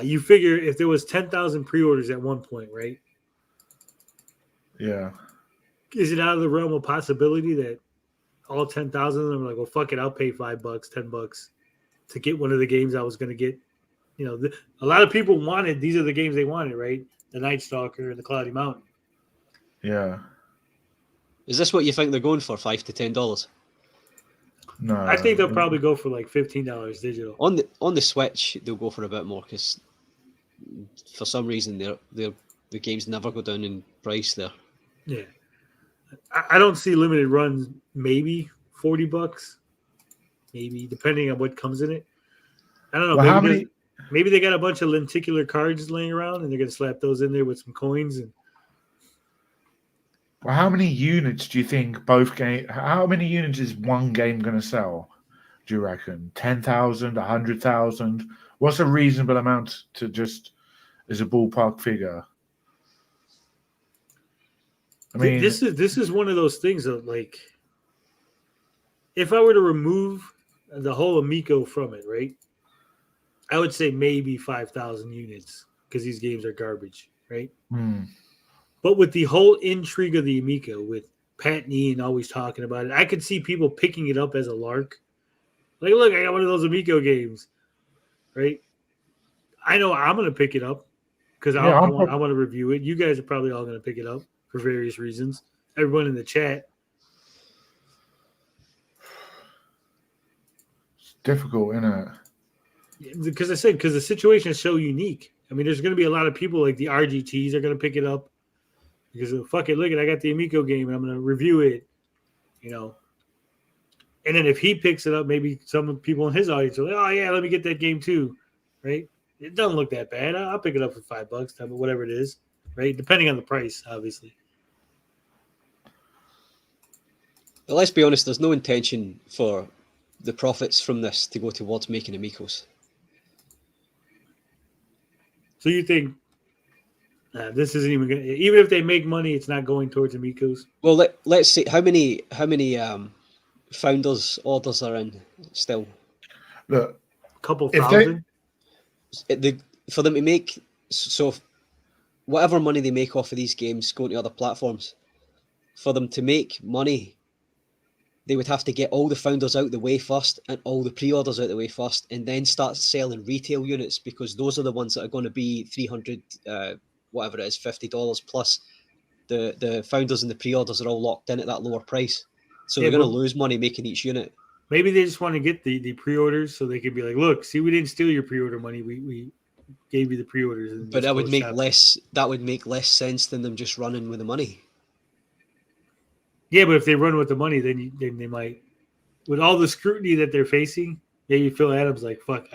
you figure if there was 10,000 pre-orders at one point, right? Yeah. Is it out of the realm of possibility that all 10,000 of them are like, well, fuck it, I'll pay $5, $10 to get one of the games I was going to get? You know, a lot of people wanted, these are the games they wanted, right? The Night Stalker and the Cloudy Mountain. Yeah. Is this what you think they're going for, $5 to $10? No. I think they'll probably go for like $15 digital. On the Switch, they'll go for a bit more because for some reason the games never go down in price there. Yeah. I don't see limited runs, maybe $40, maybe, depending on what comes in it. I don't know. Well, maybe they got a bunch of lenticular cards laying around and they're going to slap those in there with some coins. And well, how many units do you think both game? How many units is one game going to sell? Do you reckon 10,000, 100,000? What's a reasonable amount to just as a ballpark figure? I mean, this is one of those things that, like, if I were to remove the whole Amico from it, right, I would say maybe 5,000 units because these games are garbage, right? But with the whole intrigue of the Amico, with Pat and Ian always talking about it, I could see people picking it up as a lark. Like, look, I got one of those Amico games, right? I know I'm going to pick it up because I want to review it. You guys are probably all going to pick it up for various reasons. Everyone in the chat. It's difficult, isn't it? Because the situation is so unique. I mean, there's going to be a lot of people like the RGTs are going to pick it up because fuck it, look at I got the Amico game and I'm going to review it, you know. And then if he picks it up, maybe some people in his audience are like, oh yeah, let me get that game too, right? It doesn't look that bad. I'll pick it up for $5, whatever it is, right? Depending on the price, obviously. But let's be honest, there's no intention for the profits from this to go towards making Amicos. So you think this isn't even going to, even if they make money, it's not going towards Amicos? Well, let's see how many founders orders are in still. Look, a couple thousand. For them to make, so whatever money they make off of these games going to other platforms, for them to make money, they would have to get all the founders out the way first and all the pre-orders out the way first and then start selling retail units because those are the ones that are going to be $300, whatever it is, $50 plus. The founders and the pre-orders are all locked in at that lower price. So they're going to lose money making each unit. Maybe they just want to get the pre-orders so they can be like, look, see, we didn't steal your pre-order money. We gave you the pre-orders. But that would make less sense than them just running with the money. Yeah, but if they run with the money, then they might, with all the scrutiny that they're facing, maybe Phil Adams like, fuck,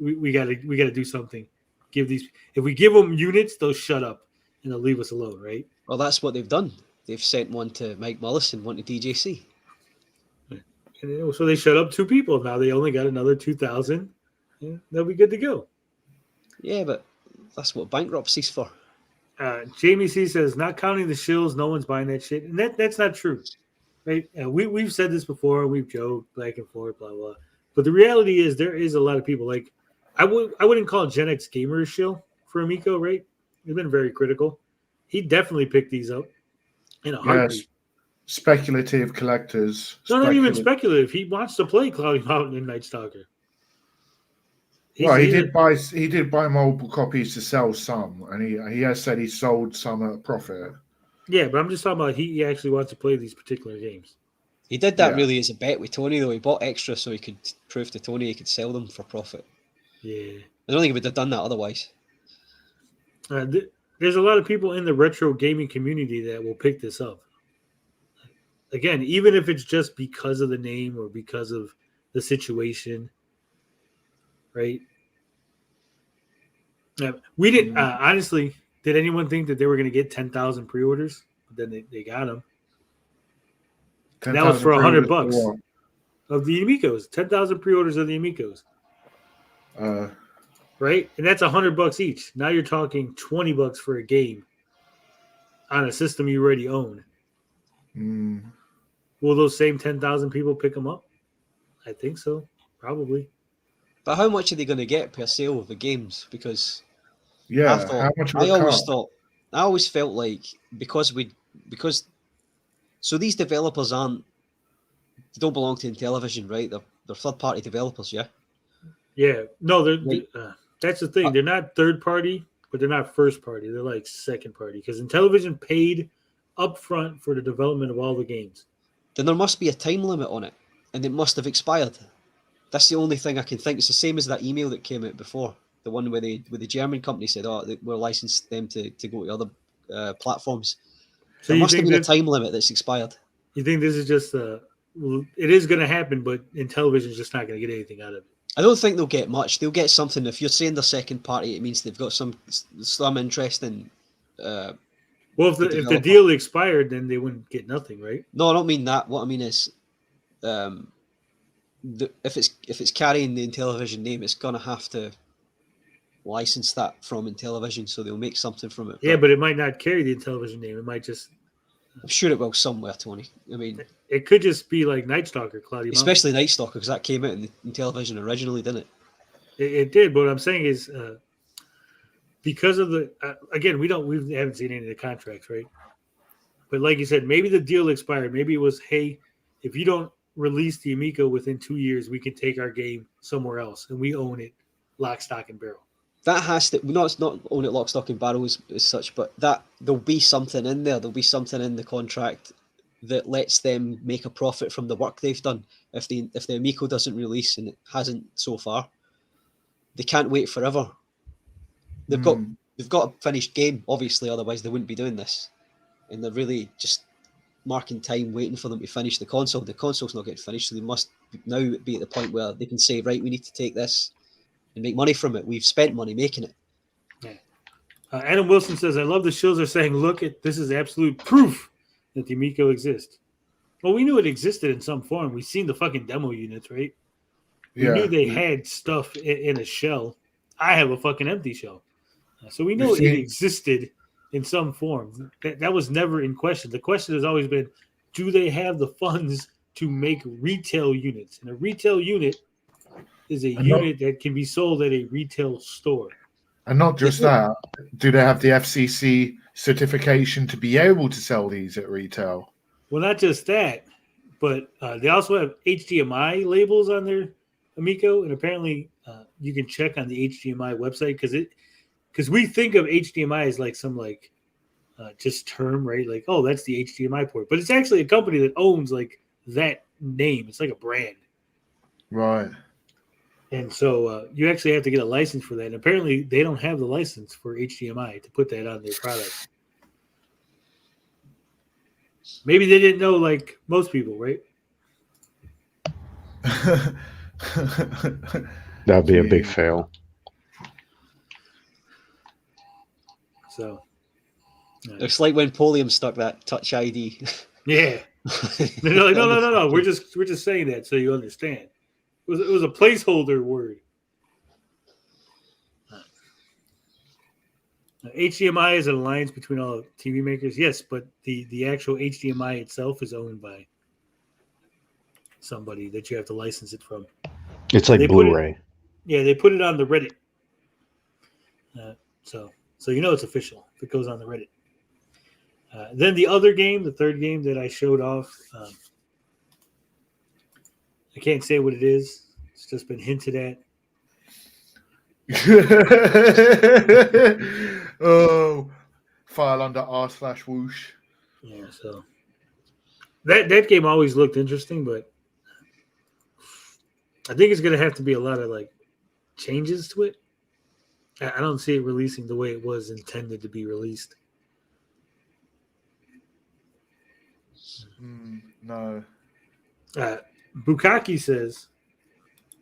we gotta do something. If we give them units, they'll shut up and they'll leave us alone, right? Well, that's what they've done. They've sent one to Mike Mullis and one to DJC. And so they shut up 2 people. Now they only got another 2,000. Yeah, they'll be good to go. Yeah, but that's what bankruptcy's for. Jamie C says, not counting the shills, no one's buying that shit. And that's not true, right? We've said this before. We've joked back and forth, blah, blah. But the reality is there is a lot of people. Like, I wouldn't call Gen X Gamer a shill for Amico, right? He's been very critical. He definitely picked these up in a heartbeat. Yes. Speculative collectors. Not even speculative. He wants to play Cloudy Mountain and Night Stalker. Well, he did buy multiple copies to sell some, and he has said he sold some at a profit. Yeah, but I'm just talking about he actually wants to play these particular games. He did that Yeah. really as a bet with Tony, though. He bought extra so he could prove to Tony he could sell them for profit. Yeah. I don't think he would have done that otherwise. There's a lot of people in the retro gaming community that will pick this up. Again, even if it's just because of the name or because of the situation, right? We didn't honestly. Did anyone think that they were going to get 10,000 pre-orders? But then they got them. That was for $100 of the Amicos. 10,000 pre-orders of the Amicos. Right, and that's $100 each. Now you're talking $20 for a game on a system you already own. Will those same 10,000 people pick them up? I think so, probably. But how much are they going to get per sale of the games? Because how much would it cost? I always felt like because so these developers don't belong to Intellivision, right? They're third party developers, yeah. Yeah, no, that's the thing. They're not third party, but they're not first party. They're like second party because Intellivision paid upfront for the development of all the games. Then there must be a time limit on it, and it must have expired. That's the only thing I can think. It's the same as that email that came out before, the one where the German company said, we're licensed them to go to other platforms. So there must have been a time limit that's expired. You think this is just it is going to happen, but Intellivision's just not going to get anything out of it? I don't think they'll get much. They'll get something. If you're saying they're second party, it means they've got some interest in. Well, if the deal expired, then they wouldn't get nothing, right? No, I don't mean that. What I mean is, if it's carrying the Intellivision name, it's gonna have to license that from Intellivision, so they'll make something from it. Yeah, but it might not carry the Intellivision name. It might just. I'm sure it will somewhere, Tony. I mean, it could just be like Night Stalker, Cloudy Mountain. Especially Night Stalker, because that came out in Intellivision originally, didn't it? It did, but what I'm saying is, because of the again, we haven't seen any of the contracts, right? But like you said, maybe the deal expired. Maybe it was, hey, if you don't release the Amico within 2 years, we can take our game somewhere else, and we own it, lock, stock, and barrel. That has to it's not own it lock, stock, and barrel as such, but that there'll be something in there. There'll be something in the contract that lets them make a profit from the work they've done. If the Amico doesn't release, and it hasn't so far, they can't wait forever. They've got a finished game, obviously, otherwise they wouldn't be doing this. And they're really just marking time, waiting for them to finish the console. The console's not getting finished, so they must now be at the point where they can say, right, we need to take this and make money from it. We've spent money making it. Yeah. Adam Wilson says, I love the shows are saying, look, this is absolute proof that the Amico exists. Well, we knew it existed in some form. We've seen the fucking demo units, right? We knew they had stuff in a shell. I have a fucking empty shell. So we know it existed in some form. That was never in question. The question has always been, do they have the funds to make retail units? And a retail unit is a unit that can be sold at a retail store. And not just that, do they have the FCC certification to be able to sell these at retail? Well, not just that, but they also have HDMI labels on their Amico, and apparently you can check on the HDMI website because we think of HDMI as like some just term, right? Like, oh, that's the HDMI port, but it's actually a company that owns like that name. It's like a brand, right? And so you actually have to get a license for that. And apparently they don't have the license for HDMI to put that on their product. Maybe they didn't know, like most people, right? That'd be a big fail. So it's like when Polium stuck that Touch ID. Yeah. They're like, no. We're just saying that so you understand. It was a placeholder word. HDMI is an alliance between all TV makers. Yes, but the actual HDMI itself is owned by somebody that you have to license it from. It's like Blu-ray. They put it on the Reddit. So you know it's official if it goes on the Reddit. Then the other game, the third game that I showed off, I can't say what it is. It's just been hinted at. Oh, file under r/whoosh. Yeah, so That game always looked interesting, but I think it's going to have to be a lot of like changes to it. I don't see it releasing the way it was intended to be released. No. Bukaki says,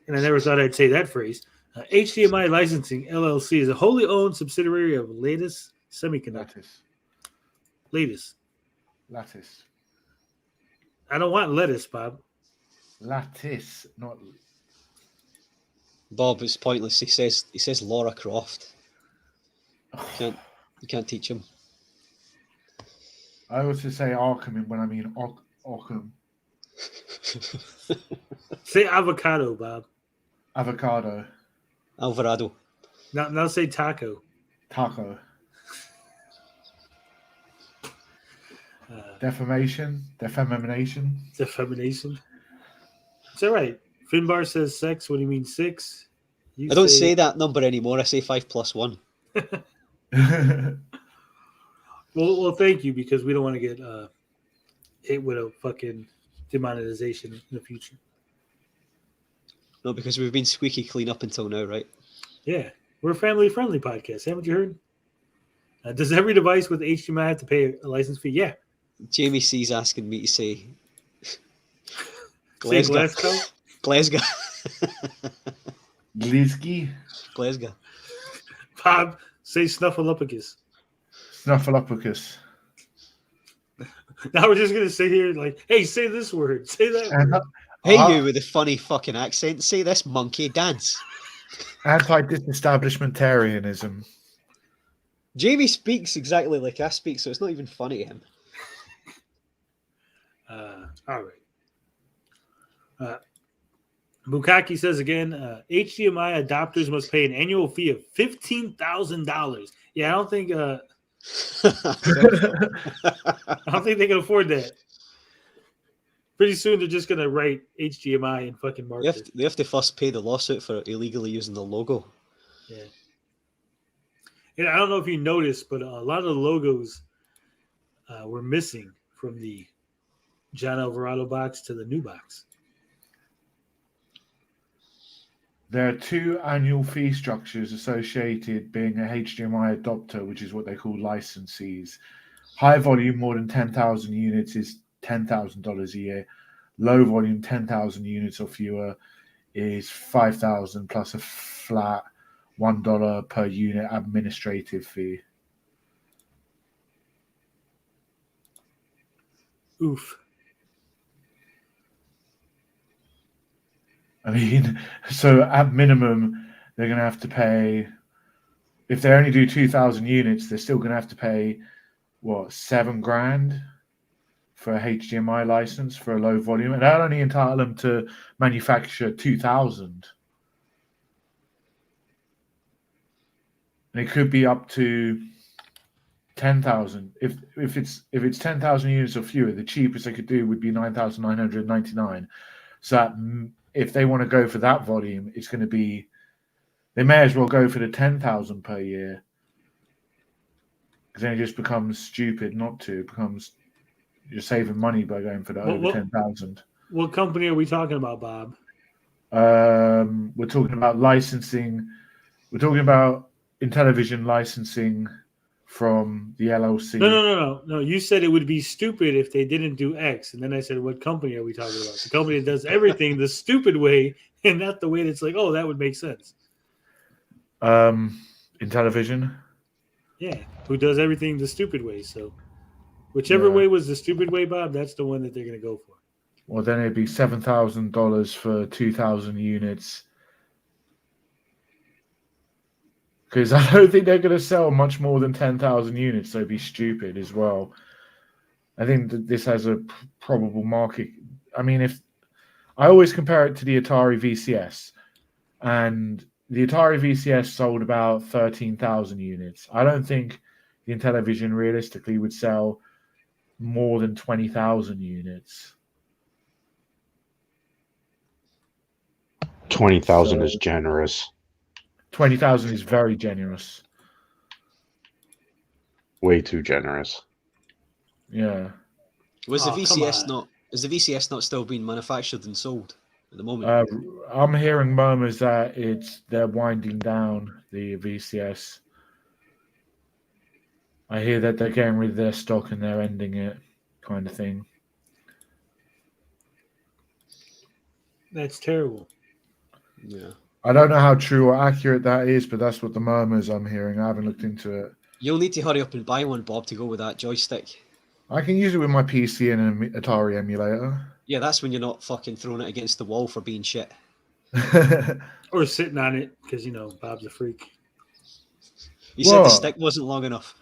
and I never thought I'd say that phrase, HDMI Licensing LLC is a wholly owned subsidiary of Lattice Semiconductor. Lattice. I don't want lettuce, Bob. Lattice, not. Bob, it's pointless. He says Laura Croft. You can't teach him. I also say Arkham when I mean Arkham. Say avocado, Bob. Avocado. Alvarado. Now say taco. Taco. Defamation. Defemination. It's all right. Finbar says sex. What do you mean 6? I don't say that number anymore. I say 5 + 1. Well, thank you, because we don't want to get hit with a fucking demonetization in the future. No, because we've been squeaky clean up until now, right? Yeah, we're a family-friendly podcast. Haven't you heard? Does every device with HDMI have to pay a license fee? Yeah. Jamie C's asking me to say Say Glasgow. Glasgow. Glisky. Glasgow. Bob, say Snuffleupagus. Snuffleupagus. Now we're just going to sit here like, hey, say this word. Say that word. Hey, you with a funny fucking accent. Say this monkey dance. Anti-disestablishmentarianism. Jamie speaks exactly like I speak, so it's not even funny to him. All right. Bukaki says again, HDMI adopters must pay an annual fee of $15,000. Yeah, I don't think they can afford that. Pretty soon they're just gonna write HDMI and fucking market. They have to first pay the lawsuit for illegally using the logo. Yeah. And I don't know if you noticed, but a lot of the logos were missing from the John Alvarado box to the new box. There are 2 annual fee structures associated being a HDMI adopter, which is what they call licensees. High volume, more than 10,000 units, is $10,000 a year. Low volume, 10,000 units or fewer, is $5,000 plus a flat $1 per unit administrative fee. Oof. I mean, so at minimum, they're going to have to pay, if they only do 2,000 units, they're still going to have to pay, what, $7,000 for a HDMI license for a low volume. And that only entitle them to manufacture 2,000. And it could be up to 10,000. If it's 10,000 units or fewer, the cheapest they could do would be 9,999. So that, if they want to go for that volume, it's going to be, they may as well go for the 10,000 per year, because then it just becomes stupid not to. It becomes, you're saving money by going for the over 10,000. What company are we talking about, Bob? We're talking about licensing. We're talking about Intellivision licensing from the LLC. No. You said it would be stupid if they didn't do X. And then I said, what company are we talking about? The company that does everything the stupid way and not the way that's like, oh, that would make sense. Intellivision? Yeah, who does everything the stupid way. So whichever way was the stupid way, Bob, that's the one that they're going to go for. Well, then it'd be $7,000 for 2,000 units. Because I don't think they're going to sell much more than 10,000 units. So it'd be stupid as well. I think that this has a probable market. I mean, if I always compare it to the Atari VCS, and the Atari VCS sold about 13,000 units. I don't think the Intellivision realistically would sell more than 20,000 units. 20,000 is generous. 20,000 is very generous. Way too generous. Yeah. Was the Oh, come VCS on. not? Is the VCS not still being manufactured and sold at the moment? I'm hearing murmurs that they're winding down the VCS. I hear that they're getting rid of their stock and they're ending it, kind of thing. That's terrible. Yeah. I don't know how true or accurate that is, but that's what the murmurs I'm hearing. I haven't looked into it. You'll need to hurry up and buy one, Bob, to go with that joystick. I can use it with my PC and an Atari emulator. Yeah, that's when you're not fucking throwing it against the wall for being shit. Or sitting on it because, Bob's a freak. You said the What? stick wasn't long enough.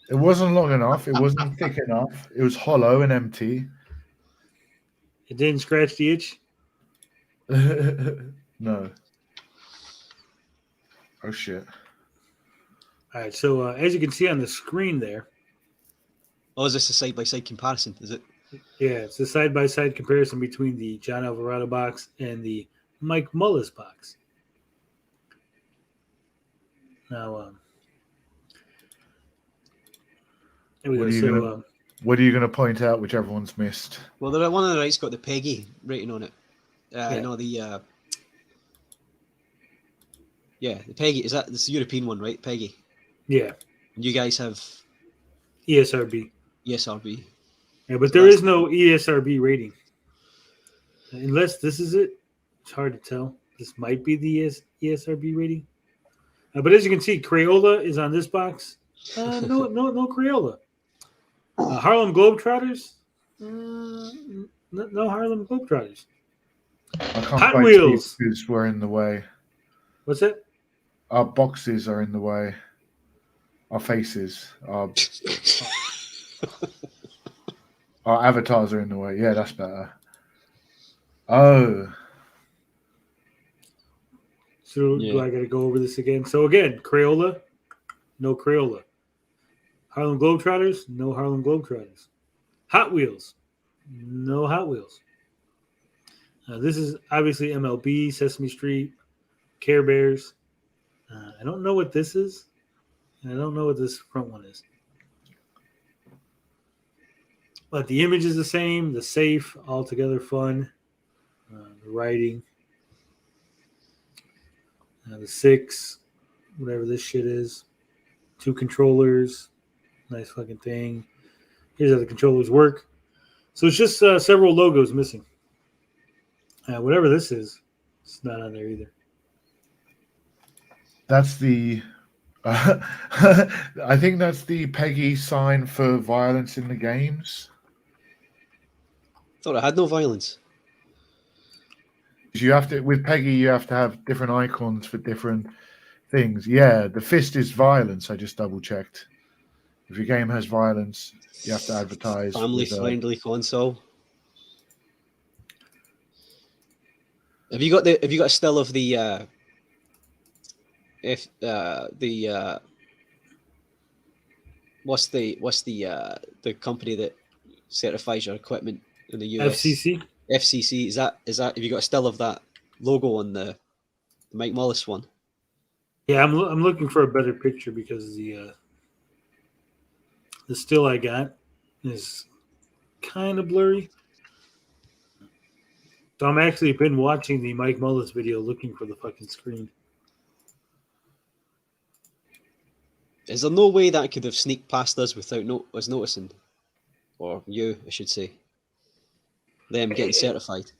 It wasn't long enough. It wasn't thick enough. It was hollow and empty. It didn't scratch the itch. No. Oh, shit. All right, so as you can see on the screen there, Oh, is this a side-by-side comparison? Is it? yeah, it's a side-by-side comparison between the John Alvarado box and the Mike Mullis box. Now, there we What go. are you So, gonna- What are you going to point out which everyone's missed? Well, one on the right's got the Peggy rating on it. Yeah. No, the the Peggy. Is that this the European one, right? Peggy. yeah, And you guys have ESRB. ESRB. Yeah, but there is no ESRB rating. Unless this is it. It's hard to tell. This might be the ESRB rating. But as you can see, Crayola is on this box. No Crayola. Harlem Globetrotters. No Harlem Globetrotters. I can't Hot quite Wheels. see because we're in the way. What's that? Our boxes are in the way. Our faces. Our avatars are in the way. Yeah, that's better. Oh. So Yeah. do I got to go over this again? So again, Crayola, no Crayola. Harlem Globetrotters, no Harlem Globetrotters. Hot Wheels, no Hot Wheels. This is obviously MLB, Sesame Street, Care Bears. I don't know what this is. I don't know what this front one is. But the image is the same. The safe, altogether fun. The writing. The 6, whatever this shit is. 2 controllers. Nice fucking thing. Here's how the controllers work. So it's just several logos missing. Whatever this is, it's not on there either. That's the. I think that's the Peggy sign for violence in the games. Thought I had no violence. You have to with Peggy. You have to have different icons for different things. Yeah, the fist is violence. I just double checked. If your game has violence, you have to advertise. Family with, friendly console. Have you got a still of the what's the company that certifies your equipment in the US? FCC. FCC, is that have you got a still of that logo on the Mike Mullis one? Yeah, I'm looking for a better picture because the still I got is kind of blurry. So I'm actually been watching the Mike Mullis video looking for the fucking screen. Is there no way that could have sneaked past us without us noticing? Or you, I should say. Them getting certified.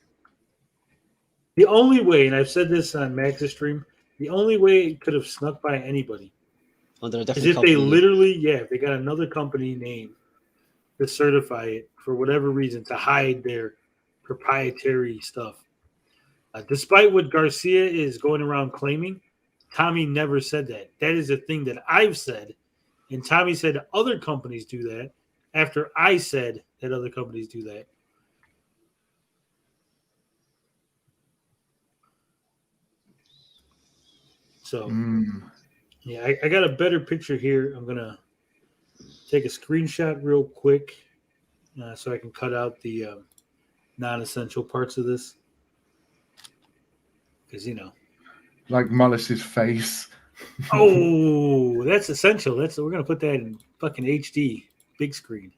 The only way, and I've said this on Max's stream, the only way it could have snuck by anybody Under a is different if company. they literally, if they got another company name to certify it for whatever reason to hide their proprietary stuff. Despite what Garcia is going around claiming, Tommy never said that. That is a thing that I've said, and Tommy said other companies do that after I said that other companies do that. So, yeah, I got a better picture here. I'm going to take a screenshot real quick so I can cut out the non-essential parts of this. Because, like Mullis's face. Oh, that's essential. We're going to put that in fucking HD, big screen.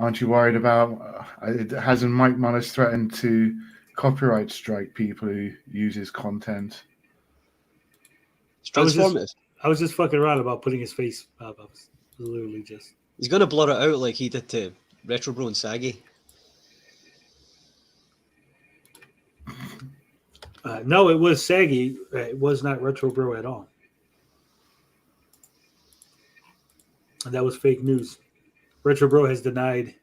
Aren't you worried about? Hasn't Mike Mullis threatened to copyright strike people who use his content? It's I was just- transformative. I was just fucking around about putting his face pop-ups. Literally just. He's gonna blur it out like he did to Retro Bro and Saggy. No, it was Saggy. It was not Retro Bro at all. And that was fake news. Retro Bro has denied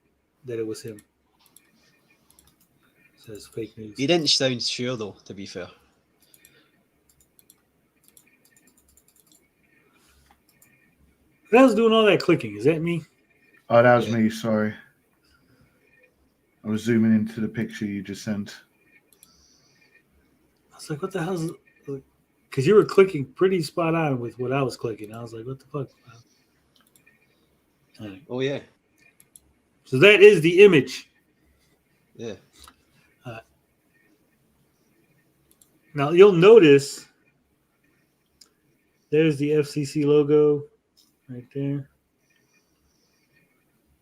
that it was him. Says fake news. He didn't sound sure though, to be fair. That was doing all that clicking. Is that me? Oh, that was Yeah. me. Sorry. I was zooming into the picture you just sent. I was like, what the hell's... Because you were clicking pretty spot on with what I was clicking. I was like, what the fuck? All right. Oh yeah. So that is the image. Yeah. Now, you'll notice there's the FCC logo right there.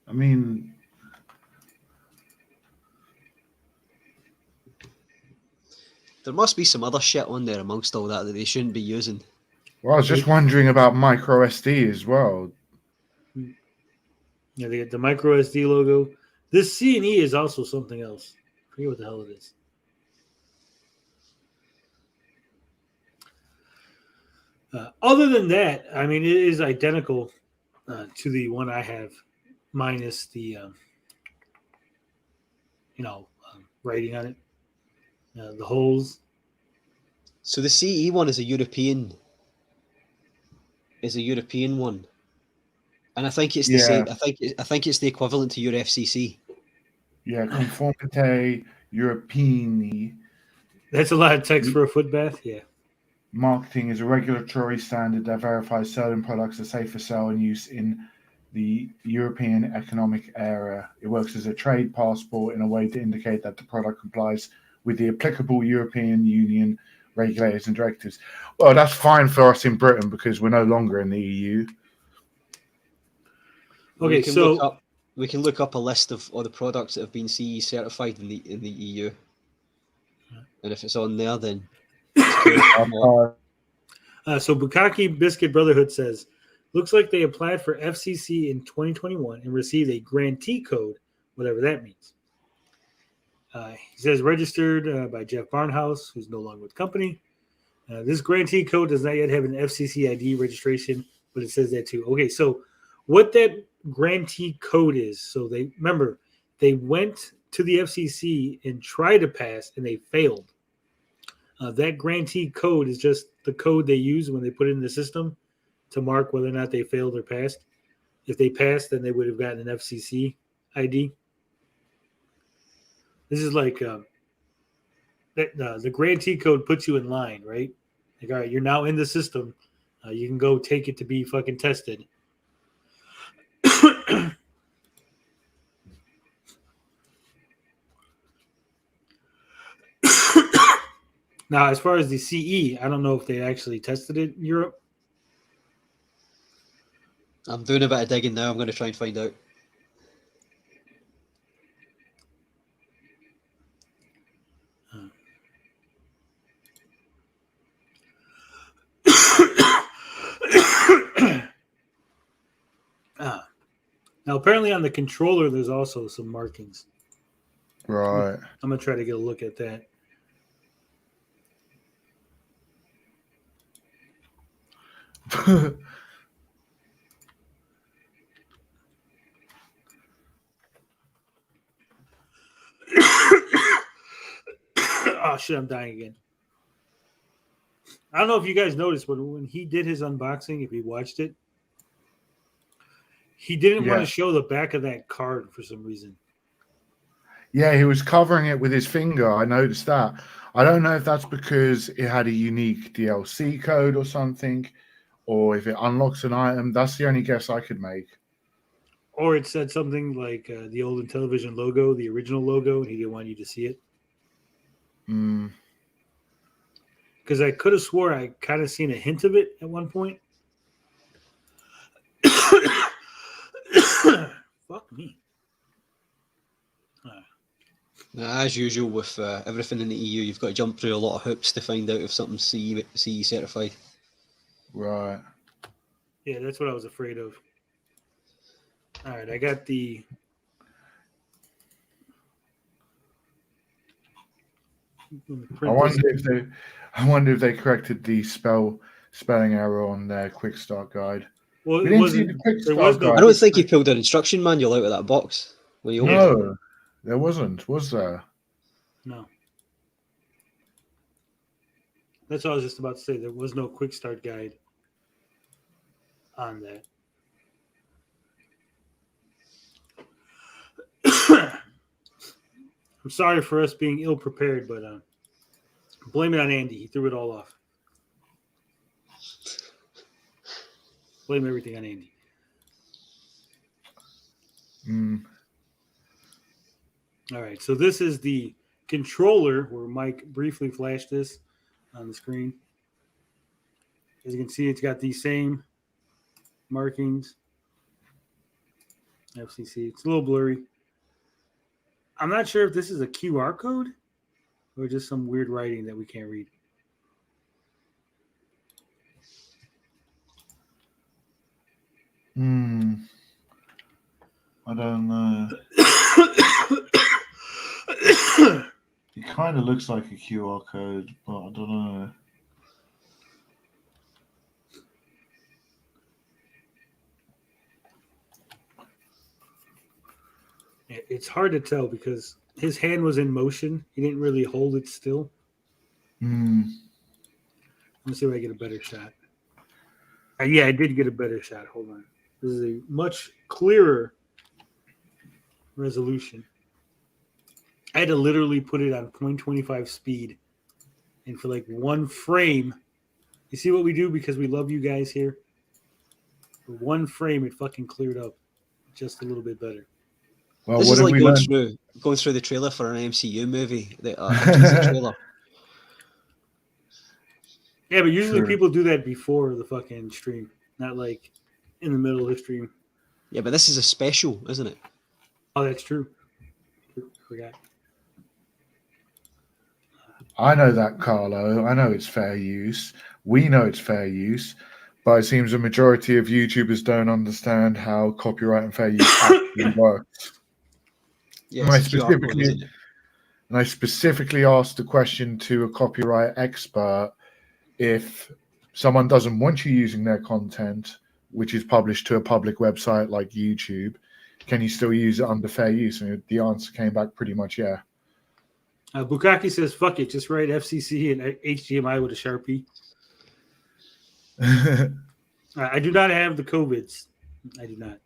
I mean, There must be some other shit on there amongst all that they shouldn't be using. well, I was just wondering about micro SD as well. Yeah, they get the micro SD logo. This C&E is also something else. I forget what the hell it is. Other than that, I mean, it is identical to the one I have, minus the, writing on it, the holes. So the CE one is a European one, and I think it's the same. I think it's the equivalent to your FCC. Yeah, Conformité Européenne. That's a lot of text for a foot bath. Yeah. Marketing is a regulatory standard that verifies certain products are safe for sale and use in the European Economic Area. It works as a trade passport in a way to indicate that the product complies with the applicable European Union regulators and directives. Well, that's fine for us in Britain because we're no longer in the EU. Okay, so we can look up a list of all the products that have been CE certified in the EU, and if it's on there, then so Bukaki Biscuit Brotherhood says, looks like they applied for FCC in 2021 and received a grantee code, whatever that means. He says registered by Jeff Barnhouse, who's no longer with the company. This grantee code does not yet have an FCC ID registration, but it says that too. Okay, so what that grantee code is, so they went to the FCC and tried to pass and they failed. That grantee code is just the code they use when they put it in the system to mark whether or not they failed or passed. If they passed, then they would have gotten an FCC ID. This is like the grantee code puts you in line, right? Like, all right, you're now in the system. You can go take it to be fucking tested. Now, as far as the CE, I don't know if they actually tested it in Europe. I'm doing a bit of digging now. I'm going to try and find out. Now, apparently on the controller, there's also some markings. Right. I'm going to try to get a look at that. Oh, shit, I'm dying again. I don't know if you guys noticed, but when he did his unboxing, if you watched it, he didn't want to show the back of that card for some reason. Yeah, he was covering it with his finger. I noticed that. I don't know if that's because it had a unique DLC code or something, or if it unlocks an item. That's the only guess I could make. Or it said something like the old Intellivision logo, the original logo, and he didn't want you to see it. Because I could have swore I kind of seen a hint of it at one point. Fuck me. As usual with everything in the EU, you've got to jump through a lot of hoops to find out if something's CE certified. Right. Yeah, that's what I was afraid of. All right, I got the. I wonder if they corrected the spelling error on their quick start guide. Well, We it didn't see wasn't. the quick There start was no. guide. I don't think you pulled an instruction manual out of that box when you opened it. No, there wasn't, was there? No. That's what I was just about to say. There was no quick start guide on that. I'm sorry for us being ill prepared, but blame it on Andy. He threw it all off. Blame everything on Andy. All right, so this is the controller where Mike briefly flashed this on the screen. As you can see, it's got these same markings. FCC. It's a little blurry. I'm not sure if this is a QR code or just some weird writing that we can't read. I don't know. It kind of looks like a QR code, but I don't know. It's hard to tell because his hand was in motion. He didn't really hold it still. Let me see if I get a better shot. Yeah, I did get a better shot. Hold on. This is a much clearer resolution. I had to literally put it on 0.25 speed. And for like one frame, you see what we do because we love you guys here? For one frame, it fucking cleared up just a little bit better. Well, This what is have like we going through the trailer for an MCU movie. The teaser trailer. Yeah, but usually Sure. people do that before the fucking stream, not like in the middle of the stream. Yeah, but this is a special, isn't it? Oh, that's true. Forgot. I know that, Carlo. I know it's fair use. We know it's fair use. But it seems a majority of YouTubers don't understand how copyright and fair use actually works. Yeah, And it's a QR code, isn't it? I specifically asked the question to a copyright expert if someone doesn't want you using their content, which is published to a public website like YouTube, can you still use it under fair use? And the answer came back pretty much, yeah. Bukaki says, fuck it, just write FCC and HDMI with a Sharpie. I do not have the COVIDs. I do not.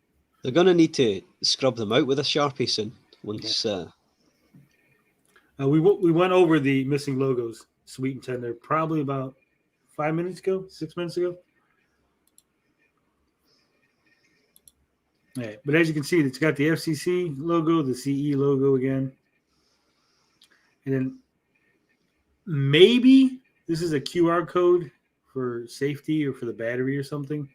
They're going to need to scrub them out with a Sharpie soon. Once, we went over the missing logos, sweet and tender, probably about 6 minutes ago. Yeah, but as you can see, it's got the FCC logo, the CE logo again. And then maybe this is a QR code for safety or for the battery or something.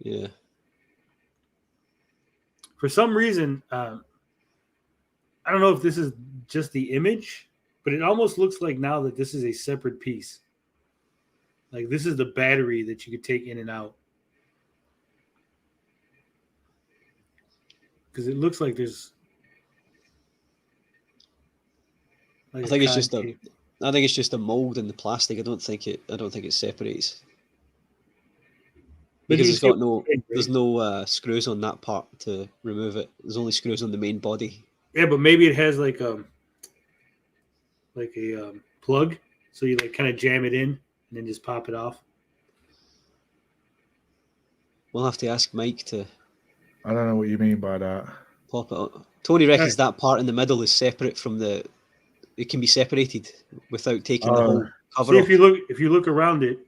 yeah. For some reason, I don't know if this is just the image, but it almost looks like now that this is a separate piece. Like this is the battery that you could take in and out. Because it looks like there's. Like I think it's just a mold in the plastic. I don't think it separates. Because it's got there's no screws on that part to remove it. There's only screws on the main body. Yeah, but maybe it has like a plug, so you like kind of jam it in and then just pop it off. We'll have to ask Mike to. I don't know what you mean by that. Pop it on. Tony reckons that part in the middle is separate from the. It can be separated without taking the whole cover off. If you look around it.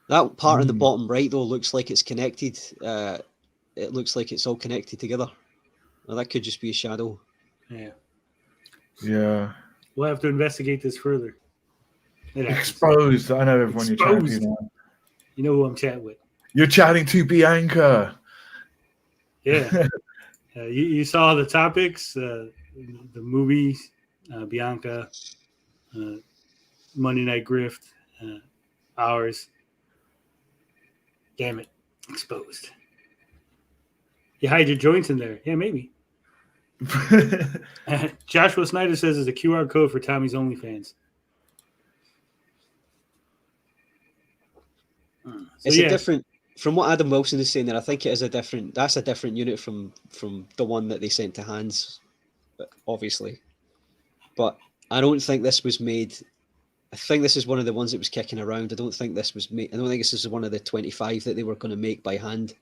That part in the bottom right though looks like it's connected. It looks like it's all connected together. Well, that could just be a shadow. Yeah. Yeah. We'll have to investigate this further. Exposed. I know everyone you're chatting to now. You know who I'm chatting with. You're chatting to Bianca. Yeah. You saw the topics, the movies, Bianca, Monday Night Grift, ours. Damn it, exposed. You hide your joints in there. Yeah, maybe. Joshua Snyder says it's a QR code for Tommy's OnlyFans. It's a different, from what Adam Wilson is saying there, I think it is that's a different unit from the one that they sent to Hans, obviously. But I don't think this was made, I think this is one of the ones that was kicking around. I don't think this was made, I don't think this is one of the 25 that they were going to make by hand.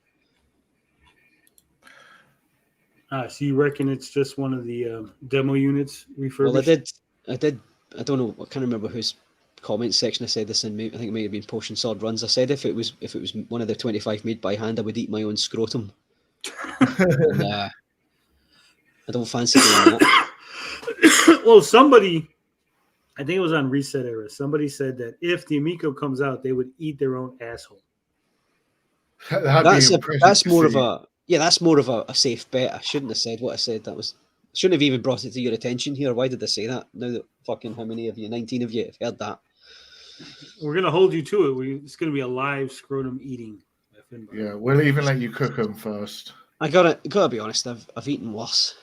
So you reckon it's just one of the demo units refurbished? Well, I don't know, I can't remember whose comment section I said this in. I think it might have been Potion Sword Runs. I said if it was one of the 25 made by hand, I would eat my own scrotum. And, I don't fancy doing that. Well, somebody, I think it was on Reset Era, somebody said that if the Amico comes out, they would eat their own asshole. That's more of a safe bet. I shouldn't have said what I said. Shouldn't have even brought it to your attention here. Why did I say that? Now that fucking how many of you, 19 of you, have heard that. We're gonna hold you to it. It's gonna be a live scrotum eating. Yeah, we'll even let you cook them first. I gotta be honest. I've eaten worse.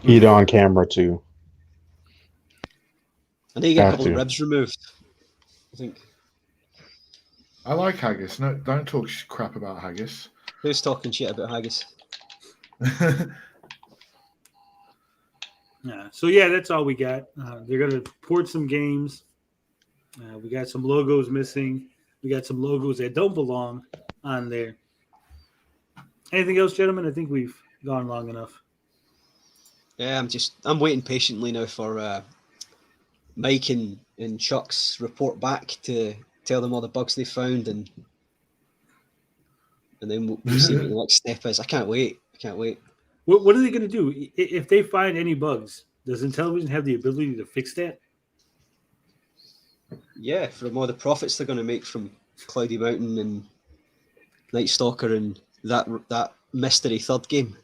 Eat on camera too. I need to get a couple of ribs removed. I think. I like haggis. No, don't talk crap about haggis. Who's talking shit about haggis? Yeah. So yeah, that's all we got. They're gonna port some games. We got some logos missing. We got some logos that don't belong on there. Anything else, gentlemen? I think we've gone long enough. Yeah, I'm waiting patiently now for Mike and Chuck's report back to tell them all the bugs they found, and then we'll see what the next step is. I can't wait. What are they going to do if they find any bugs? Does Intellivision have the ability to fix that? Yeah, from all the profits they're going to make from Cloudy Mountain and Night Stalker and that mystery third game.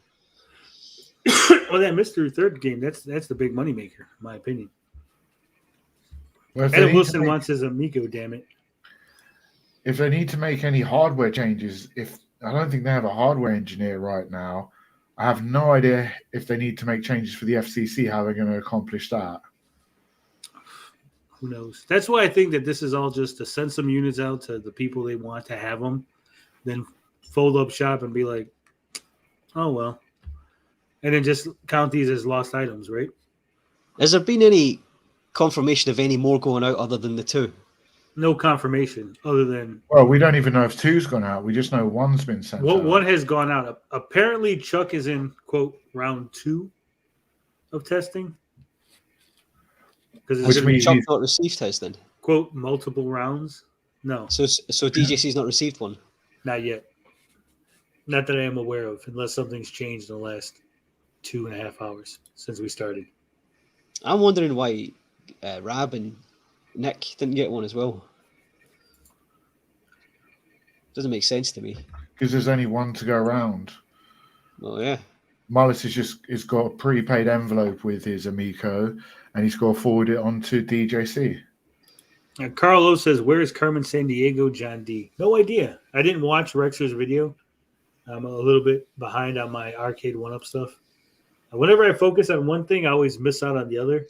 Well, that mystery third game, that's the big moneymaker, in my opinion. Well, Adam Wilson wants his Amico, damn it. If they need to make any hardware changes, I don't think they have a hardware engineer right now. I have no idea if they need to make changes for the FCC, how they're going to accomplish that. Who knows? That's why I think that this is all just to send some units out to the people they want to have them, then fold up shop and be like, oh, well. And then just count these as lost items, right? Has there been any confirmation of any more going out other than the two? No confirmation other than... Well, we don't even know if two's gone out. We just know one's been sent out. One has gone out. Apparently, Chuck is in, quote, round 2 of testing. Has Chuck not received his then? Quote, multiple rounds? No. So DJC's not received one? Not yet. Not that I am aware of, unless something's changed in the last 2.5 hours since we started. I'm wondering why Rab and Nick didn't get one as well. Doesn't make sense to me. Because there's only one to go around. Oh yeah. Mullis he's got a prepaid envelope with his Amico, and he's got to forward it on to DJC. Carlo says, "Where is Carmen San Diego, John D?" No idea. I didn't watch Rexer's video. I'm a little bit behind on my Arcade 1-Up stuff. Whenever I focus on one thing, I always miss out on the other.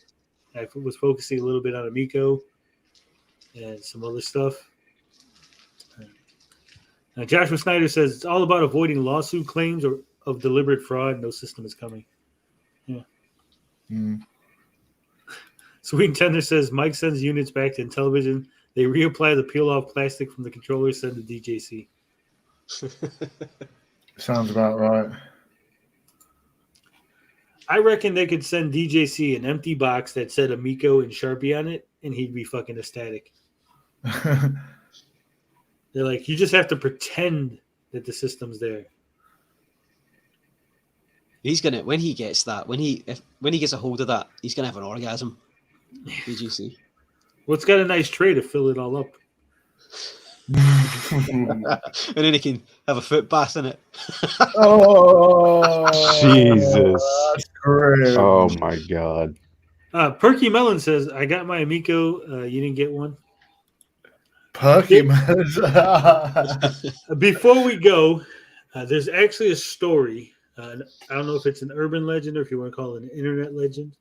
I was focusing a little bit on Amico and some other stuff. Joshua Snyder says, it's all about avoiding lawsuit claims or of deliberate fraud. No system is coming. Yeah. Sweet Tender says, Mike sends units back to Intellivision. They reapply the peel-off plastic from the controller, send to DJC. Sounds about right. I reckon they could send DJC an empty box that said Amico and Sharpie on it, and he'd be fucking ecstatic. They're like, you just have to pretend that the system's there. He's gonna when he gets a hold of that, he's gonna have an orgasm. DJC. Well, it's got a nice tray to fill it all up. And then he can have a foot bath in it. Oh, Jesus. that's grim. Oh my god. Perky Melon says, I got my Amico. You didn't get one? Perky man. Before we go, there's actually a story. I don't know if it's an urban legend or if you want to call it an internet legend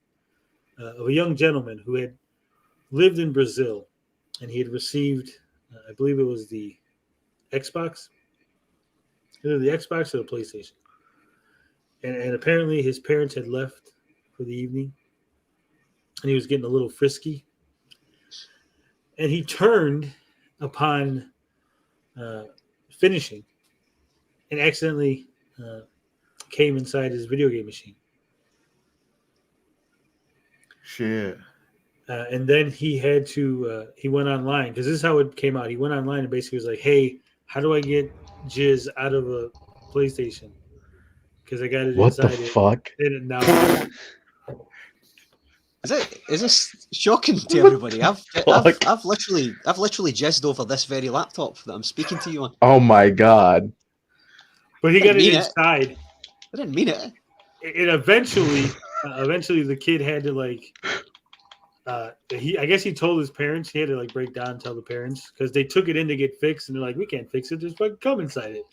of a young gentleman who had lived in Brazil, and he had received, I believe it was the Xbox, either the Xbox or the PlayStation. And apparently his parents had left for the evening, and he was getting a little frisky. And he turned upon finishing and accidentally came inside his video game machine. Shit. And then he had to, he went online, because this is how it came out. He went online and basically was like, hey, how do I get jizz out of a PlayStation? Because I got it What the inside fuck? it. Now, Is this shocking to everybody? I've literally jizzed over this very laptop that I'm speaking to you on. Oh my god. but he got it inside. I didn't mean it. And eventually the kid had to like, I guess he told his parents. He had to like break down and tell the parents because they took it in to get fixed, and they're like, we can't fix it. Just fucking come inside it.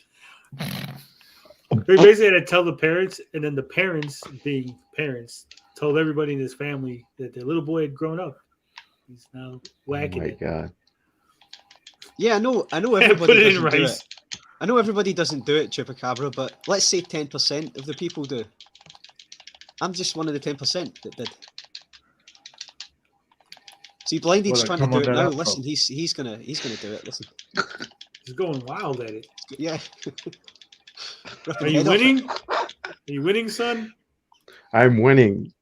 They basically had to tell the parents, and then the parents, being parents, told everybody in his family that their little boy had grown up. He's now whacking it. Oh my god. Yeah, I know Put everybody it in doesn't do rice. it. I know everybody doesn't do it, Chupacabra, but let's say 10% of the people do. I'm just one of the 10% that did. See, Blinded's trying to do it now. Listen, he's gonna do it. Listen. He's going wild at it. Yeah. Are you winning? Are you winning, son? I'm winning.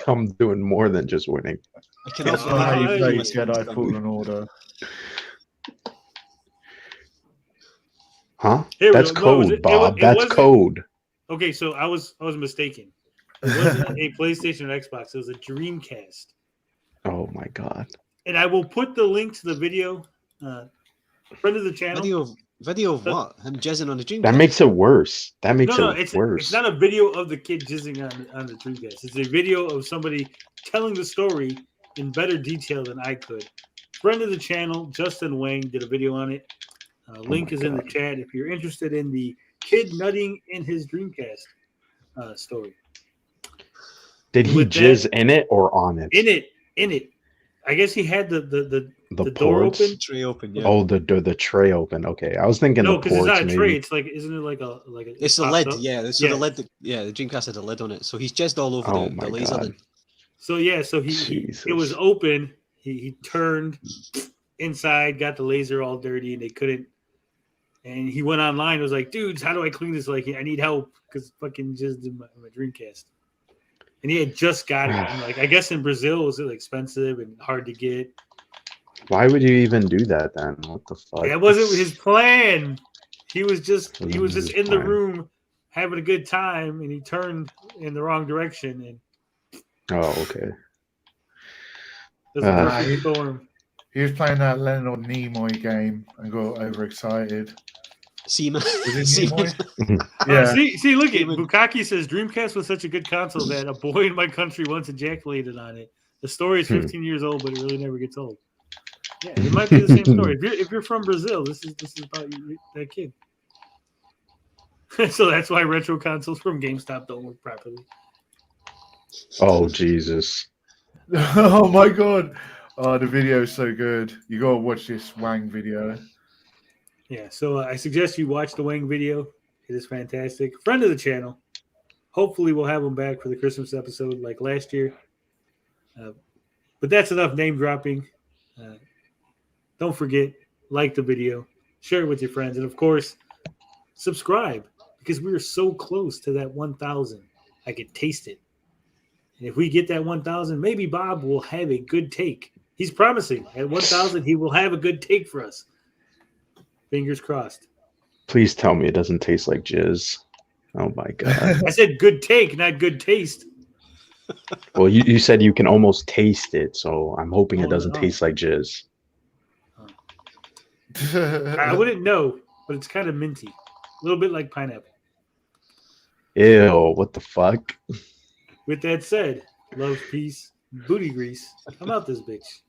I'm doing more than just winning. I can That's also not how you Hey, play you- Jedi Fallen Order. Huh? Here we That's go. No, code, Bob. it That's wasn't- code. Okay, so I was mistaken. It wasn't a PlayStation or Xbox. It was a Dreamcast. Oh my god. And I will put the link to the video. Friend of the channel. Video of what? Him jizzing on the Dreamcast. That makes it worse. That makes it It's worse. not a video of the kid jizzing on the Dreamcast. It's a video of somebody telling the story in better detail than I could. Friend of the channel, Justin Wang, did a video on it. Link is in the chat if you're interested in the kid nutting in his Dreamcast story. Did he with jizz that- in it or on it? In it. I guess he had the The door ports? open. Tray open, yeah. Oh, the tray open. Okay, I was thinking No, the because it's ports not a maybe. tray. It's like, isn't it like a It's a pops lid, up? yeah. So Yeah. the lid, the Dreamcast had a lid on it. So he's jizzed all over Oh the my laser. God. Then. So yeah, so it Jesus. was open. He turned inside, got the laser all dirty, and they couldn't. And he went online. Was like, dudes, how do I clean this? Like, I need help because fucking just in my Dreamcast. And he had just got it. And like, I guess in Brazil it was expensive and hard to get. Why would you even do that then? What the fuck? That wasn't his plan. He was just in His the plan. room having a good time, and he turned in the wrong direction, and Oh, okay. it was a perfect storm. He was playing that Leonard Nimoy game and got overexcited. Seaman. Was it Seaman. Nimoy? Yeah. Yeah. See, look at Even- Bukaki says Dreamcast was such a good console that a boy in my country once ejaculated on it. The story is 15 years old, but it really never gets old. Yeah, it might be the same story. If you're from Brazil, this is about that kid. So that's why retro consoles from GameStop don't work properly. Oh Jesus. Oh my god. Oh, the video is so good. You gotta watch this Wang video. Yeah, so I suggest you watch the Wang video. It is fantastic. Friend of the channel. Hopefully, we'll have him back for the Christmas episode like last year. But that's enough name dropping. Don't forget, like the video, share it with your friends, and of course, subscribe because we are so close to that 1,000. I can taste it. And if we get that 1,000, maybe Bob will have a good take. He's promising at 1,000 he will have a good take for us. Fingers crossed. Please tell me it doesn't taste like jizz. Oh my god. I said good take, not good taste. Well, you said you can almost taste it, so I'm hoping Oh, it doesn't no. taste like jizz. I wouldn't know, but it's kind of minty, a little bit like pineapple. Ew, what the fuck? With that said, love, peace, booty grease. I'm out this bitch.